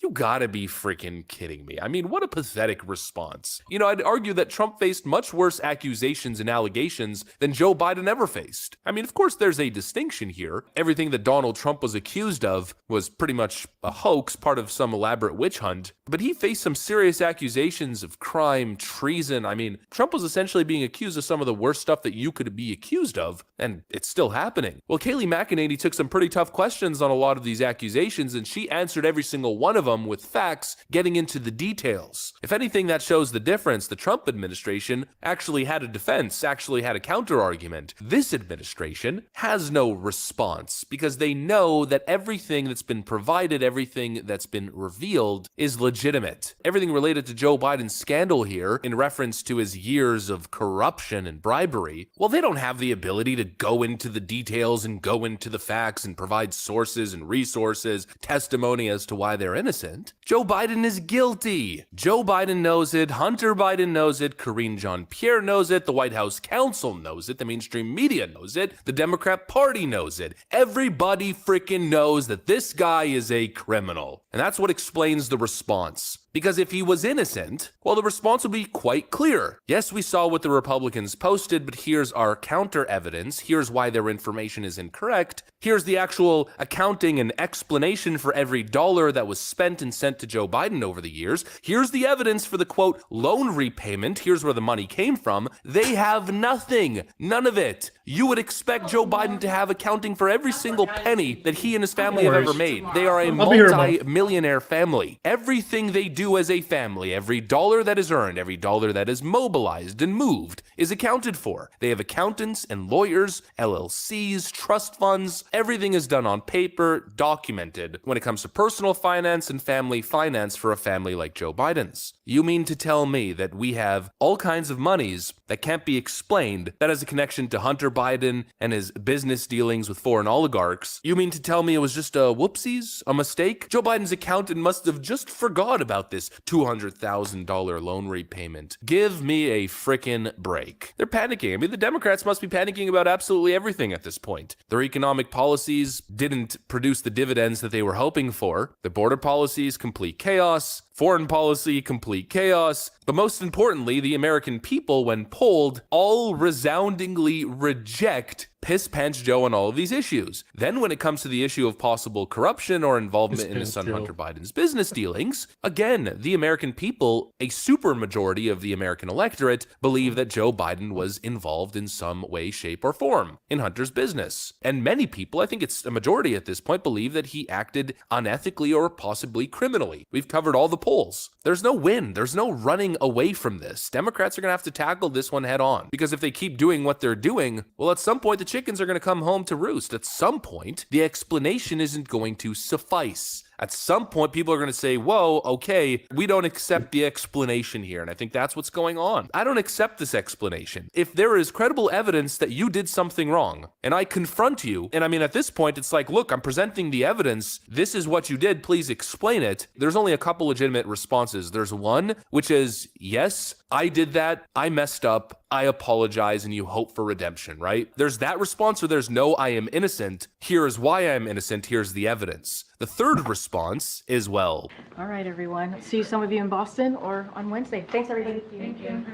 You gotta be freaking kidding me. I mean, what a pathetic response. You know, I'd argue that Trump faced much worse accusations and allegations than Joe Biden ever faced. I mean, of course, there's a distinction here. Everything that Donald Trump was accused of was pretty much a hoax, part of some elaborate witch hunt. But he faced some serious accusations of crime, treason. I mean, Trump was essentially being accused of some of the worst stuff that you could be accused of, and it's still happening. Well, Kayleigh McEnany took some pretty tough questions on a lot of these accusations, and she answered every single one of them with facts, getting into the details. If anything, that shows the difference. The Trump administration actually had a defense, actually had a counter argument. This administration has no response because they know that everything that's been provided, everything that's been revealed is legitimate. Everything related to Joe Biden's scandal here in reference to his years of corruption and bribery, well, they don't have the ability to go into the details and go into the facts and provide sources and resources, testimony as to why they're innocent. Joe Biden is guilty. Joe Biden knows it. Hunter Biden knows it. Karine Jean-Pierre knows it. The White House counsel knows it. The mainstream media knows it. The Democrat Party knows it. Everybody freaking knows that this guy is a criminal. And that's what explains the response. Because if he was innocent, well, the response would be quite clear. Yes, we saw what the Republicans posted, but here's our counter evidence. Here's why their information is incorrect. Here's the actual accounting and explanation for every dollar that was spent and sent to Joe Biden over the years. Here's the evidence for the, quote, loan repayment. Here's where the money came from. They have nothing. None of it. You would expect Joe Biden to have accounting for every single penny that he and his family have ever made. They are a multi-millionaire family. Everything they do do as a family, every dollar that is earned, every dollar that is mobilized and moved is accounted for. They have accountants and lawyers, LLCs, trust funds. Everything is done on paper, documented when it comes to personal finance and family finance for a family like Joe Biden's. You mean to tell me that we have all kinds of monies that can't be explained that has a connection to Hunter Biden and his business dealings with foreign oligarchs? You mean to tell me it was just a whoopsies, a mistake? Joe Biden's accountant must have just forgot about this $200,000 loan repayment. Give me a frickin' break. They're panicking. I mean, the Democrats must be panicking about absolutely everything at this point. Their economic policies didn't produce the dividends that they were hoping for. The border policies, complete chaos. Foreign policy, complete chaos. But most importantly, the American people, when polled, all resoundingly reject Piss Pants Joe on all of these issues. Then when it comes to the issue of possible corruption or involvement in his son Hunter Biden's business dealings, again, the American people, a super majority of the American electorate, believe that Joe Biden was involved in some way, shape, or form in Hunter's business. And many people, I think it's a majority at this point, believe that he acted unethically or possibly criminally. We've covered all the polls. There's no win. There's no running away from this. Democrats are going to have to tackle this one head on, because if they keep doing what they're doing, well, at some point, the chickens are going to come home to roost. At some point, the explanation isn't going to suffice. At some point, people are going to say, whoa, okay, we don't accept the explanation here. And I think that's what's going on. I don't accept this explanation. If there is credible evidence that you did something wrong, and I confront you, and I mean, at this point, it's like, look, I'm presenting the evidence. This is what you did. Please explain it. There's only a couple legitimate responses. There's one, which is, yes, I did that. I messed up. I apologize, and you hope for redemption, right? There's that response, or there's no, I am innocent. Here is why I am innocent. Here's the evidence. The third response is, well.
All right, everyone. See some of you in Boston or on Wednesday. Thanks, everybody. Thank you.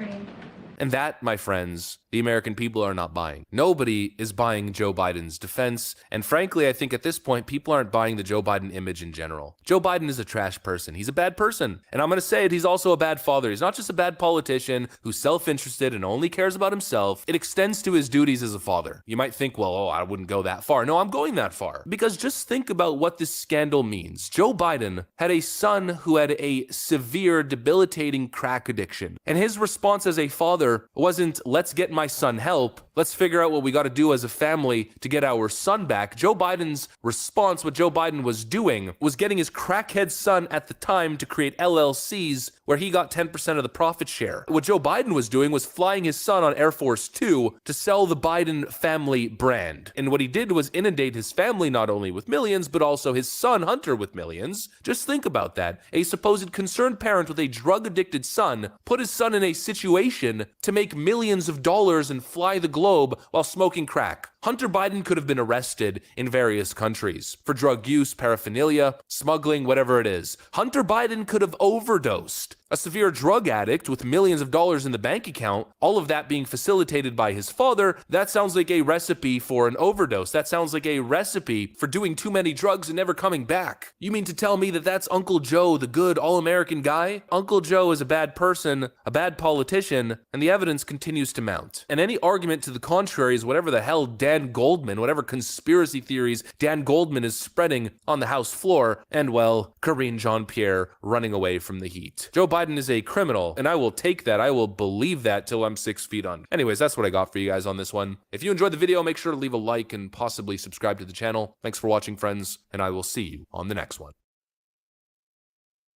And that, my friends, the American people are not buying. Nobody is buying Joe Biden's defense. And frankly, I think at this point, people aren't buying the Joe Biden image in general. Joe Biden is a trash person. He's a bad person. And I'm going to say it, he's also a bad father. He's not just a bad politician who's self-interested and only cares about himself. It extends to his duties as a father. You might think, well, oh, I wouldn't go that far. No, I'm going that far. Because just think about what this scandal means. Joe Biden had a son who had a severe, debilitating crack addiction. And his response as a father wasn't, let's get my son help. Let's figure out what we got to do as a family to get our son back. Joe Biden's response, what Joe Biden was doing, was getting his crackhead son at the time to create LLCs where he got 10% of the profit share. What Joe Biden was doing was flying his son on Air Force Two to sell the Biden family brand. And what he did was inundate his family not only with millions, but also his son Hunter with millions. Just think about that. A supposed concerned parent with a drug-addicted son put his son in a situation to make millions of dollars and fly the globe while smoking crack. Hunter Biden could have been arrested in various countries for drug use, paraphernalia, smuggling, whatever it is. Hunter Biden could have overdosed. A severe drug addict with millions of dollars in the bank account, all of that being facilitated by his father, that sounds like a recipe for an overdose. That sounds like a recipe for doing too many drugs and never coming back. You mean to tell me that that's Uncle Joe, the good all-American guy? Uncle Joe is a bad person, a bad politician, and the evidence continues to mount. And any argument to the contrary is whatever the hell Dan Goldman, whatever conspiracy theories Dan Goldman is spreading on the House floor, and well, Karine Jean-Pierre running away from the heat. Joe Biden is a criminal, and I will take that. I will believe that till I'm 6 feet under. Anyways, that's what I got for you guys on this one. If you enjoyed the video, make sure to leave a like and possibly subscribe to the channel. Thanks for watching, friends, and I will see you on the next one.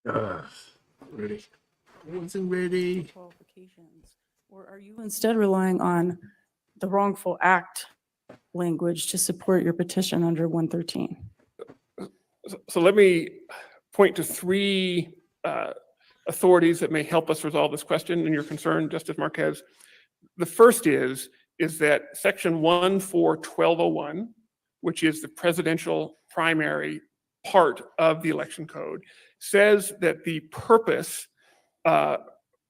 Ready. Wasn't ready.
Qualifications, or are you instead relying on the wrongful act language to support your petition under 113?
So let me point to three authorities that may help us resolve this question and your concern, Justice Marquez. The first is that Section 14201, which is the presidential primary part of the election code, says that the purpose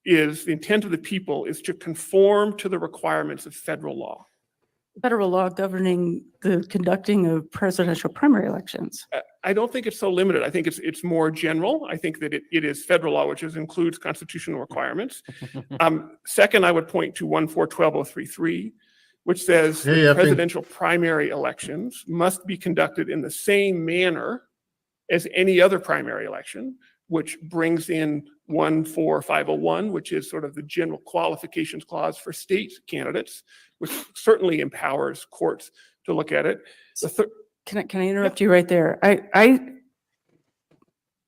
is, the intent of the people is to conform to the requirements of federal law.
Federal law governing the conducting of presidential primary elections.
I don't think it's so limited. I think it's more general. I think that it is federal law, which includes constitutional requirements. Second, I would point to 1412033, which says that presidential primary elections must be conducted in the same manner as any other primary election, which brings in 14501, which is sort of the general qualifications clause for state candidates, which certainly empowers courts to look at it.
Can I interrupt you right there?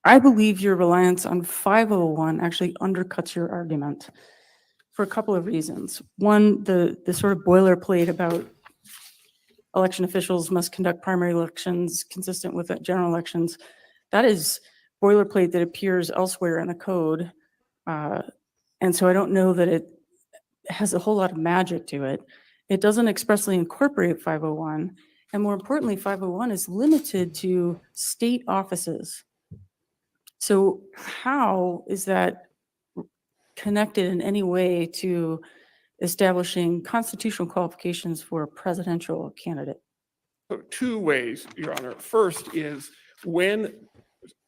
I believe your reliance on 501 actually undercuts your argument for a couple of reasons. One, the sort of boilerplate about election officials must conduct primary elections consistent with general elections. That is boilerplate that appears elsewhere in the code. And so I don't know that it has a whole lot of magic to it. It doesn't expressly incorporate 501. And more importantly, 501 is limited to state offices. So how is that connected in any way to establishing constitutional qualifications for a presidential candidate?
So two ways, Your Honor. First is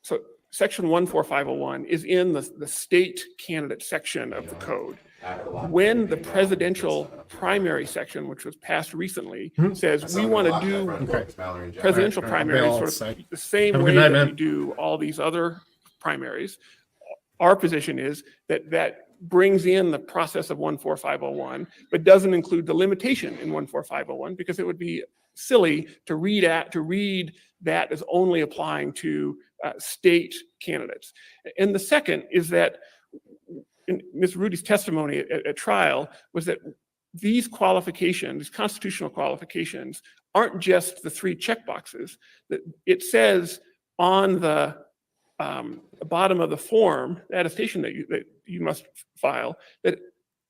so section 14501 is in the state candidate section of the code. When the presidential primary section, which was passed recently, says we want to do presidential primaries sort of the same way that we do all these other primaries, our position is that that brings in the process of 14501, but doesn't include the limitation in 14501 because it would be silly to read that as only applying to state candidates. And the second is that Ms. Rudy's testimony at trial was that these qualifications, these constitutional qualifications, aren't just the three checkboxes. That it says on the bottom of the form, the attestation that you must file, that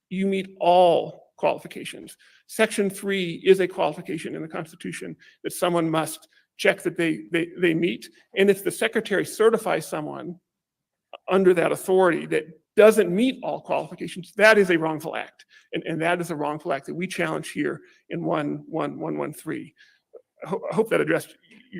you meet all qualifications. Section 3 is a qualification in the Constitution that someone must check that they meet. And if the secretary certifies someone under that authority that doesn't meet all qualifications, that is a wrongful act. And that is a wrongful act that we challenge here in 113. I hope that addressed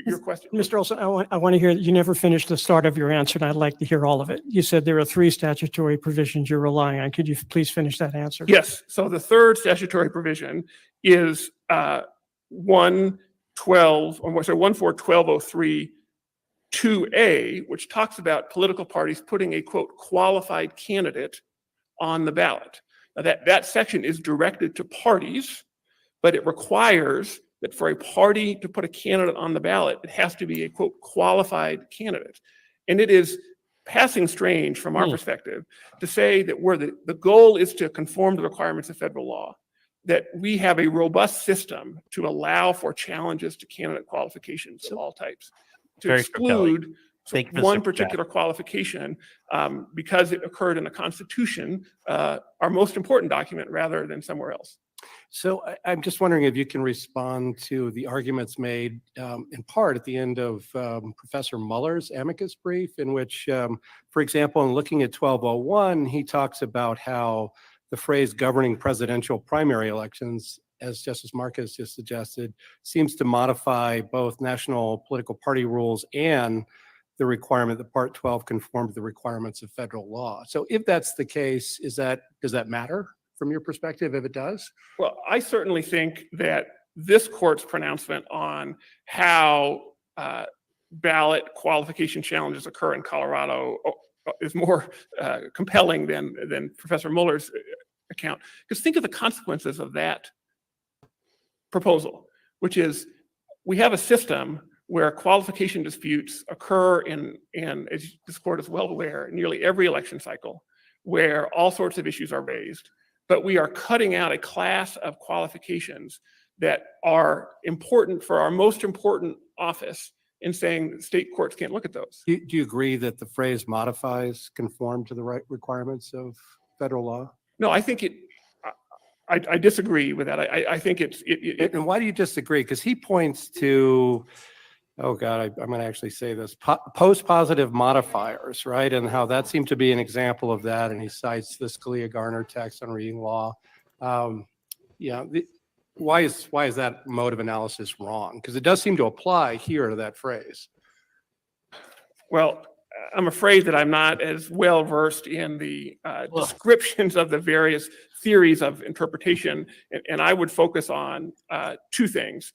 your question.
Mr. Olson, I want to hear that you never finished the start of your answer, and I'd like to hear all of it. You said there are 3 statutory provisions you're relying on. Could you please finish that answer?
Yes. So the third statutory provision is 1412032A, which talks about political parties putting a, quote, qualified candidate on the ballot. Now that section is directed to parties, but it requires that for a party to put a candidate on the ballot, it has to be a, quote, qualified candidate. And it is passing strange from our perspective to say that where the goal is to conform to the requirements of federal law, that we have a robust system to allow for challenges to candidate qualifications of all types. To exclude one particular qualification because it occurred in the Constitution, our most important document, rather than somewhere else.
So I'm just wondering if you can respond to the arguments made in part at the end of Professor Mueller's amicus brief, in which, for example, in looking at 1201, he talks about how the phrase governing presidential primary elections, as Justice Marcus just suggested, seems to modify both national political party rules and the requirement that Part 12 conform to the requirements of federal law. So if that's the case, does that matter from your perspective, if it does?
Well, I certainly think that this court's pronouncement on how ballot qualification challenges occur in Colorado is more compelling than Professor Mueller's account. Because think of the consequences of that proposal, which is we have a system where qualification disputes occur in as this court is well aware, nearly every election cycle, where all sorts of issues are raised. But we are cutting out a class of qualifications that are important for our most important office in saying state courts can't look at those.
Do you agree that the phrase modifies conform to the right requirements of federal law?
No, I think I disagree with that. I think it's.
And why do you disagree? Because he points to, oh God, I'm going to actually say this, post-positive modifiers, right? And how that seemed to be an example of that. And he cites the Scalia-Garner text on reading law. Why is that mode of analysis wrong? Because it does seem to apply here to that phrase.
Well, I'm afraid that I'm not as well versed in the descriptions of the various theories of interpretation, and I would focus on 2 things,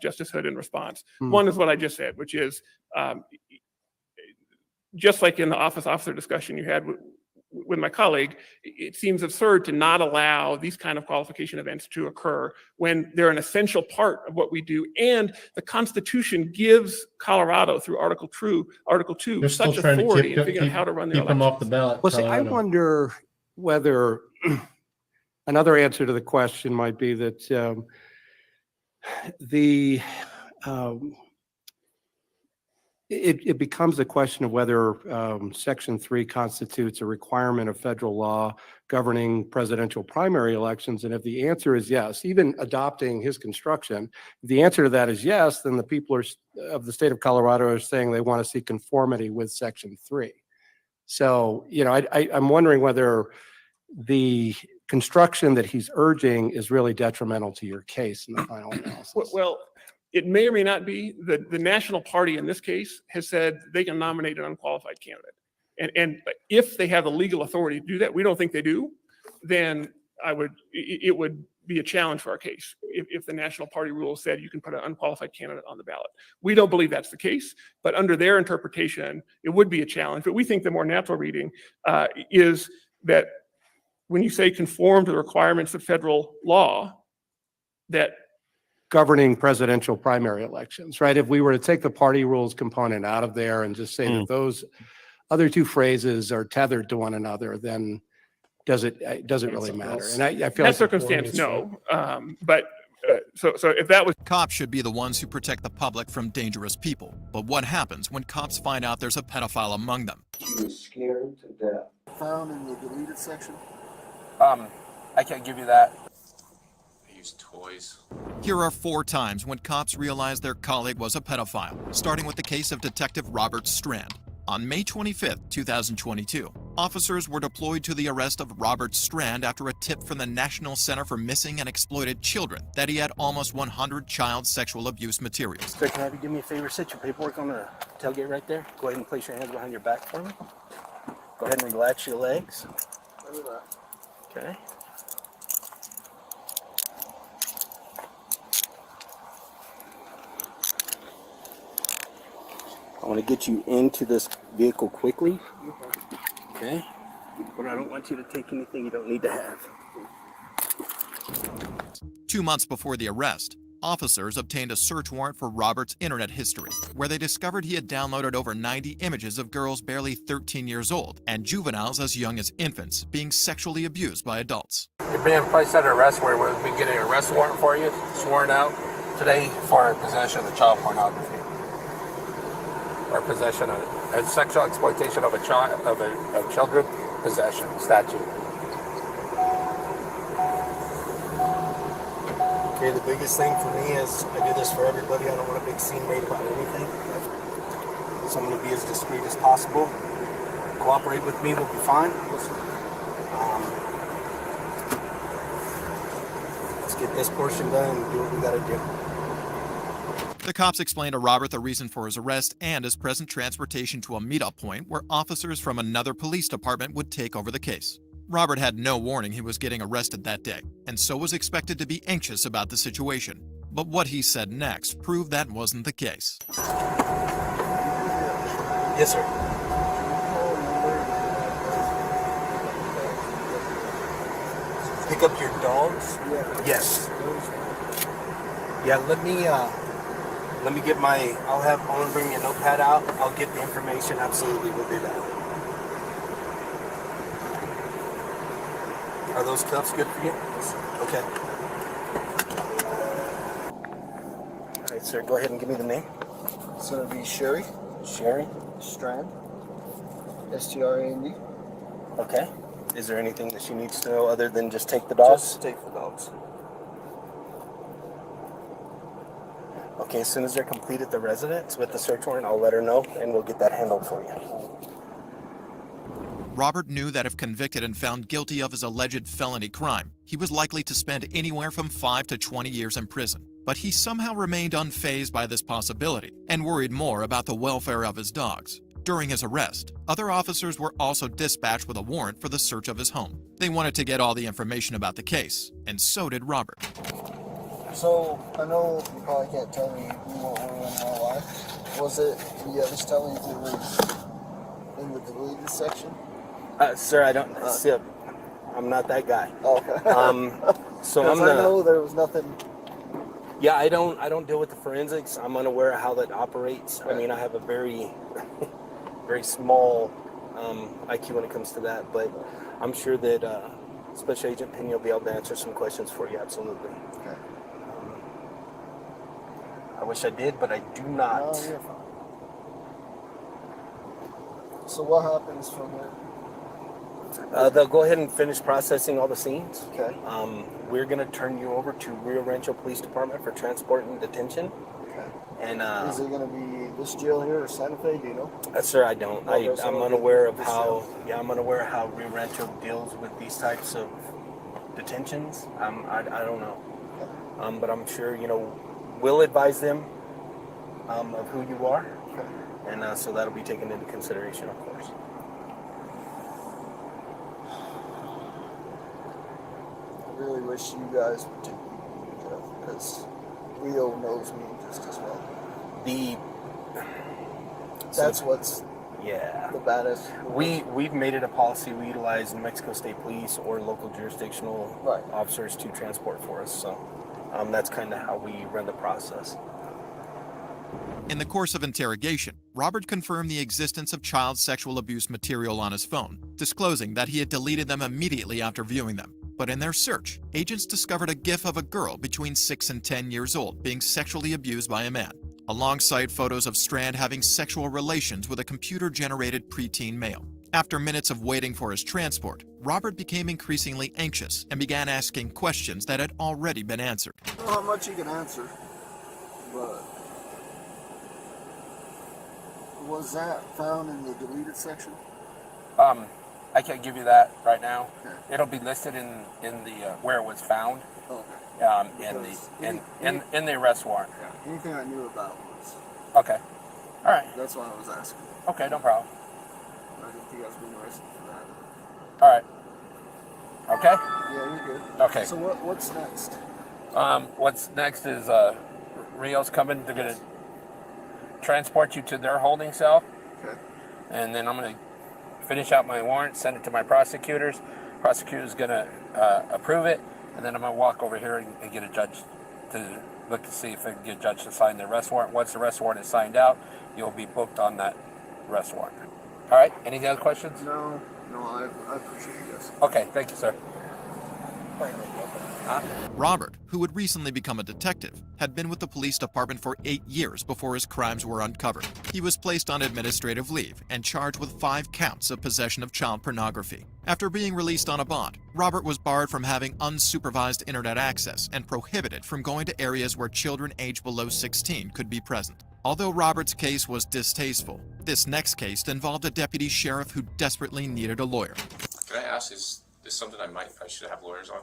Justice Hood, in response. One is what I just said, which is just like in the officer discussion you had with my colleague, it seems absurd to not allow these kind of qualification events to occur when they're an essential part of what we do. And the Constitution gives Colorado through Article 2
They're still
such
trying to
authority in figuring out how to run their
keep them
elections.
off the ballot.
Well, see, I
Colorado.
wonder whether another answer to the question might be that it becomes a question of whether Section 3 constitutes a requirement of federal law governing presidential primary elections. And if the answer is yes, even adopting his construction, if the answer to that is yes, then the people of the state of Colorado are saying they want to see conformity with Section 3. So, I'm wondering whether the construction that he's urging is really detrimental to your case in the final analysis.
Well, it may or may not be. The national party in this case has said they can nominate an unqualified candidate. And if they have the legal authority to do that, we don't think they do, then it would be a challenge for our case if the national party rule said you can put an unqualified candidate on the ballot. We don't believe that's the case, but under their interpretation, it would be a challenge. But we think the more natural reading is that when you say conform to the requirements of federal law, that
governing presidential primary elections, right? If we were to take the party rules component out of there and just say that those other two phrases are tethered to one another, then does it really matter? And I feel
that circumstance, no. So if that was
cops should be the ones who protect the public from dangerous people. But what happens when cops find out there's a pedophile among them?
She was scared to death.
Found in the deleted section?
I can't give you that.
Toys. Here are 4 times when cops realized their colleague was a pedophile, starting with the case of Detective Robert Strand. On May 25, 2022, officers were deployed to the arrest of Robert Strand after a tip from the National Center for Missing and Exploited Children that he had almost 100 child sexual abuse materials.
Sir, can I have you do me a favor? Set your paperwork on the tailgate right there. Go ahead and place your hands behind your back for me. Go ahead and relax your legs. Okay. I want to get you into this vehicle quickly. Okay? But I don't want you to take anything you don't need to have.
2 months before the arrest, officers obtained a search warrant for Robert's internet history, where they discovered he had downloaded over 90 images of girls barely 13 years old and juveniles as young as infants being sexually abused by adults.
You're being placed under arrest where we'll be getting an arrest warrant for you, sworn out today for possession of child pornography. Or possession of sexual exploitation of a child of children, possession statute. Okay, the biggest thing for me is I do this for everybody. I don't want a big scene made about anything. So I'm going to be as discreet as possible. Cooperate with me, we'll be fine. Let's get this portion done and do what we got to do.
The cops explained to Robert the reason for his arrest and his present transportation to a meetup point where officers from another police department would take over the case. Robert had no warning he was getting arrested that day, and so was expected to be anxious about the situation. But what he said next proved that wasn't the case.
Yes, sir. Pick up your dogs? Yes. Yeah, let me get I'm gonna bring your notepad out. I'll get the information. Absolutely, we'll do that. Are those cuffs good for you? Okay. All right, sir, go ahead and give me the name. It's gonna be Sherry. Sherry? Strand. S-T-R-A-N-D. Okay. Is there anything that she needs to know other than just take the dogs? Just take the dogs. Okay, as soon as they're completed the residence with the search warrant, I'll let her know and we'll get that handled for you.
Robert knew that if convicted and found guilty of his alleged felony crime, he was likely to spend anywhere from 5 to 20 years in prison. But he somehow remained unfazed by this possibility and worried more about the welfare of his dogs. During his arrest, other officers were also dispatched with a warrant for the search of his home. They wanted to get all the information about the case, and so did Robert.
So, I know you probably can't tell me who or who in my life. Was it, yeah, just tell me if it was in the deleted section?
Sir, I don't see. I'm not that guy.
Oh, okay.
So
'Cause
I'm the.
I know there was nothing.
Yeah, I don't deal with the forensics. I'm unaware of how that operates. I mean, I have a very, very small IQ when it comes to that, but I'm sure that Special Agent Pena will be able to answer some questions for you. Absolutely.
Okay.
I wish I did, but I do not.
No, you're fine. So what happens from there?
They'll go ahead and finish processing all the scenes.
Okay.
We're going to turn you over to Rio Rancho Police Department for transport and detention.
Okay.
And
is it going to be this jail here or Santa Fe? Do you know?
Sir, I don't.
Okay, so
I'm
it'll be
unaware of
this
how.
jail.
Yeah, I'm unaware of how Rio Rancho deals with these types of detentions. I don't know. But I'm sure we'll advise them of who you are, and so that'll be taken into consideration, of course.
I really wish you guys would take me to jail because Rio knows me just as well. That's what's the baddest.
We've made it a policy we utilize New Mexico State Police or local jurisdictional officers to transport for us. So that's kind of how we run the process.
In the course of interrogation, Robert confirmed the existence of child sexual abuse material on his phone, disclosing that he had deleted them immediately after viewing them. But in their search, agents discovered a GIF of a girl between 6 and 10 years old being sexually abused by a man, alongside photos of Strand having sexual relations with a computer-generated preteen male. After minutes of waiting for his transport, Robert became increasingly anxious and began asking questions that had already been answered.
I don't know how much you can answer, but was that found in the deleted section?
I can't give you that right now. Okay. It'll be listed in the where it was found.
Okay.
In the arrest warrant.
Yeah. Anything I knew about was.
Okay. All right.
That's why I was asking.
Okay, no problem.
I didn't think I was being arrested for that.
All right. Okay.
Yeah, you're good.
Okay.
So what's next?
What's next is Rio's coming. They're gonna transport you to their holding cell.
Okay.
And then I'm gonna finish out my warrant, send it to my prosecutors. Prosecutor's gonna approve it, and then I'm gonna walk over here and get a judge to look to see if I can get a judge to sign the arrest warrant. Once the arrest warrant is signed out, you'll be booked on that arrest warrant. All right. Any other questions?
No, I appreciate you guys.
Okay. Thank you, sir.
Robert, who had recently become a detective, had been with the police department for 8 years before his crimes were uncovered. He was placed on administrative leave and charged with 5 counts of possession of child pornography. After being released on a bond, Robert was barred from having unsupervised internet access and prohibited from going to areas where children aged below 16 could be present. Although Robert's case was distasteful, this next case involved a deputy sheriff who desperately needed a lawyer.
Can I ask, is this something I should have lawyers on?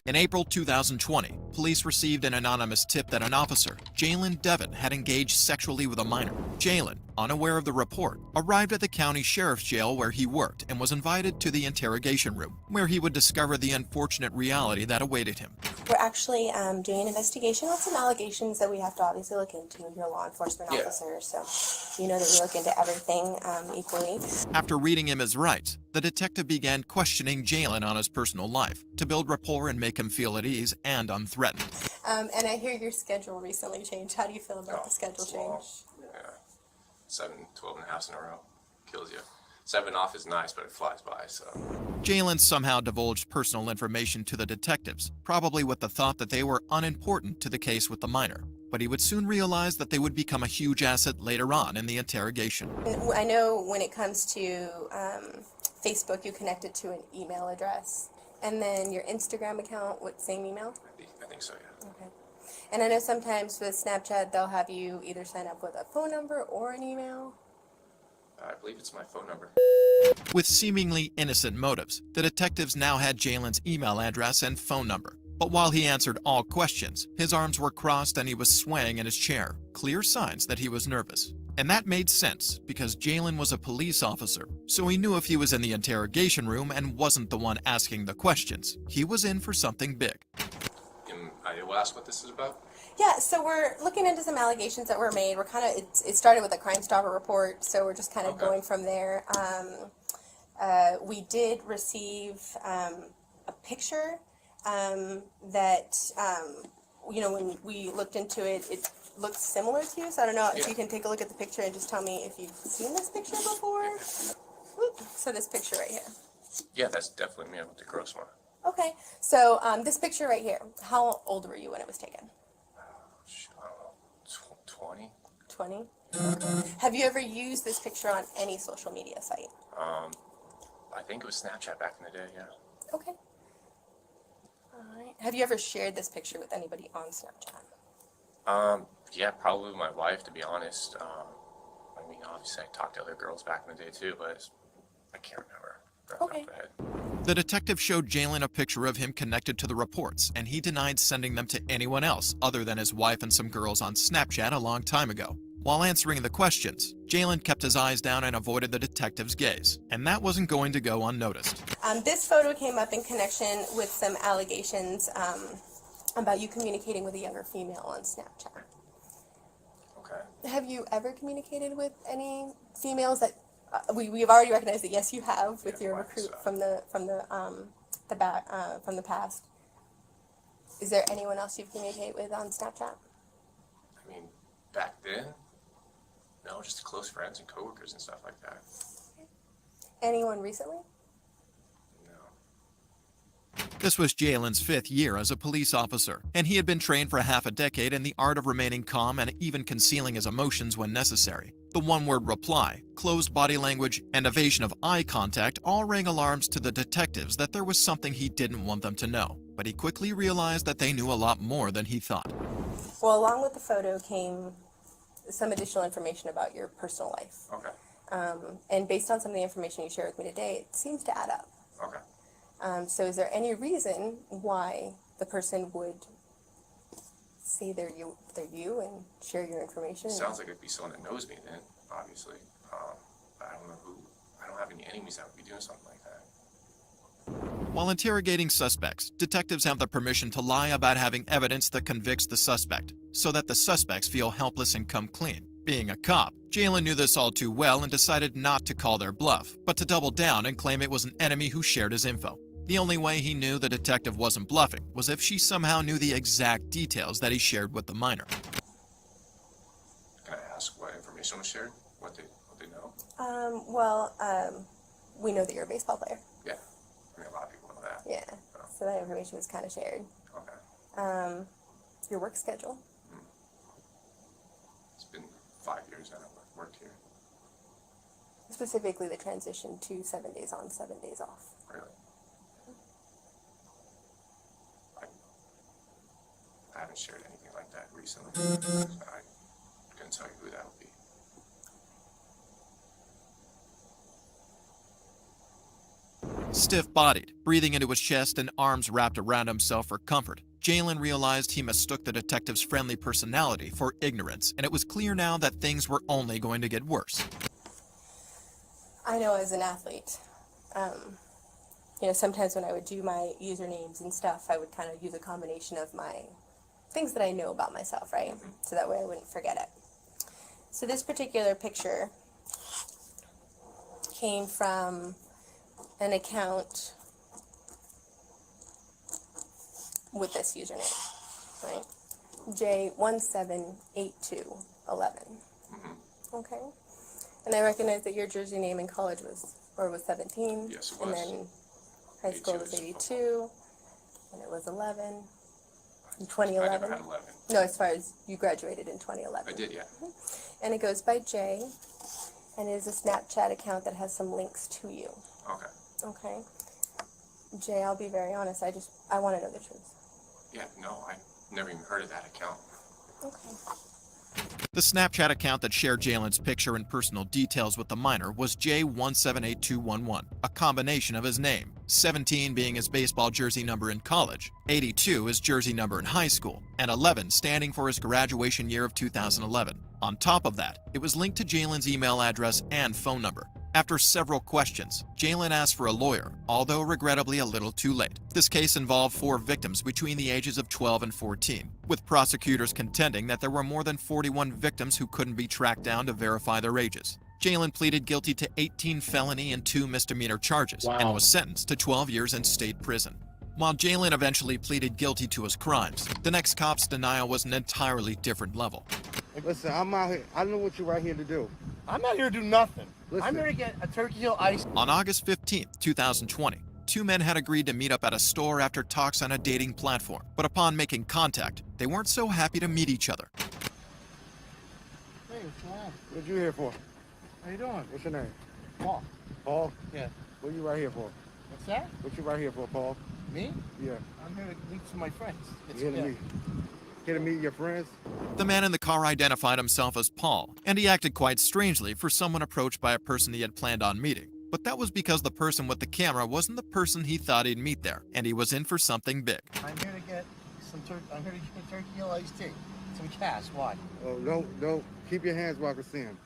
In April 2020, police received an anonymous tip that an officer, Jalen Devon, had engaged sexually with a minor. Jalen, unaware of the report, arrived at the county sheriff's jail where he worked and was invited to the interrogation room, where he would discover the unfortunate reality that awaited him.
We're actually doing an investigation on some allegations that we have to obviously look into. You're a law enforcement officer, so you know that we look into everything equally.
After reading him his rights, the detective began questioning Jalen on his personal life to build rapport and make him feel at ease and unthreatened.
And I hear your schedule recently changed. How do you feel about the schedule change?
Yeah. 7, 12 and a half in a row. Kills you. 7 off is nice, but it flies by, so.
Jalen somehow divulged personal information to the detectives, probably with the thought that they were unimportant to the case with the minor. But he would soon realize that they would become a huge asset later on in the interrogation.
I know when it comes to Facebook, you connect it to an email address. And then your Instagram account, what, same email?
I think so, yeah.
Okay. And I know sometimes with Snapchat, they'll have you either sign up with a phone number or an email.
I believe it's my phone number.
With seemingly innocent motives, the detectives now had Jalen's email address and phone number. But while he answered all questions, his arms were crossed and he was swaying in his chair, clear signs that he was nervous. And that made sense, because Jalen was a police officer, so he knew if he was in the interrogation room and wasn't the one asking the questions, he was in for something big.
I will ask what this is about?
Yeah, so we're looking into some allegations that were made. We're kind of, it started with a Crime Stopper report, so we're just kind of going from there. We did receive a picture that, you know, when we looked into it, it looks similar to you. So I don't know if you can take a look at the picture and just tell me if you've seen this picture before. Whoop. So this picture right here.
Yeah, that's definitely me. I went to Grossmont.
Okay, so this picture right here, how old were you when it was taken?
I don't know, 20.
20? Okay. Have you ever used this picture on any social media site?
I think it was Snapchat back in the day, yeah.
Okay. All right. Have you ever shared this picture with anybody on Snapchat?
Yeah, probably with my wife, to be honest. I mean, obviously I talked to other girls back in the day too, but I can't remember.
Okay.
The detective showed Jalen a picture of him connected to the reports, and he denied sending them to anyone else other than his wife and some girls on Snapchat a long time ago. While answering the questions, Jalen kept his eyes down and avoided the detective's gaze, and that wasn't going to go unnoticed.
This photo came up in connection with some allegations about you communicating with a younger female on Snapchat.
Okay.
Have you ever communicated with any females that we've already recognized that yes you have with your recruit from the past? Is there anyone else you've communicated with on Snapchat?
I mean, back then, no, just close friends and coworkers and stuff like that.
Anyone recently?
This was Jalen's 5th year as a police officer, and he had been trained for half a decade in the art of remaining calm and even concealing his emotions when necessary. The one-word reply, closed body language, and evasion of eye contact all rang alarms to the detectives that there was something he didn't want them to know, but he quickly realized that they knew a lot more than he thought.
Well, along with the photo came some additional information about your personal life.
Okay.
And based on some of the information you shared with me today, it seems to add up.
Okay.
So is there any reason why the person would say they're you and share your information?
Sounds like it'd be someone that knows me then, obviously. I don't know who. I don't have any enemies that would be doing something like that.
While interrogating suspects, detectives have the permission to lie about having evidence that convicts the suspect, so that the suspects feel helpless and come clean. Being a cop, Jalen knew this all too well and decided not to call their bluff, but to double down and claim it was an enemy who shared his info. The only way he knew the detective wasn't bluffing was if she somehow knew the exact details that he shared with the minor.
Can I ask what information was shared? What they know?
We know that you're a baseball player.
Yeah. I mean, a lot of people know that.
Yeah. So that information was kind of shared.
Okay.
Your work schedule.
It's been 5 years that I've worked here.
Specifically the transition to 7 days on, 7 days off.
Really? I haven't shared anything like that recently. I couldn't tell you who that would be.
Stiff-bodied, breathing into his chest and arms wrapped around himself for comfort, Jalen realized he mistook the detective's friendly personality for ignorance, and it was clear now that things were only going to get worse.
I know as an athlete, sometimes when I would do my usernames and stuff, I would kind of use a combination of my things that I know about myself, right? So that way I wouldn't forget it. So this particular picture came from an account with this username, right? J178211. Okay. And I recognize that your jersey name in college was 17.
Yes, it was.
And then high school was 82, and it was 11. In 2011?
I never had 11.
No, as far as you graduated in 2011.
I did, yeah.
And it goes by J, and it is a Snapchat account that has some links to you.
Okay.
Okay. Jay, I'll be very honest, I want to know the truth.
Yeah, no, I never even heard of that account.
Okay.
The Snapchat account that shared Jalen's picture and personal details with the minor was J178211, a combination of his name, 17 being his baseball jersey number in college, 82 his jersey number in high school, and 11 standing for his graduation year of 2011. On top of that, it was linked to Jalen's email address and phone number. After several questions, Jalen asked for a lawyer, although regrettably a little too late. This case involved 4 victims between the ages of 12 and 14, with prosecutors contending that there were more than 41 victims who couldn't be tracked down to verify their ages. Jalen pleaded guilty to 18 felony and 2 misdemeanor charges and was sentenced to 12 years in state prison. While Jalen eventually pleaded guilty to his crimes, the next cop's denial was an entirely different level.
Listen, I'm out here. I know what you're right here to do. I'm not here to do nothing. I'm here to get a Turkey Hill ice.
On August 15th, 2020, 2 men had agreed to meet up at a store after talks on a dating platform. But upon making contact, they weren't so happy to meet each other.
Hey, what's going on? What you here for? How you doing? What's your name? Paul. Paul? Yeah. What you right here for? What's that? What you right here for, Paul? Me? Yeah. I'm here to meet some of my friends. Here to meet your friends?
The man in the car identified himself as Paul, and he acted quite strangely for someone approached by a person he had planned on meeting. But that was because the person with the camera wasn't the person he thought he'd meet there, and he was in for something big.
I'm here to get I'm here to get Turkey Hill iced tea. Some cash. Why? Oh, don't. Keep your hands where I can see him.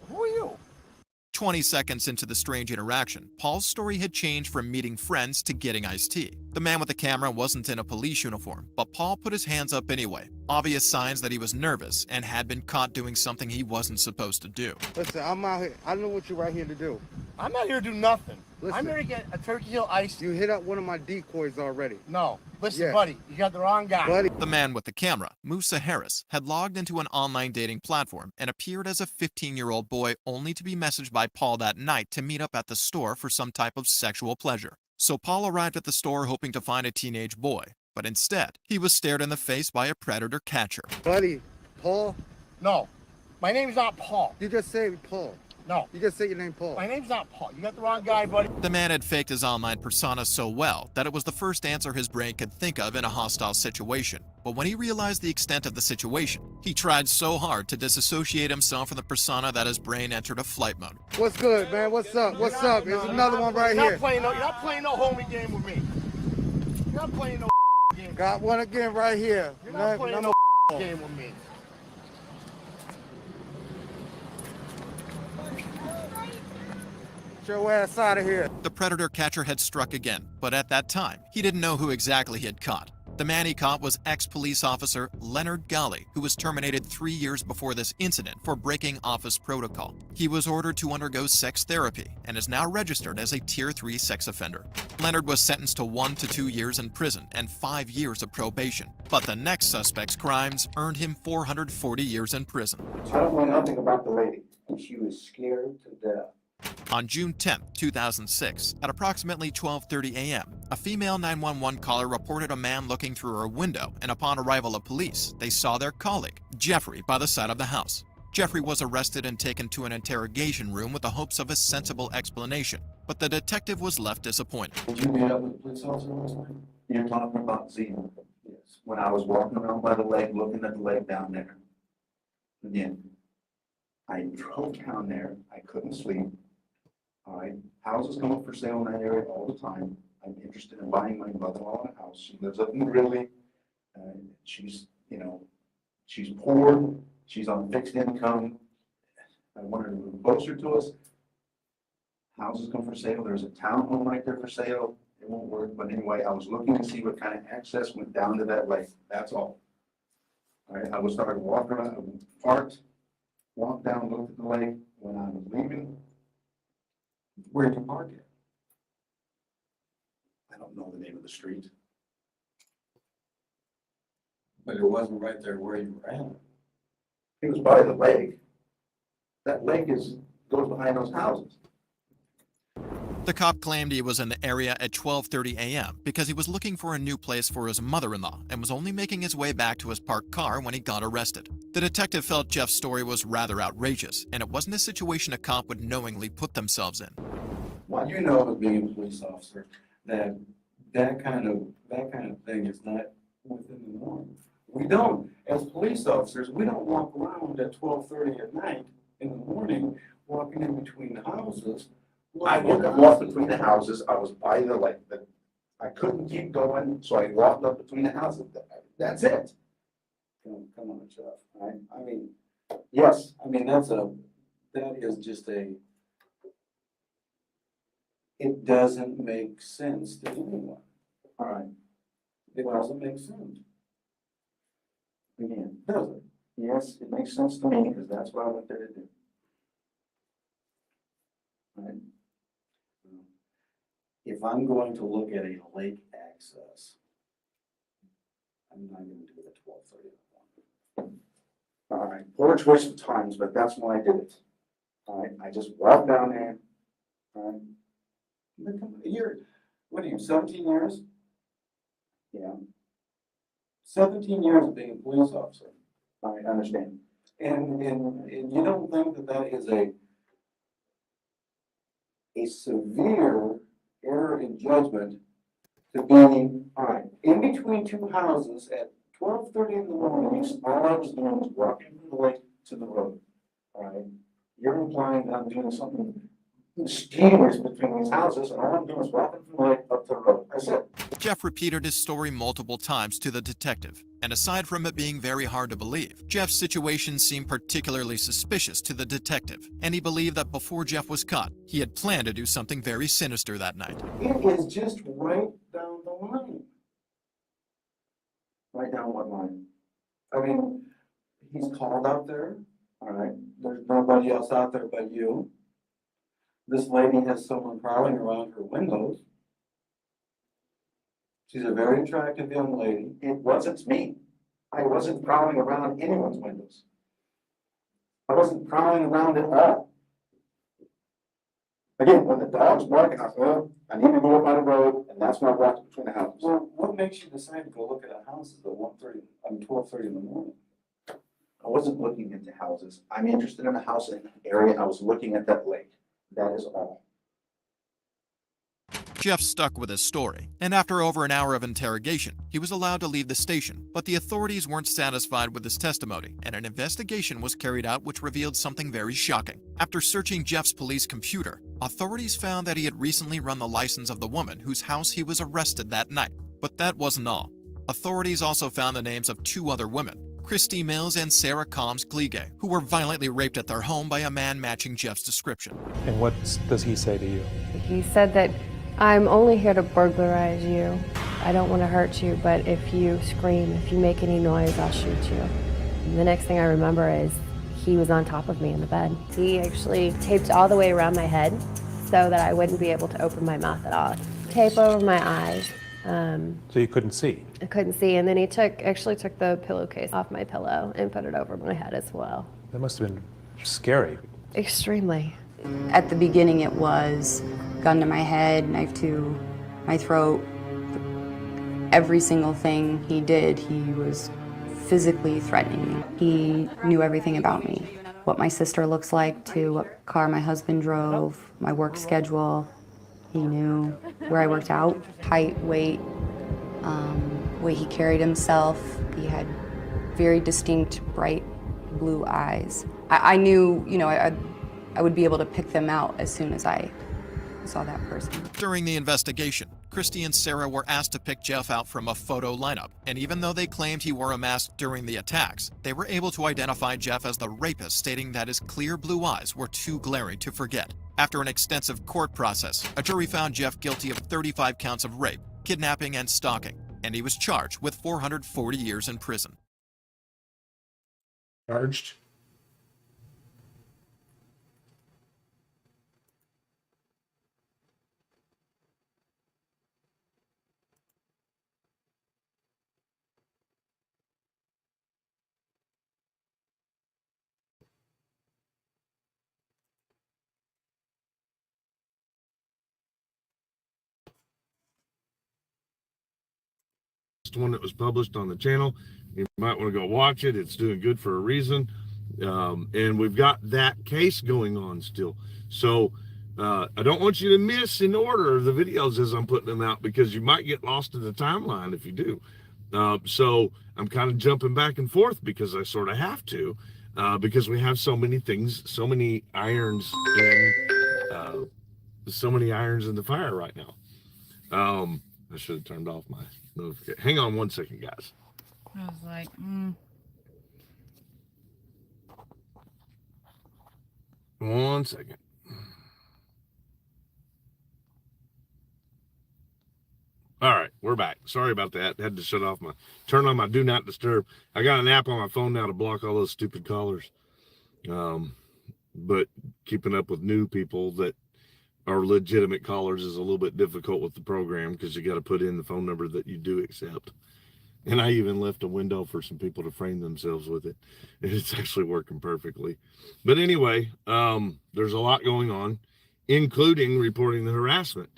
Who are you?
20 seconds into the strange interaction, Paul's story had changed from meeting friends to getting iced tea. The man with the camera wasn't in a police uniform, but Paul put his hands up anyway. Obvious signs that he was nervous and had been caught doing something he wasn't supposed to do.
Listen, I'm out here. I know what you're right here to do. I'm not here to do nothing. Listen, I'm here to get a Turkey Hill iced tea. You hit up one of my decoys already. No. Listen, buddy, you got the wrong guy. Buddy.
The man with the camera, Musa Harris, had logged into an online dating platform and appeared as a 15-year-old boy only to be messaged by Paul that night to meet up at the store for some type of sexual pleasure. So Paul arrived at the store hoping to find a teenage boy, but instead, he was stared in the face by a predator catcher.
Buddy, Paul? No, my name's not Paul. You just said Paul. No. You just said your name Paul. My name's not Paul. You got the wrong guy, buddy.
The man had faked his online persona so well that it was the first answer his brain could think of in a hostile situation. But when he realized the extent of the situation, he tried so hard to disassociate himself from the persona that his brain entered a flight mode.
What's good, man? What's up? What's up? There's another one right here. You're not playing no homie game with me. You're not playing no game. Got one again right here. You're not playing no game with me. Get your ass out of here.
The predator catcher had struck again, but at that time, he didn't know who exactly he had caught. The man he caught was ex-police officer Leonard Gali, who was terminated 3 years before this incident for breaking office protocol. He was ordered to undergo sex therapy and is now registered as a Tier 3 sex offender. Leonard was sentenced to 1 to 2 years in prison and 5 years of probation. But the next suspect's crimes earned him 440 years in prison.
I don't know nothing about the lady. She was scared to death.
On June 10, 2006, at approximately 12:30 a.m., a female 911 caller reported a man looking through her window, and upon arrival of police, they saw their colleague, Jeffrey, by the side of the house. Jeffrey was arrested and taken to an interrogation room with the hopes of a sensible explanation, but the detective was left disappointed.
Did you meet up with the police officer last night? You're talking about Zena. Yes. When I was walking around by the lake, looking at the lake down there. Again, I drove down there. I couldn't sleep. All right, houses come up for sale in that area all the time. I'm interested in buying my mother-in-law a house. She lives up in Greeley. She's poor. She's on fixed income. I wanted to move closer to us. Houses come for sale. There's a townhome right there for sale. It won't work, but anyway, I was looking to see what kind of access went down to that lake. That's all. All right, I was starting to walk around, parked, walked down, looked at the lake. When I was leaving, where'd you park it? I don't know the name of the street. But it wasn't right there where you were at. It was by the lake. That lake goes behind those houses.
The cop claimed he was in the area at 12:30 a.m. because he was looking for a new place for his mother-in-law and was only making his way back to his parked car when he got arrested. The detective felt Jeff's story was rather outrageous, and it wasn't a situation a cop would knowingly put themselves in.
Well, you know, as being a police officer, that kind of thing is not within the norm. We don't, as police officers, we don't walk around at 12:30 at night in the morning, walking in between the houses.
I walked between the houses. I was by the lake. I couldn't keep going, so I walked up between the houses. That's it.
Come on, Jeff. I mean, yes. I mean, that's a that is just it doesn't make sense to anyone. All right. It doesn't make sense. Again, does it? Yes, it makes sense to me because that's what I went there to do. Right? If I'm going to look at a lake access, I'm not going to do it at 12:30. All right, poor choice of times, but that's why I did it. All right, I just walked down there. All right, what are you, 17 years? Yeah. 17 years of being a police officer. I understand. And you don't think that that is a severe error in judgment to be, all right, in between two houses at 12:30 in the morning, all I was doing was walking from the lake to the road. All right. You're implying that I'm doing something mysterious between these houses, and all I'm doing is walking from the lake up to the road. That's it.
Jeff repeated his story multiple times to the detective, and aside from it being very hard to believe, Jeff's situation seemed particularly suspicious to the detective, and he believed that before Jeff was caught, he had planned to do something very sinister that night.
It is just right down the line. Right down what line? I mean, he's called out there, all right? There's nobody else out there but you. This lady has someone prowling around her windows. She's a very attractive young lady. It wasn't me. I wasn't prowling around anyone's windows. I wasn't prowling around at all. Again, when the dog's barking, I thought, I need to go up by the road, and that's when I walked between the houses. Well, what makes you decide to go look at a house at 12:30 in the morning? I wasn't looking into houses. I'm interested in a house in an area. I was looking at that lake. That is all.
Jeff stuck with his story, and after over an hour of interrogation, he was allowed to leave the station. But the authorities weren't satisfied with his testimony, and an investigation was carried out which revealed something very shocking. After searching Jeff's police computer, authorities found that he had recently run the license of the woman whose house he was arrested that night. But that wasn't all. Authorities also found the names of two other women, Christy Mills and Sarah Combs Kliege, who were violently raped at their home by a man matching Jeff's description.
And what does he say to you?
He said that I'm only here to burglarize you. I don't want to hurt you, but if you scream, if you make any noise, I'll shoot you. And the next thing I remember is he was on top of me in the bed. He actually taped all the way around my head so that I wouldn't be able to open my mouth at all. Tape over my eyes.
So you couldn't see?
I couldn't see, and then he actually took the pillowcase off my pillow and put it over my head as well.
That must have been scary.
Extremely.
At the beginning it was gun to my head, knife to my throat. Every single thing he did, he was physically threatening me. He knew everything about me. What my sister looks like, to what car my husband drove, my work schedule. He knew where I worked out, height, weight, way he carried himself. He had very distinct, bright blue eyes. I knew, I would be able to pick them out as soon as I saw that person.
During the investigation, Christy and Sarah were asked to pick Jeff out from a photo lineup, and even though they claimed he wore a mask during the attacks, they were able to identify Jeff as the rapist, stating that his clear blue eyes were too glaring to forget. After an extensive court process, a jury found Jeff guilty of 35 counts of rape, kidnapping, and stalking, and he was charged with 440 years in prison.
Charged?
One that was published on the channel. You might want to go watch it. It's doing good for a reason. And we've got that case going on still. So I don't want you to miss in order the videos as I'm putting them out, because you might get lost in the timeline if you do. So I'm kind of jumping back and forth because I sort of have to, because we have so many things, so many irons in the fire right now. I should have turned off my notification. Hang on one second, guys.
I was like,
1 second. All right, we're back. Sorry about that. Had to turn on my do not disturb. I got an app on my phone now to block all those stupid callers. But keeping up with new people that are legitimate callers is a little bit difficult with the program because you got to put in the phone number that you do accept. And I even left a window for some people to frame themselves with it. And it's actually working perfectly. But anyway, there's a lot going on, including reporting the harassment.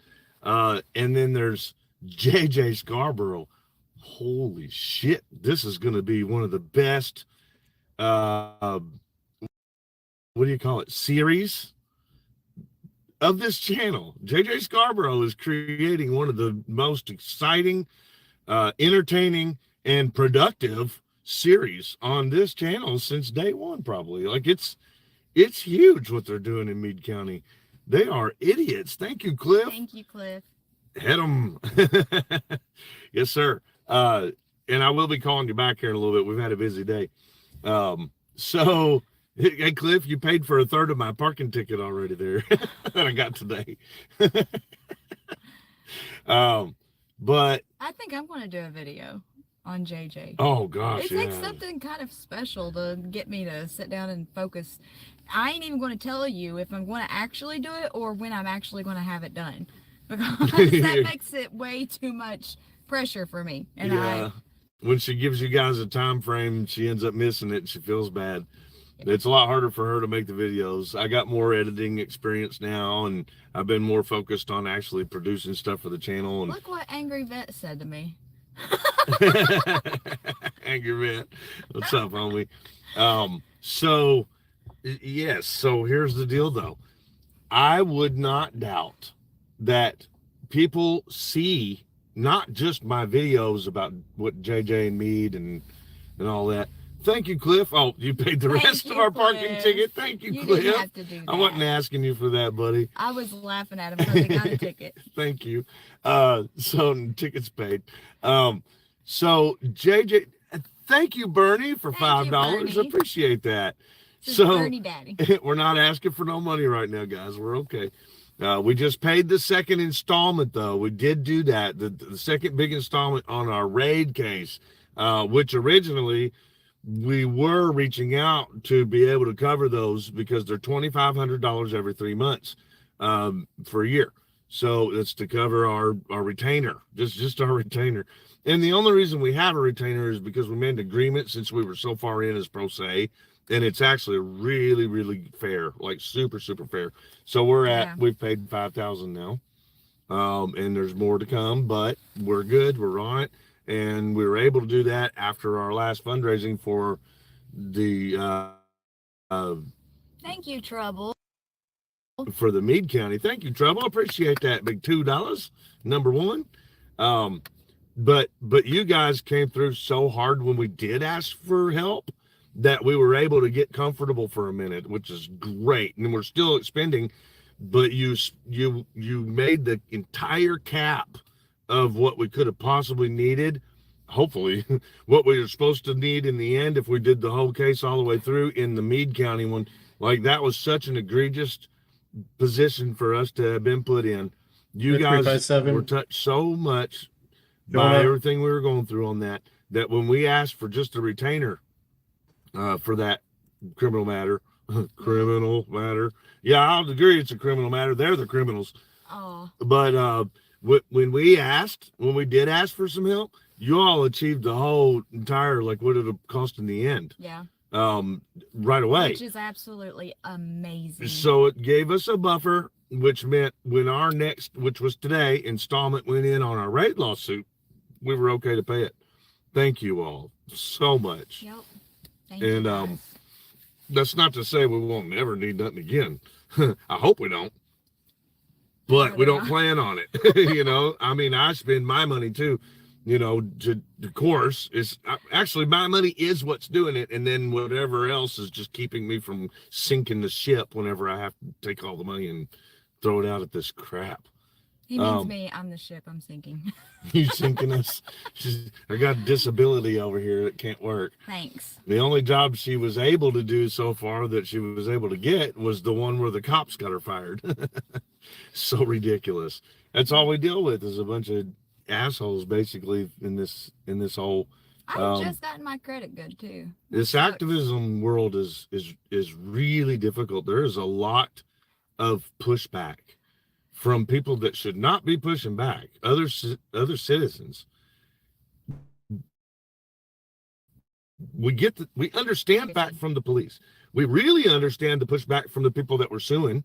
And then there's JJ Scarborough. Holy shit. This is going to be one of the best, what do you call it? Series of this channel. JJ Scarborough is creating one of the most exciting, entertaining, and productive series on this channel since day one, probably. Like it's huge what they're doing in Meade County. They are idiots. Thank you, Cliff.
Thank you, Cliff.
Hit them. Yes, sir. And I will be calling you back here in a little bit. We've had a busy day. So, hey, Cliff, you paid for a third of my parking ticket already there that I got today. But
I think I'm going to do a video on JJ.
Oh, gosh,
it takes something kind of special to get me to sit down and focus. I ain't even going to tell you if I'm going to actually do it or when I'm actually going to have it done. Because that makes it way too much pressure for me. And
yeah. When she gives you guys a time frame, she ends up missing it and she feels bad. It's a lot harder for her to make the videos. I got more editing experience now, and I've been more focused on actually producing stuff for the channel. And
look what Angry Vet said to me.
Angry Vet, what's up, homie? So yes, so here's the deal, though. I would not doubt that people see not just my videos about what JJ and Meade and all that. Thank you, Cliff. Oh, you paid the rest of our parking ticket. Thank you, Cliff.
Didn't have to do that.
I wasn't asking you for that, buddy.
I was laughing at him because he got a ticket.
Thank you. So tickets paid. So JJ, thank you, Bernie, for $5. Appreciate that. So
Bernie Daddy.
We're not asking for no money right now, guys. We're okay. We just paid the second installment, though. We did do that. The second big installment on our raid case, which originally we were reaching out to be able to cover those because they're $2,500 every 3 months for a year. So it's to cover our retainer, just our retainer. And the only reason we have a retainer is because we made an agreement since we were so far in as pro se. And it's actually really, really fair, like super, super fair. So we've paid $5,000 now. And there's more to come, but we're good. We're on it. And we were able to do that after our last fundraising for the
thank you, Trouble.
For the Meade County. Thank you, Trouble. Appreciate that big $2, number one. But you guys came through so hard when we did ask for help that we were able to get comfortable for a minute, which is great. And we're still expending, but you made the entire cap of what we could have possibly needed, hopefully what we were supposed to need in the end if we did the whole case all the way through in the Meade County one. Like, that was such an egregious position for us to have been put in. You guys were touched so much by everything we were going through on that when we asked for just a retainer for that criminal matter, yeah, I'll agree it's a criminal matter. They're the criminals. But when we did ask for some help, you all achieved the whole entire, like, what it'll cost in the end.
Yeah.
Right away.
Which is absolutely amazing.
So it gave us a buffer, which meant when our next, which was today, installment went in on our raid lawsuit, we were okay to pay it. Thank you all so much.
Yep. Thank you.
That's not to say we won't never need nothing again. I hope we don't. But we don't plan on it. You know, I mean, I spend my money too, you know, the course is actually my money is what's doing it. And then whatever else is just keeping me from sinking the ship whenever I have to take all the money and throw it out at this crap.
He means me. I'm the ship. I'm sinking.
You sinking us? I got a disability over here that can't work.
Thanks.
The only job she was able to do so far that she was able to get was the one where the cops got her fired. So ridiculous. That's all we deal with is a bunch of assholes basically in this whole
I've just gotten my credit good too.
this activism world is really difficult. There is a lot of pushback from people that should not be pushing back, other citizens. We understand back from the police. We really understand the pushback from the people that were suing,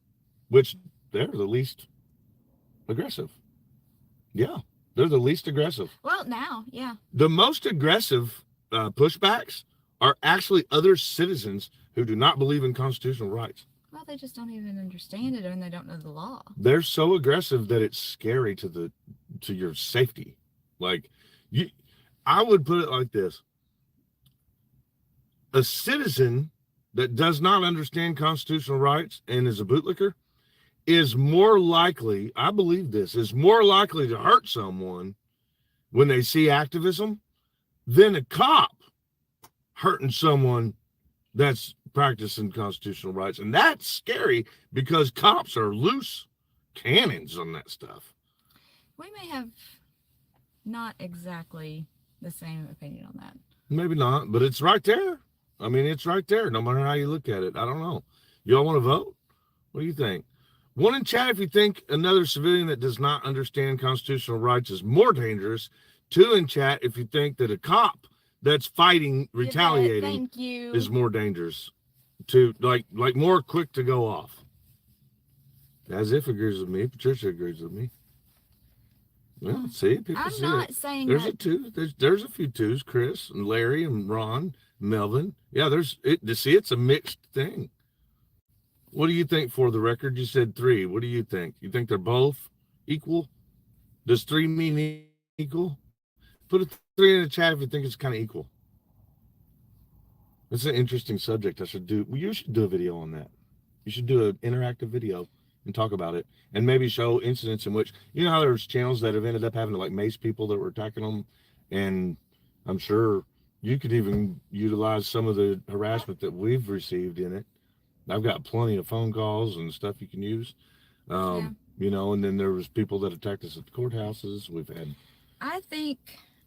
which they're the least aggressive. Yeah, they're the least aggressive.
Well, now, yeah.
The most aggressive pushbacks are actually other citizens who do not believe in constitutional rights.
Well, they just don't even understand it and they don't know the law.
They're so aggressive that it's scary to your safety. Like I would put it like this. A citizen that does not understand constitutional rights and is a bootlicker is more likely, I believe this, is more likely to hurt someone when they see activism than a cop hurting someone that's practicing constitutional rights. And that's scary because cops are loose cannons on that stuff.
We may have not exactly the same opinion on that.
Maybe not, but it's right there. I mean, it's right there, no matter how you look at it. I don't know. Y'all want to vote? What do you think? One in chat if you think another civilian that does not understand constitutional rights is more dangerous. Two in chat if you think that a cop that's fighting, retaliating is more dangerous. To like more quick to go off. As if agrees with me. Patricia agrees with me. Well, see, people
I'm
see
not
it.
saying
There's
that.
a two. There's a few twos. Chris and Larry and Ron, Melvin. Yeah, there's it. To see, it's a mixed thing. What do you think? For the record, you said 3. What do you think? You think they're both equal? Does 3 mean equal? Put a 3 in the chat if you think it's kind of equal. It's an interesting subject. You should do a video on that. You should do an interactive video and talk about it, and maybe show incidents in which, you know how there's channels that have ended up having to like mace people that were attacking them, and I'm sure you could even utilize some of the harassment that we've received in it. I've got plenty of phone calls and stuff you can use. You know, and then there was people that attacked us at the courthouses. We've had.
I think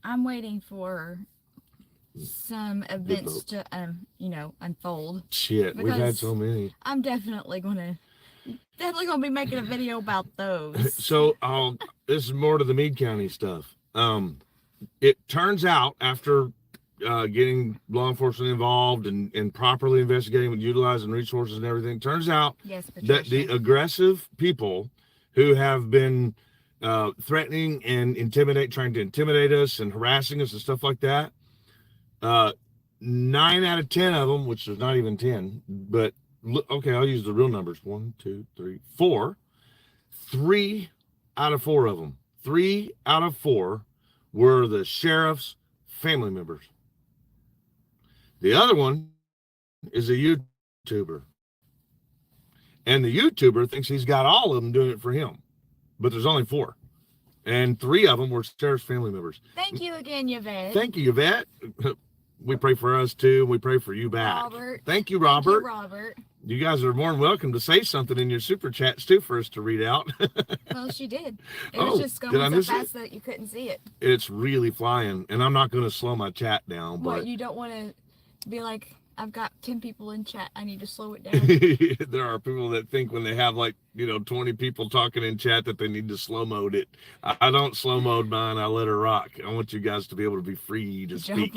I'm waiting for some events to unfold.
Shit, we've had so many.
I'm definitely gonna be making a video about those.
So this is more to the Meade County stuff. It turns out after getting law enforcement involved and properly investigating and utilizing resources and everything, turns out that the aggressive people who have been threatening and trying to intimidate us and harassing us and stuff like that, 9 out of 10 of them, which is not even 10, but okay, I'll use the real numbers. 1, 2, 3, 4. 3 out of 4 of them. 3 out of 4 were the sheriff's family members. The other one is a YouTuber. And the YouTuber thinks he's got all of them doing it for him. But there's only 4. And 3 of them were sheriff's family members.
Thank you again, Yvette.
Thank you, Yvette. We pray for us too. We pray for you back.
Robert.
Thank you, Robert.
Thank you, Robert.
You guys are more than welcome to say something in your super chats too for us to read out.
Well, she did. It was just
did I
going so
miss
fast that you couldn't see it.
It's really flying, and I'm not going to slow my chat down.
What,
But
you don't want to be like, I've got 10 people in chat, I need to slow it down.
there are people that think when they have 20 people talking in chat that they need to slow mode it. I don't slow mode mine. I let her rock. I want you guys to be able to be free to speak.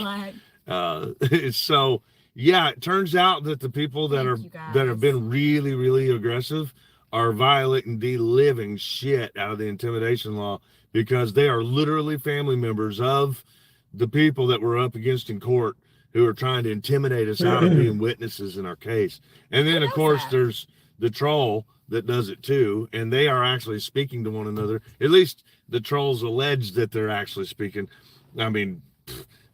So yeah, it turns out that the people that have been really, really aggressive are violating the living shit out of the intimidation law, because they are literally family members of the people that we're up against in court who are trying to intimidate us out of being witnesses in our case. And then of course there's the troll that does it too, and they are actually speaking to one another. At least the trolls allege that they're actually speaking. I mean,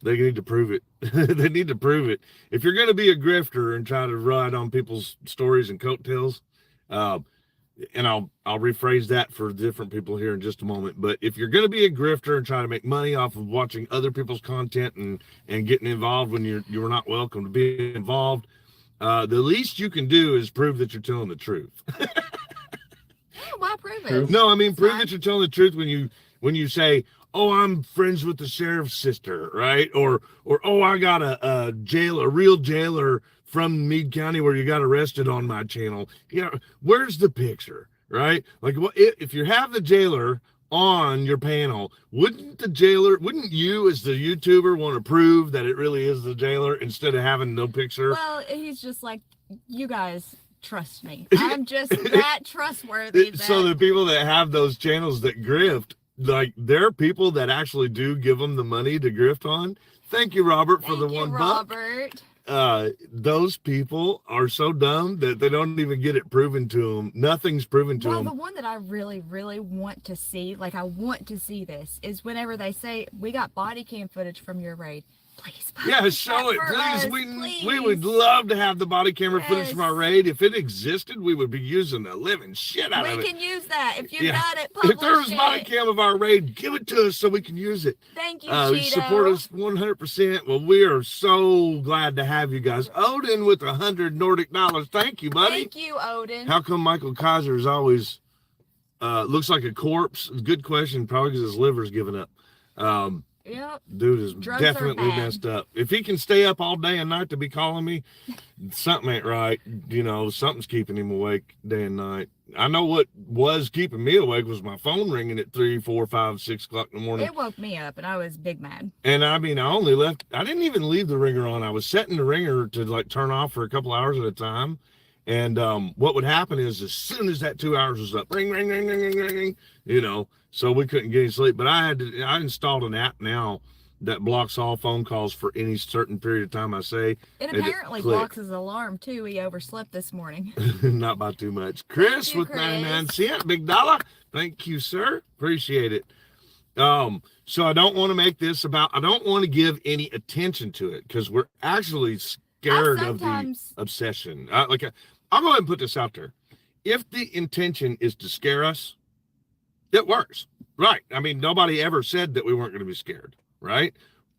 they need to prove it. They need to prove it. If you're going to be a grifter and try to ride on people's stories and coattails, and I'll rephrase that for different people here in just a moment. But if you're going to be a grifter and try to make money off of watching other people's content and getting involved when you're not welcome to be involved, the least you can do is prove that you're telling the truth.
Why prove it?
No, I mean, prove that you're telling the truth when you say, oh, I'm friends with the sheriff's sister, right? Or oh, I got a real jailer from Meade County where you got arrested on my channel. You know, where's the picture, right? Like, what if you have the jailer on your panel, wouldn't you as the YouTuber want to prove that it really is the jailer instead of having no picture?
Well, he's just like, you guys trust me. I'm just that trustworthy.
So the people that have those channels that grift, like, there are people that actually do give them the money to grift on. Thank you, Robert, for the $1.
Robert.
Those people are so dumb that they don't even get it proven to them. Nothing's proven to them.
The one that I really, really want to see, like I want to see this, is whenever they say, we got body cam footage from your raid. Please.
Yeah, show it, please. We would love to have the body camera footage from our raid. If it existed, we would be using the living shit out of it.
We can use that. If you've got it, publish
if there was body cam of our raid, give it to us so we can use it.
Thank you, Cheeto.
Support us 100%. Well, we are so glad to have you guys. Odin with $100 Nordic dollars. Thank you, buddy.
Thank you, Odin.
How come Michael Kaiser is always looks like a corpse? Good question. Probably because his liver's given up.
Yep.
Dude is
Drugs
definitely
are bad.
messed up. If he can stay up all day and night to be calling me, something ain't right. You know, something's keeping him awake day and night. I know what was keeping me awake was my phone ringing at 3, 4, 5, 6 o'clock in the morning.
It woke me up and I was big mad.
And I mean, I didn't even leave the ringer on. I was setting the ringer to like turn off for a couple hours at a time. And what would happen is as soon as that 2 hours was up, ring, ring, ring, ring, ring, ring, ring, you know, so we couldn't get any sleep. But I installed an app now that blocks all phone calls for any certain period of time I say.
It apparently blocks his alarm too. He overslept this morning.
Not by too much. Chris with 99 cents, big dollar. Thank you, sir. Appreciate it. So I don't want to make this about, I don't want to give any attention to it because we're actually scared of the obsession. I'll go ahead and put this out there. If the intention is to scare us, it works, right? I mean, nobody ever said that we weren't going to be scared, right?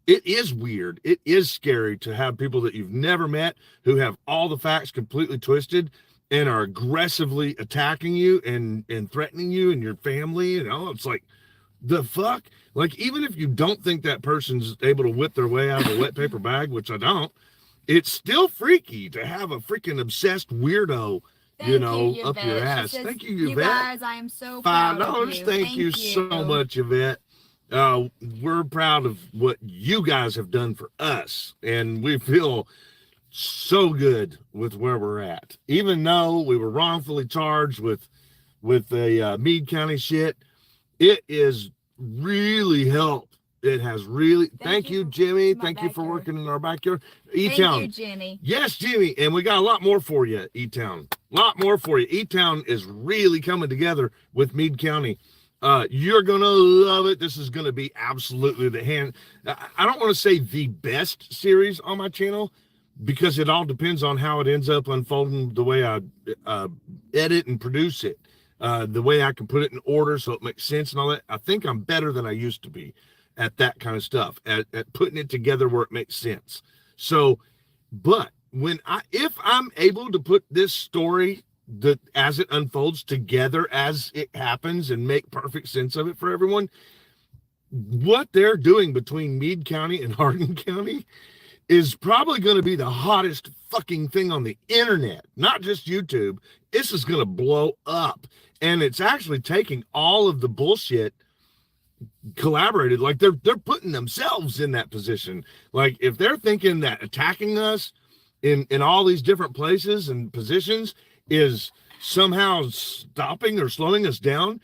It is weird. It is scary to have people that you've never met who have all the facts completely twisted and are aggressively attacking you and threatening you and your family. You know, it's like, the fuck? Like, even if you don't think that person's able to whip their way out of a wet paper bag, which I don't, it's still freaky to have a freaking obsessed weirdo up your ass.
Says,
thank you,
you
Yvette.
guys, I am so proud of
$5.
you.
Thank you so much, Yvette. We're proud of what you guys have done for us, and we feel so good with where we're at. Even though we were wrongfully charged with the Meade County shit, it is really helped. It has really. Thank you, Jimmy. Thank you for working in our backyard. E-Town.
Thank you, Jimmy.
Yes, Jimmy. And we got a lot more for you, E-Town. A lot more for you. E-Town is really coming together with Meade County. You're going to love it. This is going to be absolutely I don't want to say the best series on my channel because it all depends on how it ends up unfolding, the way I edit and produce it, the way I can put it in order so it makes sense and all that. I think I'm better than I used to be at that kind of stuff, at putting it together where it makes sense. So, but if I'm able to put this story as it unfolds together as it happens and make perfect sense of it for everyone, what they're doing between Meade County and Hardin County is probably going to be the hottest fucking thing on the internet, not just YouTube. This is going to blow up. And it's actually taking all of the bullshit collaborated, like they're putting themselves in that position. Like if they're thinking that attacking us in all these different places and positions is somehow stopping or slowing us down,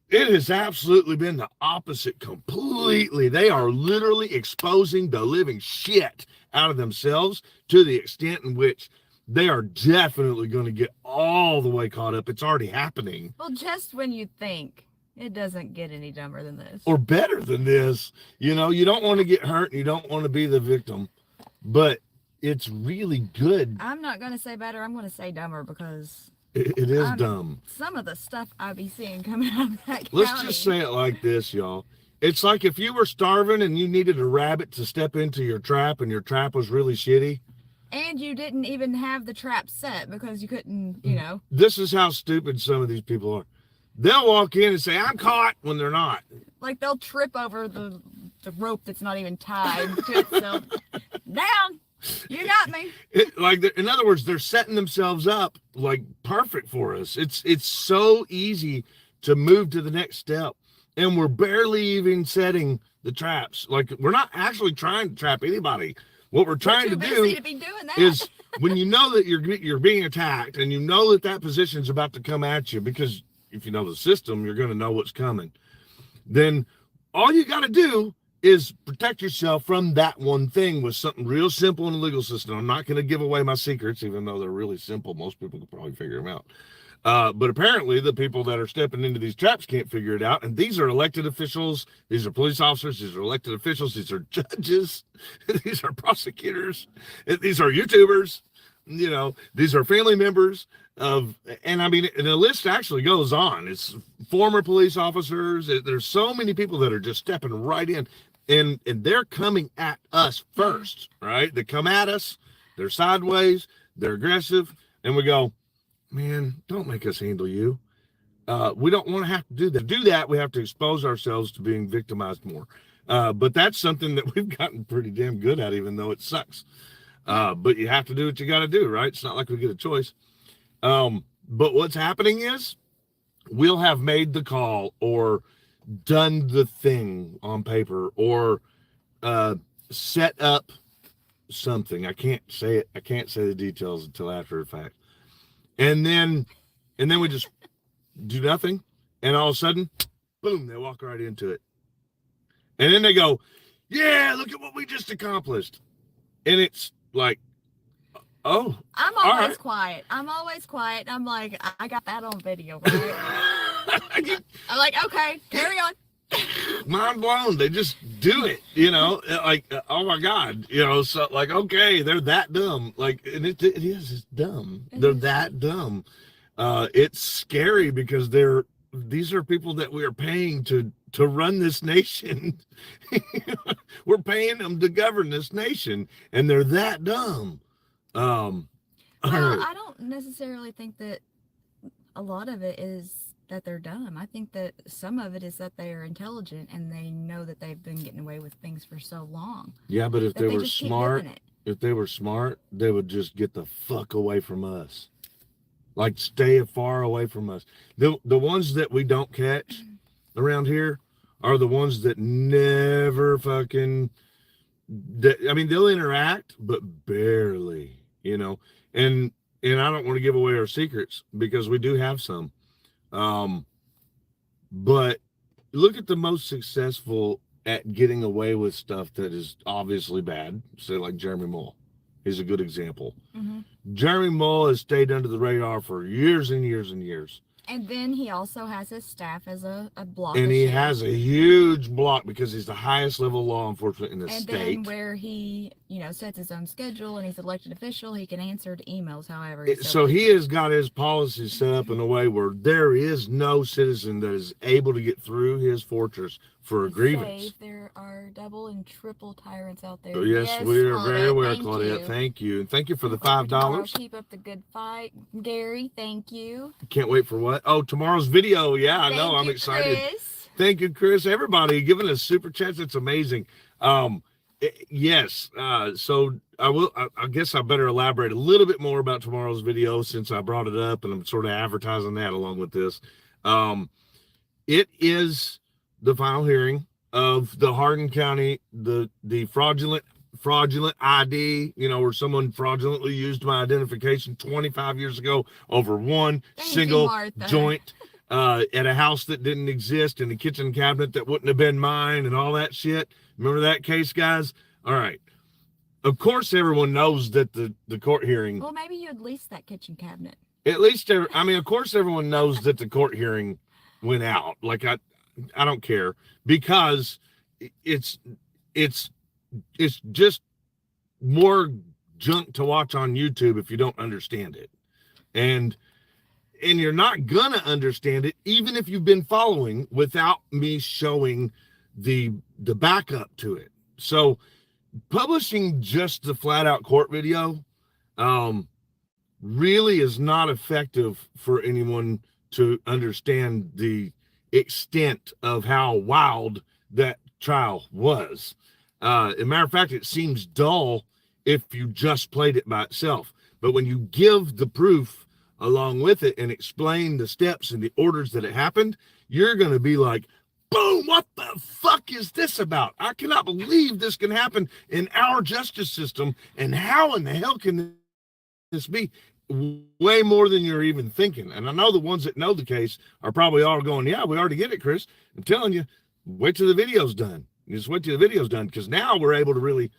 it has absolutely been the opposite completely. They are literally exposing the living shit out of themselves to the extent in which they are definitely going to get all the way caught up. It's already happening.
Well, just when you think it doesn't get any dumber than this.
Or better than this. You know, you don't want to get hurt and you don't want to be the victim. But it's really good.
I'm not going to say better. I'm going to say dumber because
It is dumb.
Some of the stuff I be seeing coming out of that county.
Let's just say it like this, y'all. It's like if you were starving and you needed a rabbit to step into your trap and your trap was really shitty.
And you didn't even have the trap set because you couldn't, you know.
This is how stupid some of these people are. They'll walk in and say, I'm caught, when they're not.
Like they'll trip over the rope that's not even tied to itself. Down. You got me.
In other words, they're setting themselves up like perfect for us. It's so easy to move to the next step, and we're barely even setting the traps. Like we're not actually trying to trap anybody. What we're trying to do is when you know that you're being attacked, and you know that position is about to come at you, because if you know the system, you're going to know what's coming. Then all you got to do is protect yourself from that one thing with something real simple in the legal system. I'm not going to give away my secrets, even though they're really simple. Most people can probably figure them out. But apparently the people that are stepping into these traps can't figure it out. And these are elected officials. These are police officers. These are elected officials. These are judges. These are prosecutors. These are YouTubers. You know, these are family members and I mean, the list actually goes on. It's former police officers. There's so many people that are just stepping right in. And they're coming at us first, right? They come at us, they're sideways, they're aggressive, and we go, man, don't make us handle you. We don't want to have to do that. To do that, we have to expose ourselves to being victimized more. But that's something that we've gotten pretty damn good at, even though it sucks. But you have to do what you got to do, right? It's not like we get a choice. But what's happening is we'll have made the call or done the thing on paper or set up something. I can't say it. I can't say the details until after the fact. And then we just do nothing. And all of a sudden, boom, they walk right into it. And then they go, yeah, look at what we just accomplished. And it's like, oh,
I'm always quiet. I'm like, I got that on video, right? I'm like, okay, carry on.
Mind blown. They just do it, you know, like, oh my God, you know, so like, okay, they're that dumb. Like, and it's dumb. They're that dumb. It's scary because these are people that we are paying to run this nation. We're paying them to govern this nation, and they're that dumb.
Well, I don't necessarily think that a lot of it is that they're dumb. I think that some of it is that they are intelligent and they know that they've been getting away with things for so long.
Yeah, but if they were smart, they would just get the fuck away from us. Like, stay far away from us. The ones that we don't catch around here are the ones that never fucking, I mean, they'll interact, but barely, you know. And I don't want to give away our secrets because we do have some. But look at the most successful at getting away with stuff that is obviously bad. Say like Jeremy Mull is a good example.
Mm-hmm.
Jeremy Mull has stayed under the radar for years and years and years.
And then he also has his staff as a block.
And he has a huge block because he's the highest level law enforcement in the state.
And then where he, you know, sets his own schedule and he's an elected official, he can answer to emails however.
So he has got his policies set up in a way where there is no citizen that is able to get through his fortress for a grievance.
There are double and triple tyrants out there.
So yes, we are very aware, Claudette. Thank you. And thank you for the $5.
Keep up the good fight, Gary. Thank you.
Can't wait for what? Oh, tomorrow's video. Yeah, I know. I'm excited.
Chris.
Thank you, Chris. Everybody giving us super chats. It's amazing. Yes. So I guess I better elaborate a little bit more about tomorrow's video since I brought it up and I'm sort of advertising that along with this. It is the final hearing of the Hardin County, the fraudulent ID, you know, where someone fraudulently used my identification 25 years ago over one single joint at a house that didn't exist, in a kitchen cabinet that wouldn't have been mine, and all that shit. Remember that case, guys? All right. Of course, everyone knows that the court hearing.
Well, maybe you'd lease that kitchen cabinet.
At least, I mean, of course, everyone knows that the court hearing went out. Like, I don't care, because it's just more junk to watch on YouTube if you don't understand it. And and you're not gonna understand it, even if you've been following without me showing the backup to it. So publishing just the flat out court video really is not effective for anyone to understand the extent of how wild that trial was. As a matter of fact, it seems dull if you just played it by itself. But when you give the proof along with it and explain the steps and the orders that it happened, you're going to be like, boom, what the fuck is this about? I cannot believe this can happen in our justice system. And how in the hell can this be? Way more than you're even thinking. And I know the ones that know the case are probably all going, yeah, we already get it, Chris. I'm telling you, wait till the video's done. You just wait till the video's done, because now we're able to really,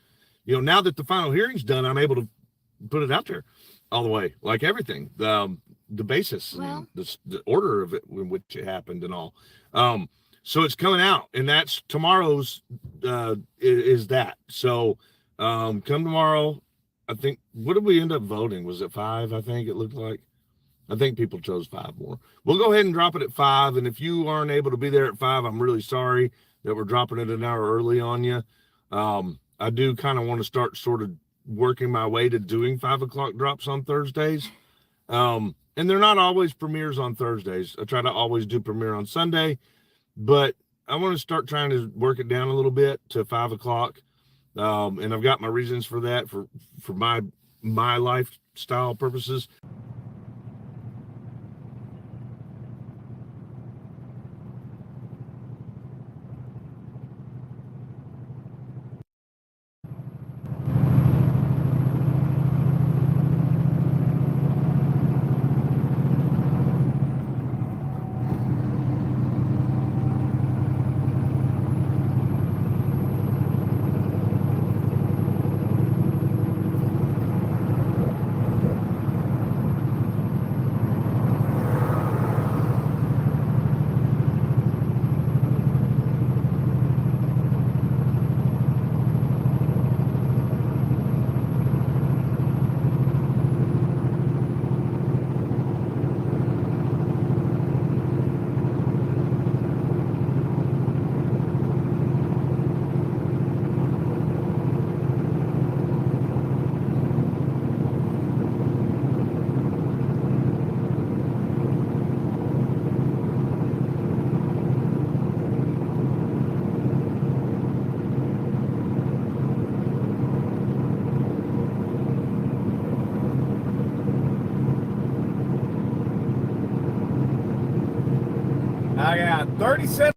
now that the final hearing's done, I'm able to put it out there all the way, like everything, the basis, and the order of it in which it happened and all. So it's coming out, and that's tomorrow's is that. So come tomorrow. I think, what did we end up voting? Was it 5? I think it looked like. I think people chose 5 more. We'll go ahead and drop it at 5. And if you aren't able to be there at 5, I'm really sorry that we're dropping it an hour early on you. I do kind of want to start sort of working my way to doing 5 o'clock drops on Thursdays. And they're not always premieres on Thursdays. I try to always do premiere on Sunday, but I want to start trying to work it down a little bit to 5 o'clock. And I've got my reasons for that, for my lifestyle purposes.
I got 37.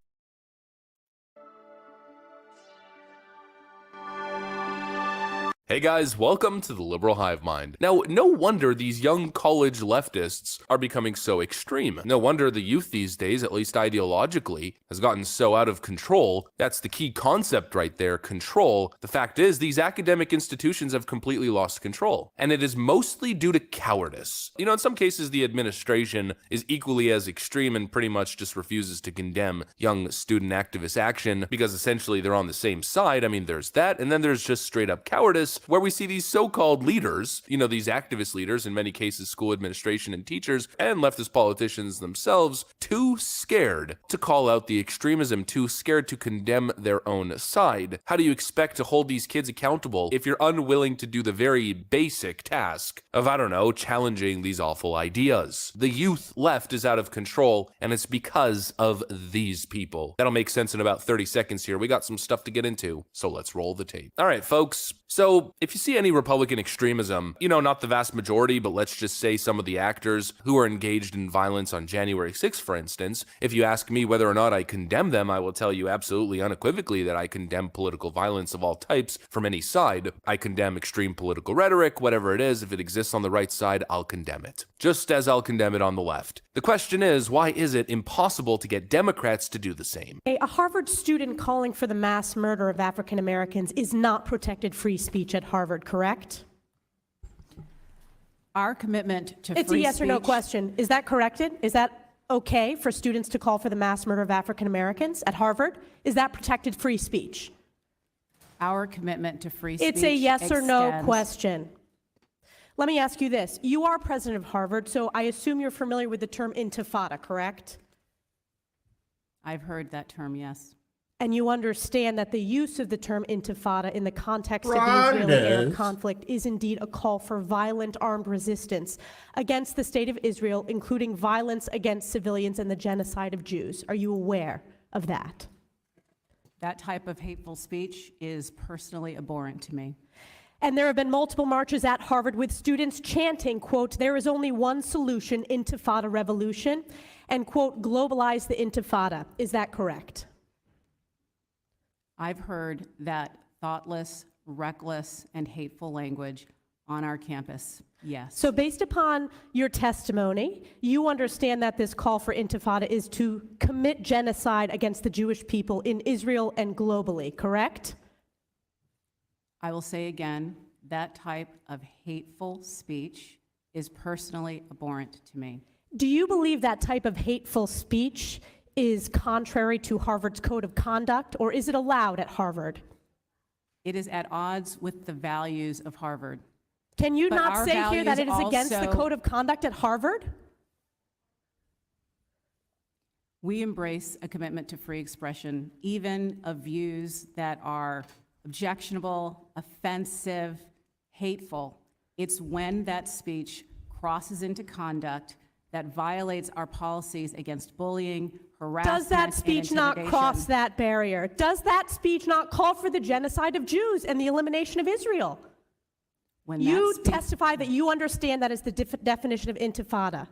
Hey guys, welcome to the Liberal Hive Mind. Now, no wonder these young college leftists are becoming so extreme. No wonder the youth these days, at least ideologically, has gotten so out of control. That's the key concept right there, control. The fact is, these academic institutions have completely lost control, and it is mostly due to cowardice. In some cases, the administration is equally as extreme and pretty much just refuses to condemn young student activist action because essentially they're on the same side. I mean, there's that, and then there's just straight up cowardice, where we see these so-called leaders, these activist leaders, in many cases school administration and teachers, and leftist politicians themselves, too scared to call out the extremism, too scared to condemn their own side. How do you expect to hold these kids accountable if you're unwilling to do the very basic task of, challenging these awful ideas? The youth left is out of control, and it's because of these people. That'll make sense in about 30 seconds here. We got some stuff to get into, so let's roll the tape. All right, folks. So if you see any Republican extremism, not the vast majority, but let's just say some of the actors who are engaged in violence on January 6th, for instance, if you ask me whether or not I condemn them, I will tell you absolutely unequivocally that I condemn political violence of all types from any side. I condemn extreme political rhetoric, whatever it is. If it exists on the right side, I'll condemn it. Just as I'll condemn it on the left. The question is, why is it impossible to get Democrats to do the same?
A Harvard student calling for the mass murder of African Americans is not protected free speech at Harvard, correct?
Our commitment to free speech...
It's a yes or no question. Is that corrected? Is that okay for students to call for the mass murder of African Americans at Harvard? Is that protected free speech?
Our commitment to free speech
It's a yes or no
extends...
question. Let me ask you this. You are president of Harvard, so I assume you're familiar with the term intifada, correct?
I've heard that term, yes.
And you understand that the use of the term intifada in the context of the Israeli-Arab conflict is indeed a call for violent armed resistance against the state of Israel, including violence against civilians and the genocide of Jews. Are you aware of that?
That type of hateful speech is personally abhorrent to me.
And there have been multiple marches at Harvard with students chanting, quote, "There is only one solution, intifada revolution," and, quote, "globalize the intifada." Is that correct?
I've heard that thoughtless, reckless, and hateful language on our campus, yes.
So based upon your testimony, you understand that this call for intifada is to commit genocide against the Jewish people in Israel and globally, correct?
I will say again, that type of hateful speech is personally abhorrent to me.
Do you believe that type of hateful speech is contrary to Harvard's code of conduct, or is it allowed at Harvard?
It is at odds with the values of Harvard.
Can you
But
not
our
say here that it is
values
against the
also-
code of conduct at Harvard?
We embrace a commitment to free expression, even of views that are objectionable, offensive, hateful. It's when that speech crosses into conduct that violates our policies against bullying, harassment,
Does that speech
and
not
intimidation.
cross that barrier? Does that speech not call for the genocide of Jews and the elimination of Israel?
When
You
that speech-
testify that you understand that is the definition of intifada.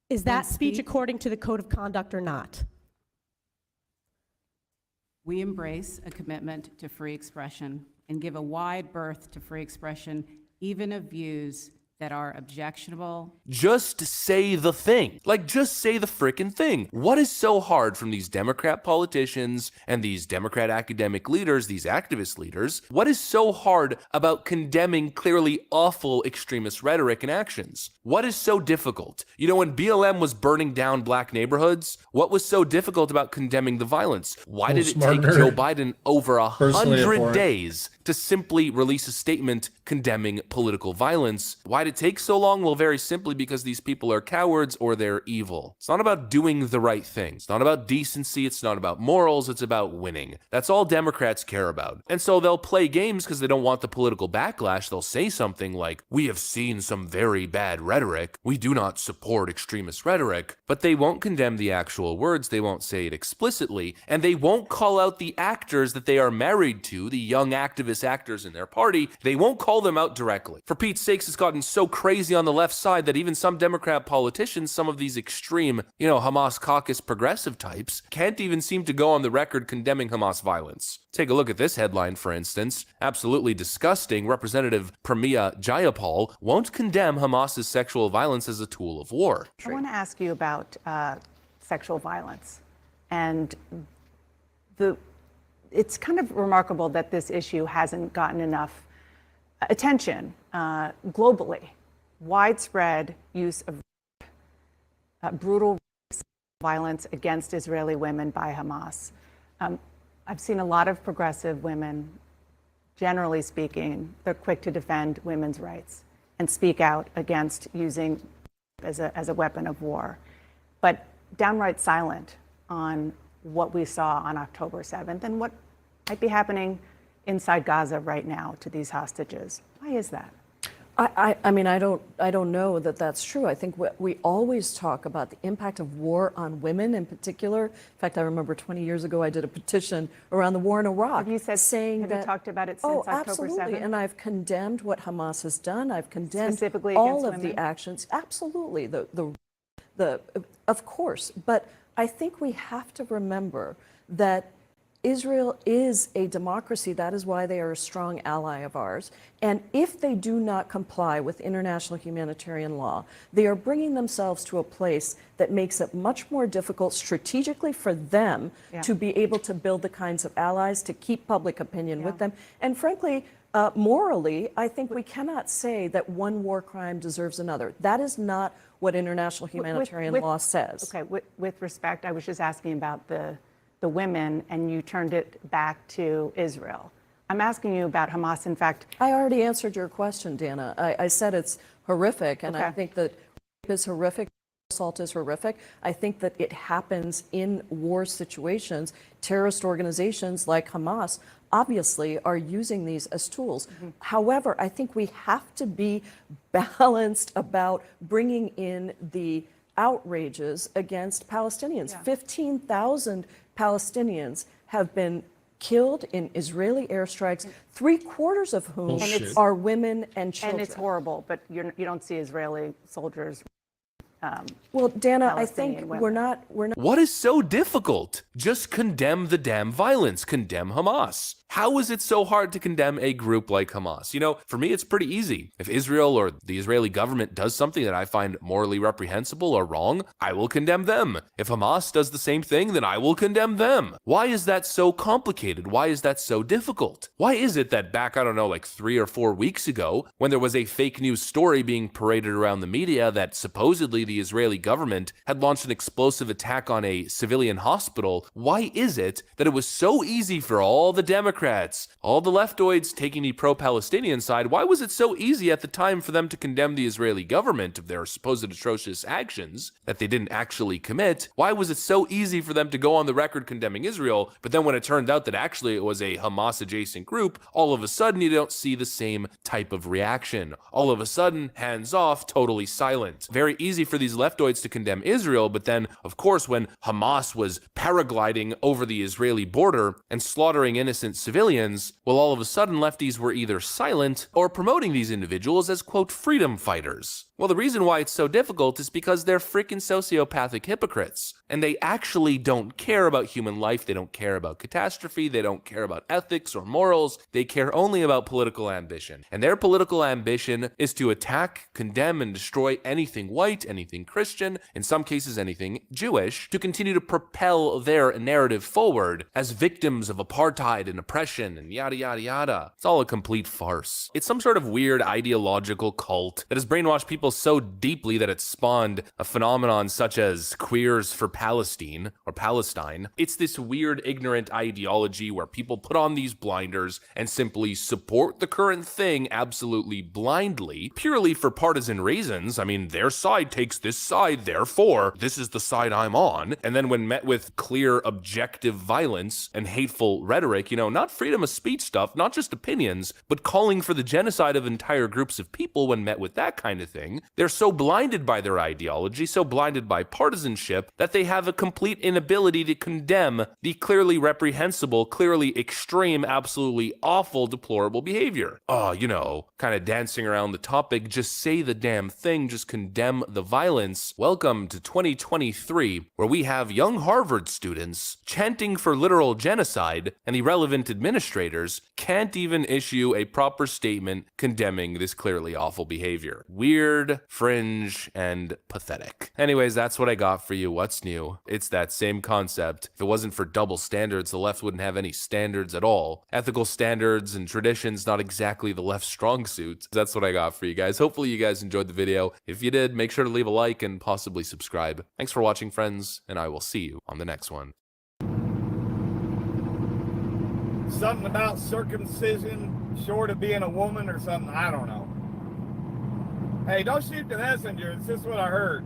Is that speech according to the code of conduct or not?
We embrace a commitment to free expression and give a wide berth to free expression, even of views that are objectionable.
Just say the thing. Like, just say the frickin' thing. What is so hard from these Democrat politicians and these Democrat academic leaders, these activist leaders? What is so hard about condemning clearly awful extremist rhetoric and actions? What is so difficult? You know, when BLM was burning down black neighborhoods, what was so difficult about condemning the violence? Why did it take Joe Biden over
Personally
100
abhorrent.
days to simply release a statement condemning political violence? Why did it take so long? Well, very simply because these people are cowards or they're evil. It's not about doing the right thing. It's not about decency. It's not about morals. It's about winning. That's all Democrats care about. And so they'll play games because they don't want the political backlash. They'll say something like, "We have seen some very bad rhetoric. We do not support extremist rhetoric," but they won't condemn the actual words. They won't say it explicitly, and they won't call out the actors that they are married to, the young activist actors in their party. They won't call them out directly. For Pete's sakes, it's gotten so crazy on the left side that even some Democrat politicians, some of these extreme, Hamas caucus progressive types, can't even seem to go on the record condemning Hamas violence. Take a look at this headline, for instance. Absolutely disgusting. Representative Pramila Jayapal won't condemn Hamas's sexual violence as a tool of war.
I want to ask you about sexual violence. And it's kind of remarkable that this issue hasn't gotten enough attention globally. Widespread use of brutal violence against Israeli women by Hamas. I've seen a lot of progressive women, generally speaking, they're quick to defend women's rights and speak out against using as a weapon of war, but downright silent on what we saw on October 7th and what might be happening inside Gaza right now to these hostages. Why is that?
I mean, I don't know that that's true. I think we always talk about the impact of war on women in particular. In fact, I remember 20 years ago, I did a petition around the war in Iraq.
Have you said,
saying
have
that,
you talked about it since October 7th?
Absolutely. And I've condemned what Hamas has done. I've condemned
Specifically
all
against
of
women?
the actions. Absolutely. Of course. But I think we have to remember that Israel is a democracy. That is why they are a strong ally of ours. And if they do not comply with international humanitarian law, they are bringing themselves to a place that makes it much more difficult strategically for them to be able to build the kinds of allies, to keep public opinion with them. And frankly, morally, I think we cannot say that one war crime deserves another. That is not what international humanitarian law says.
Okay, with respect, I was just asking about the women, and you turned it back to Israel. I'm asking you about Hamas. In fact,
I already answered your question, Dana. I said it's horrific, and I think that rape is horrific. Assault is horrific. I think that it happens in war situations. Terrorist organizations like Hamas obviously are using these as tools. However, I think we have to be balanced about bringing in the outrages against Palestinians. 15,000 Palestinians have been killed in Israeli airstrikes, 3/4 of whom are women and children.
And it's horrible, but you don't see Israeli soldiers.
Well, Dana, I
Palestinian
think
women.
we're not.
What is so difficult? Just condemn the damn violence. Condemn Hamas. How is it so hard to condemn a group like Hamas? You know, for me, it's pretty easy. If Israel or the Israeli government does something that I find morally reprehensible or wrong, I will condemn them. If Hamas does the same thing, then I will condemn them. Why is that so complicated? Why is that so difficult? Why is it that back, I don't know, like 3 or 4 weeks ago, when there was a fake news story being paraded around the media that supposedly the Israeli government had launched an explosive attack on a civilian hospital, why is it that it was so easy for all the Democrats, all the leftoids taking the pro-Palestinian side, why was it so easy at the time for them to condemn the Israeli government of their supposed atrocious actions that they didn't actually commit? Why was it so easy for them to go on the record condemning Israel, but then when it turned out that actually it was a Hamas-adjacent group, all of a sudden you don't see the same type of reaction. All of a sudden, hands off, totally silent. Very easy for these leftoids to condemn Israel, but then, of course, when Hamas was paragliding over the Israeli border and slaughtering innocent civilians, well, all of a sudden lefties were either silent or promoting these individuals as, quote, freedom fighters. Well, the reason why it's so difficult is because they're freaking sociopathic hypocrites. And they actually don't care about human life. They don't care about catastrophe. They don't care about ethics or morals. They care only about political ambition. And their political ambition is to attack, condemn, and destroy anything white, anything Christian, in some cases anything Jewish, to continue to propel their narrative forward as victims of apartheid and oppression and yada, yada, yada. It's all a complete farce. It's some sort of weird ideological cult that has brainwashed people so deeply that it spawned a phenomenon such as queers for Palestine or Palestine. It's this weird, ignorant ideology where people put on these blinders and simply support the current thing absolutely blindly, purely for partisan reasons. I mean, their side takes this side, therefore, this is the side I'm on. And then when met with clear, objective violence and hateful rhetoric, you know, not freedom of speech stuff, not just opinions, but calling for the genocide of entire groups of people when met with that kind of thing, they're so blinded by their ideology, so blinded by partisanship, that they have a complete inability to condemn the clearly reprehensible, clearly extreme, absolutely awful, deplorable behavior. You know, kind of dancing around the topic, just say the damn thing, just condemn the violence. Welcome to 2023, where we have young Harvard students chanting for literal genocide, and the relevant administrators can't even issue a proper statement condemning this clearly awful behavior. Weird, fringe, and pathetic. Anyways, that's what I got for you. What's new? It's that same concept. If it wasn't for double standards, the left wouldn't have any standards at all. Ethical standards and traditions, not exactly the left's strong suit. That's what I got for you guys. Hopefully you guys enjoyed the video. If you did, make sure to leave a like and possibly subscribe. Thanks for watching, friends, and I will see you on the next one.
Something about circumcision short of being a woman or something, I don't know. Hey, don't shoot the messenger. It's just what I heard.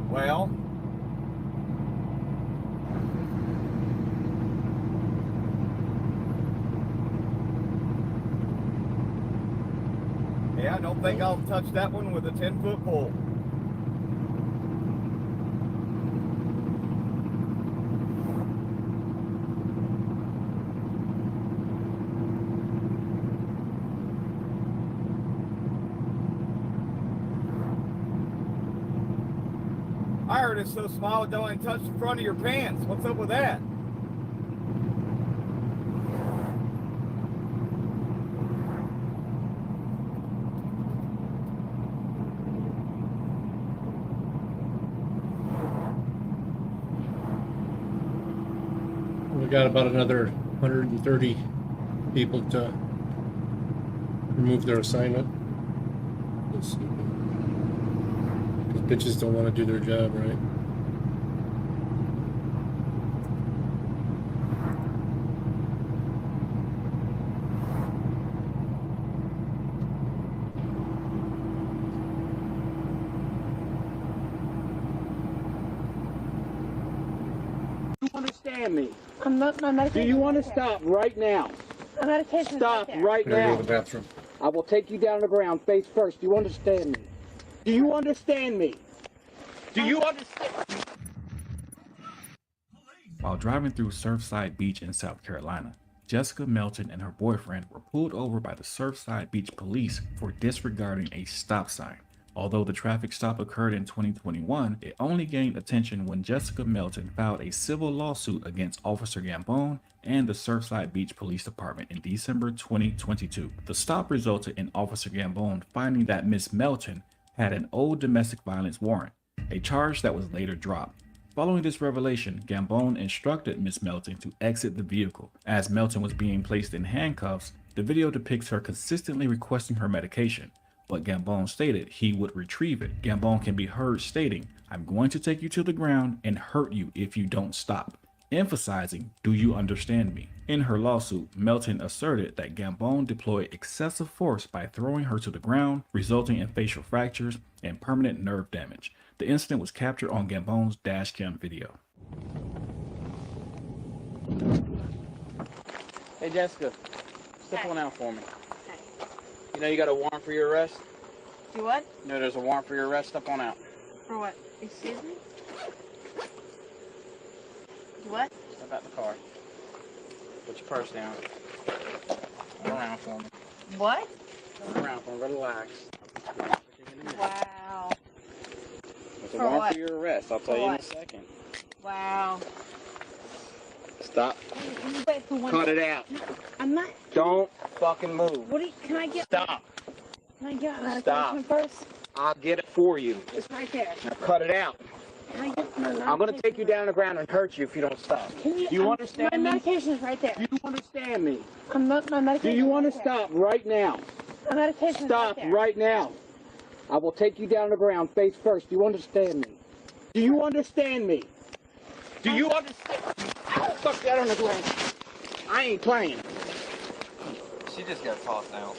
Well, yeah, I don't think I'll touch that one with a 10-foot pole. shirt is so small it don't even touch the front of your pants. What's up with that?
We got about another 130 people to remove their assignment. Let's see. These bitches don't want to do their job, right?
Understand me?
I'm not, my
Do
medication.
you want to stop right now?
My medication.
Stop right
Gotta go
now.
to the bathroom.
I will take you down to the ground face first. Do you understand me? Do you understand me? Do you understand?
While driving through Surfside Beach in South Carolina, Jessica Melton and her boyfriend were pulled over by the Surfside Beach police for disregarding a stop sign. Although the traffic stop occurred in 2021, it only gained attention when Jessica Melton filed a civil lawsuit against Officer Gambone and the Surfside Beach Police Department in December 2022. The stop resulted in Officer Gambone finding that Miss Melton had an old domestic violence warrant, a charge that was later dropped. Following this revelation, Gambone instructed Miss Melton to exit the vehicle. As Melton was being placed in handcuffs, the video depicts her consistently requesting her medication, but Gambone stated he would retrieve it. Gambone can be heard stating, "I'm going to take you to the ground and hurt you if you don't stop," emphasizing, "Do you understand me?" In her lawsuit, Melton asserted that Gambone deployed excessive force by throwing her to the ground, resulting in facial fractures and permanent nerve damage. The incident was captured on Gambone's dashcam video.
Hey, Jessica, step on out for me. You know you got a warrant for your arrest?
Do what?
You know there's a warrant for your arrest. Step on out.
For what? Excuse me? What?
Step out the car. Put your purse down. Turn around for me.
What?
Turn around for me. Relax.
Wow.
There's a
For
warrant
what?
for your arrest. I'll tell
For
you in a
what?
second.
Wow.
Stop.
Wait for one
Cut
second.
it out.
I'm not.
Don't fucking move.
What do you, can I get?
Stop.
Can I get my
Stop.
medication first?
I'll get it for you.
It's right there.
Now cut it out.
Can I get my medication?
I'm gonna take you down to the ground and hurt you if you don't stop.
Can you,
Do you understand
my
me?
medication is right there.
Do you understand me?
I'm not, my
Do
medication.
you want to
is right there.
stop right now?
My medication
Stop
is right there.
right now. I will take you down to the ground face first. Do you understand me? Do you understand me? Do you understand? Fuck that on the ground. I ain't playing.
She just got tossed out.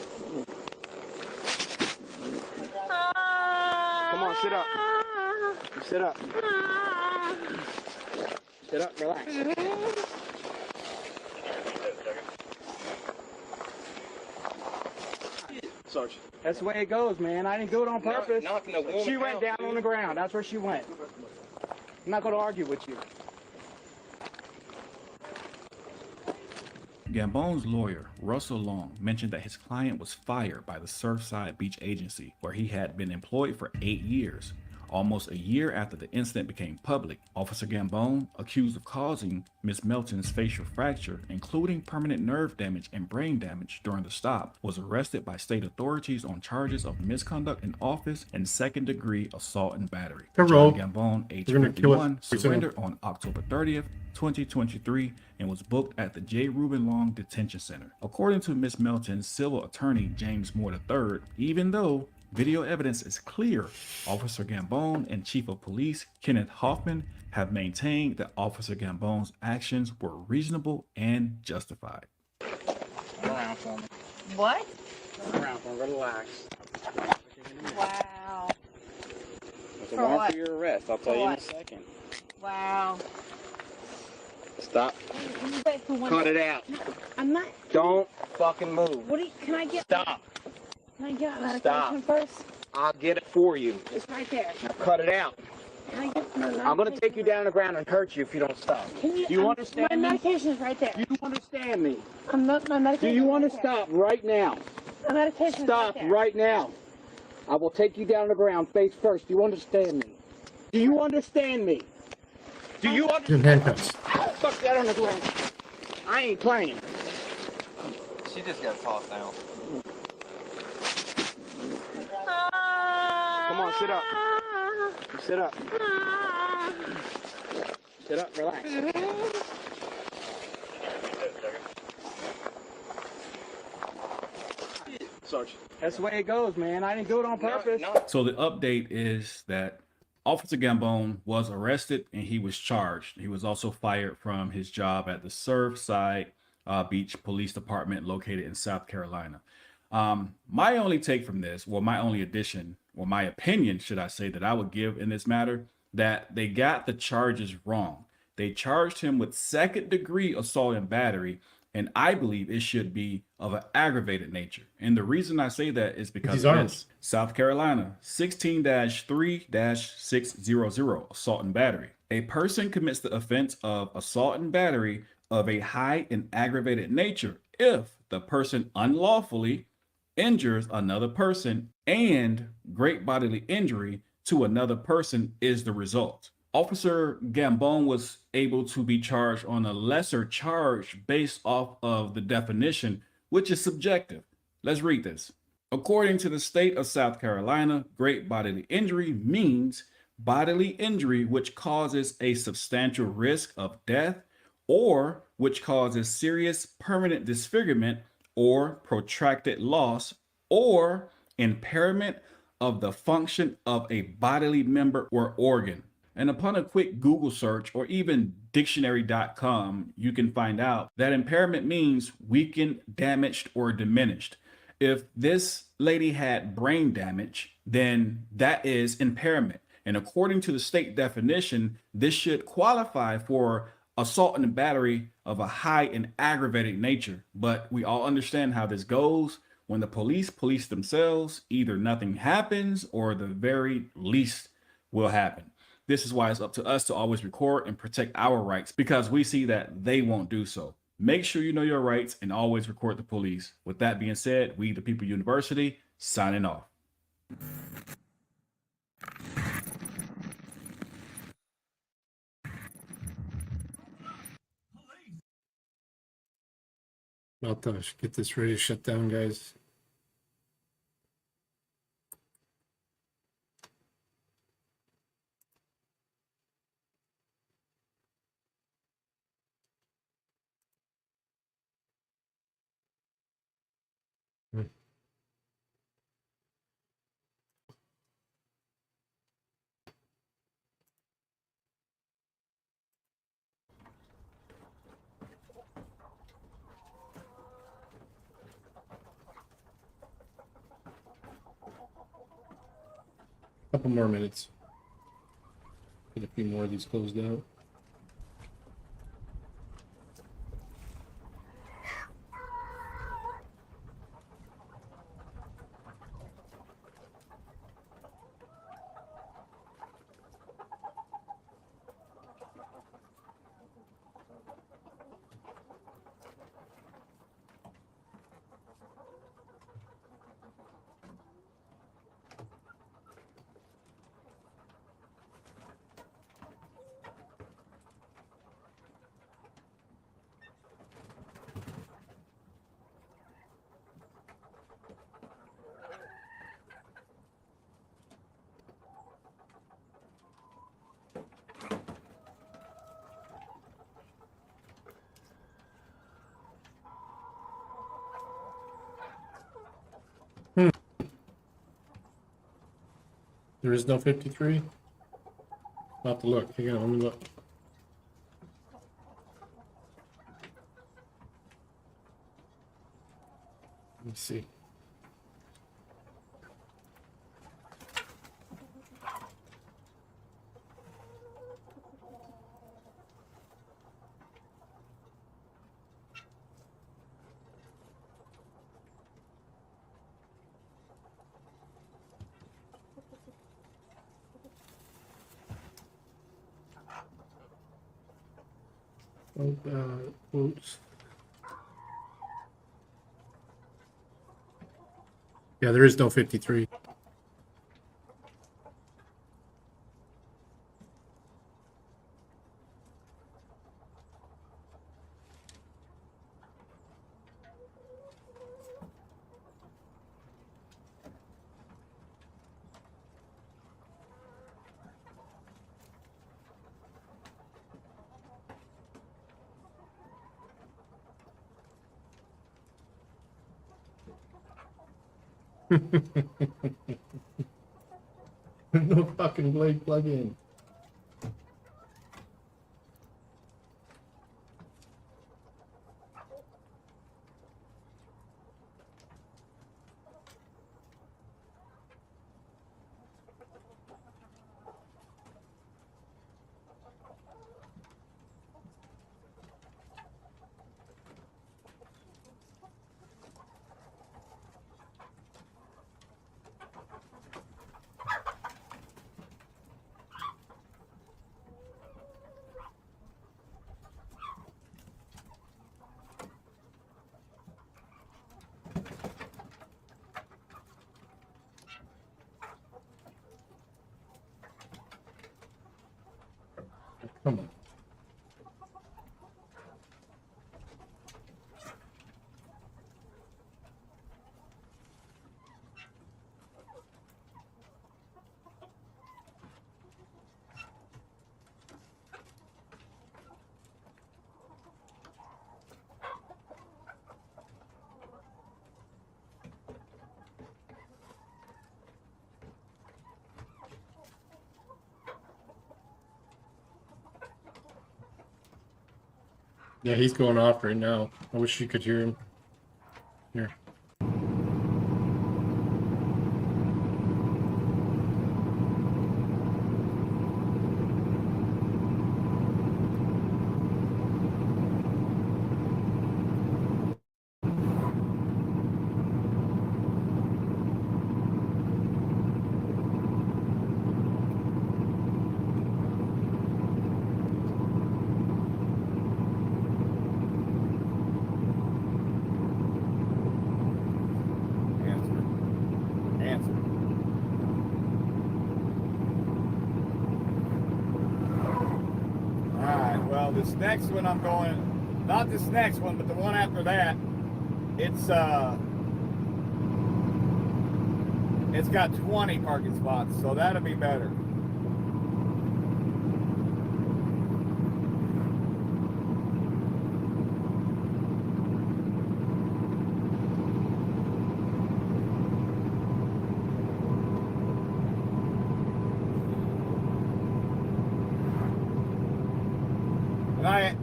Come on, sit up. Sit up. Sit up, relax.
Sergeant.
That's the way it goes, man. I didn't do it on purpose.
Knocking the woman
She went
out,
down
dude.
on the ground. That's where she went. I'm not going to argue with you.
Gambone's lawyer, Russell Long, mentioned that his client was fired by the Surfside Beach Agency, where he had been employed for 8 years. Almost a year after the incident became public, Officer Gambone, accused of causing Miss Melton's facial fracture, including permanent nerve damage and brain damage during the stop, was arrested by state authorities on charges of misconduct in office and second-degree assault and battery.
Hello.
John Gambone, age
We're gonna kill it.
51, surrendered on October 30th, 2023, and was booked at the J. Reuben Long Detention Center. According to Miss Melton's civil attorney, James Moore III, even though video evidence is clear, Officer Gambone and Chief of Police Kenneth Hoffman have maintained that Officer Gambone's actions were reasonable and justified.
Turn around for me.
What?
Turn around for me. Relax.
Wow.
There's a
For
warrant
what?
for your arrest. I'll
For
tell you in a
what?
second.
Wow.
Stop.
Wait for one
Cut it
second.
out.
I'm not.
Don't fucking move.
What do you, can I get?
Stop.
Can I get my
Stop.
medication first?
I'll get it for you.
It's right there.
Now cut it out.
Can I get my medication?
I'm gonna take you down to the ground and hurt you if you don't stop.
Can you,
Do you understand
my
me?
medication is right there.
Do you understand me?
I'm not, my
Do
medication.
you
is
want to
right there.
stop right now?
My medication is
Stop
right there.
right now. I will take you down to the ground face first. Do you understand me? Do you understand me? Do you
In
understand?
handcuffs.
Fuck that on the ground. I ain't playing.
She just got tossed out.
Come on, sit up. Sit up. Sit up, relax.
Sarge.
That's the way it goes, man. I didn't do it on purpose.
So the update is that Officer Gambone was arrested and he was charged. He was also fired from his job at the Surfside Beach Police Department located in South Carolina. My only take from this, well, my only addition, or my opinion, should I say, that I would give in this matter, that they got the charges wrong. They charged him with second-degree assault and battery, and I believe it should be of an aggravated nature. And the reason I say that is because
He's armed.
this, South Carolina 16-3-600, assault and battery. A person commits the offense of assault and battery of a high and aggravated nature if the person unlawfully injures another person and great bodily injury to another person is the result. Officer Gambone was able to be charged on a lesser charge based off of the definition, which is subjective. Let's read this. According to the state of South Carolina, great bodily injury means bodily injury which causes a substantial risk of death or which causes serious permanent disfigurement or protracted loss or impairment of the function of a bodily member or organ. And upon a quick Google search or even dictionary.com, you can find out that impairment means weakened, damaged, or diminished. If this lady had brain damage, then that is impairment. And according to the state definition, this should qualify for assault and battery of a high and aggravated nature. But we all understand how this goes. When the police police themselves, either nothing happens or the very least will happen. This is why it's up to us to always record and protect our rights, because we see that they won't do so. Make sure you know your rights and always record the police. With that being said, we the People University signing off.
About to get this ready to shut down, guys. Couple more minutes. Get a few more of these closed out. There is no 53? I'll have to look. Hang on, let me look. Let me see. Oops. Yeah, there is no 53. No fucking blade plug in. Come on. Yeah, he's going off right now. I wish you could hear him. Here.
This next one I'm going, not this next one, but the one after that, it's got 20 parking spots, so that'll be better.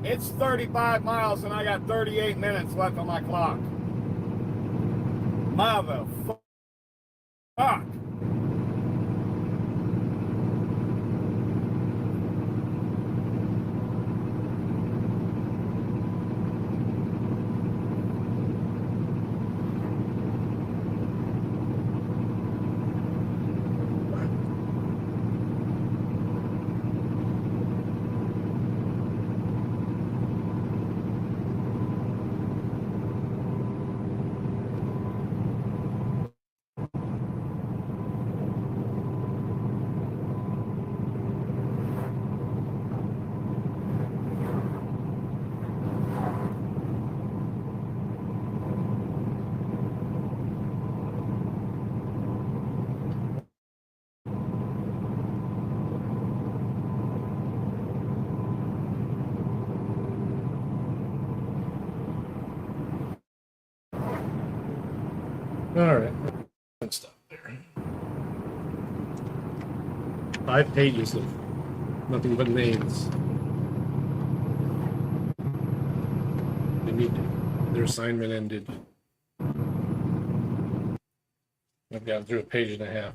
It's 35 miles and I got 38 minutes left on my clock. Motherfucker. All right. Stop there. 5 pages of nothing but names. They need their assignment ended. I've gotten through a page and a half.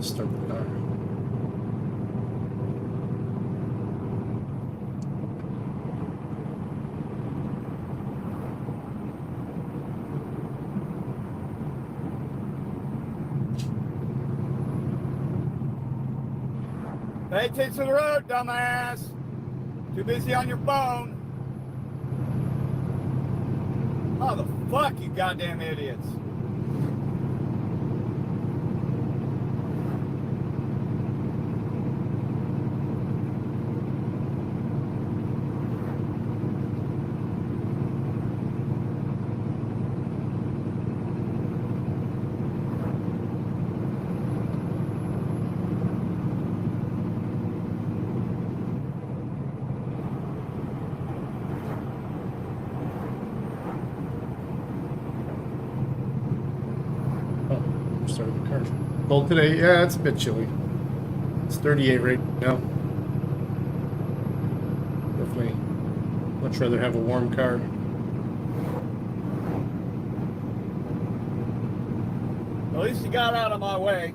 Start the car. Pay attention to the road, dumbass. Too busy on your phone. Oh, the fuck, you goddamn idiots.
started the car. Cold today? Yeah, it's a bit chilly. It's 38 right now. Definitely much rather have a warm car.
At least you got out of my way.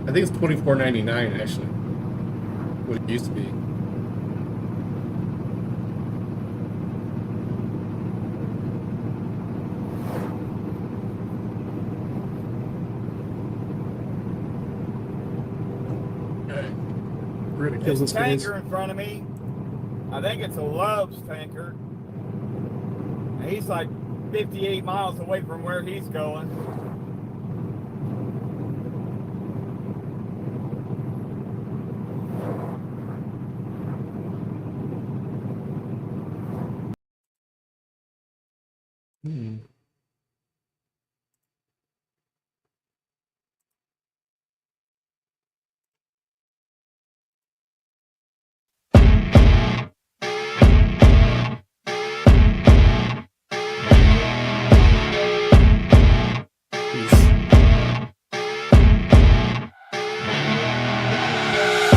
I think it's $24.99 actually. What it used to be. We're gonna kill
There's
this
a
guy.
tanker in front of me. I think it's a Love's tanker. And he's like 58 miles away from where he's going.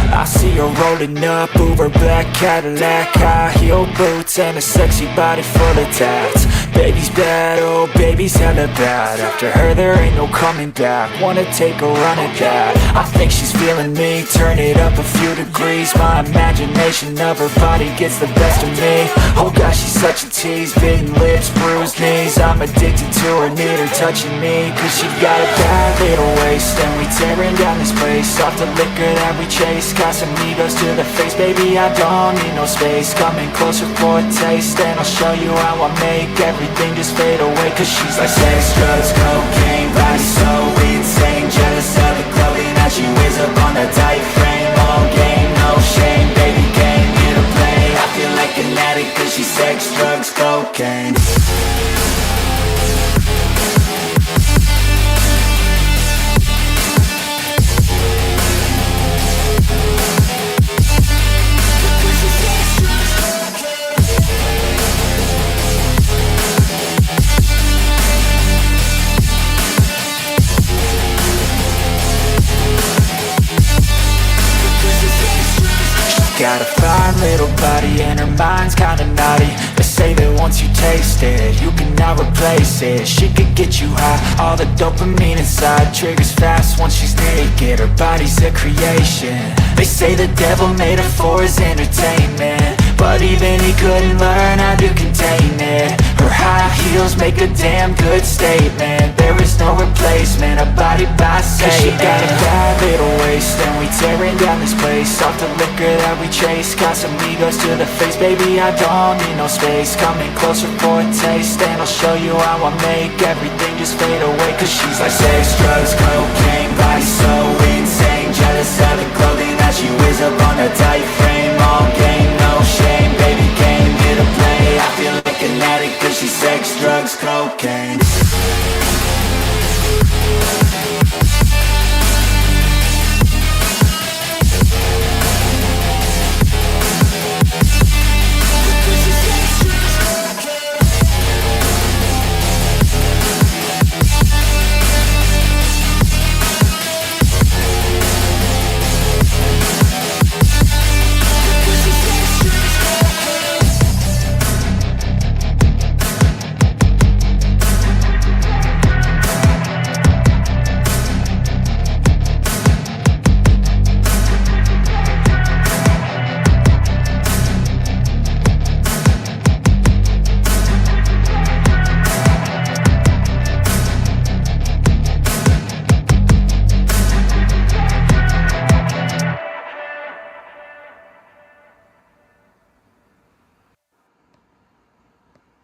I see her rolling up, Uber black Cadillac, high heel boots and a sexy body full of tats. Baby's bad, oh baby's hella bad. After her there ain't no coming back. Wanna take a run at that. I think she's feeling me, turn it up a few degrees. My imagination of her body gets the best of me. Oh gosh, she's such a tease, bitten lips, bruised knees. I'm addicted to her, need her touching me. Cause she got a bad little waist, and we tearing down this place. Off the liquor that we chase, got some egos to the face. Baby, I don't need no space. Coming closer for a taste, and I'll show you how I make everything just fade away. Cause she's like sex, drugs, cocaine, body so insane. Jealous of the clothing that she wears up on that tight frame. All game, no shame, baby game, here to play. I feel like an addict cause she's sex, drugs, cocaine. Got a fine little body and her mind's kinda naughty. They say that once you taste it, you cannot replace it. She could get you high, all the dopamine inside triggers fast once she's naked. Her body's a creation. They say the devil made her for his entertainment, but even he couldn't learn how to contain it. Her high heels make a damn good statement. There is no replacement, a body by Satan. Cause she got a bad little waist, and we tearing down this place. Off the liquor that we chase, got some egos to the face. Baby, I don't need no space. Coming closer for a taste, and I'll show you how I make everything just fade away. Cause she's like sex, drugs, cocaine, body so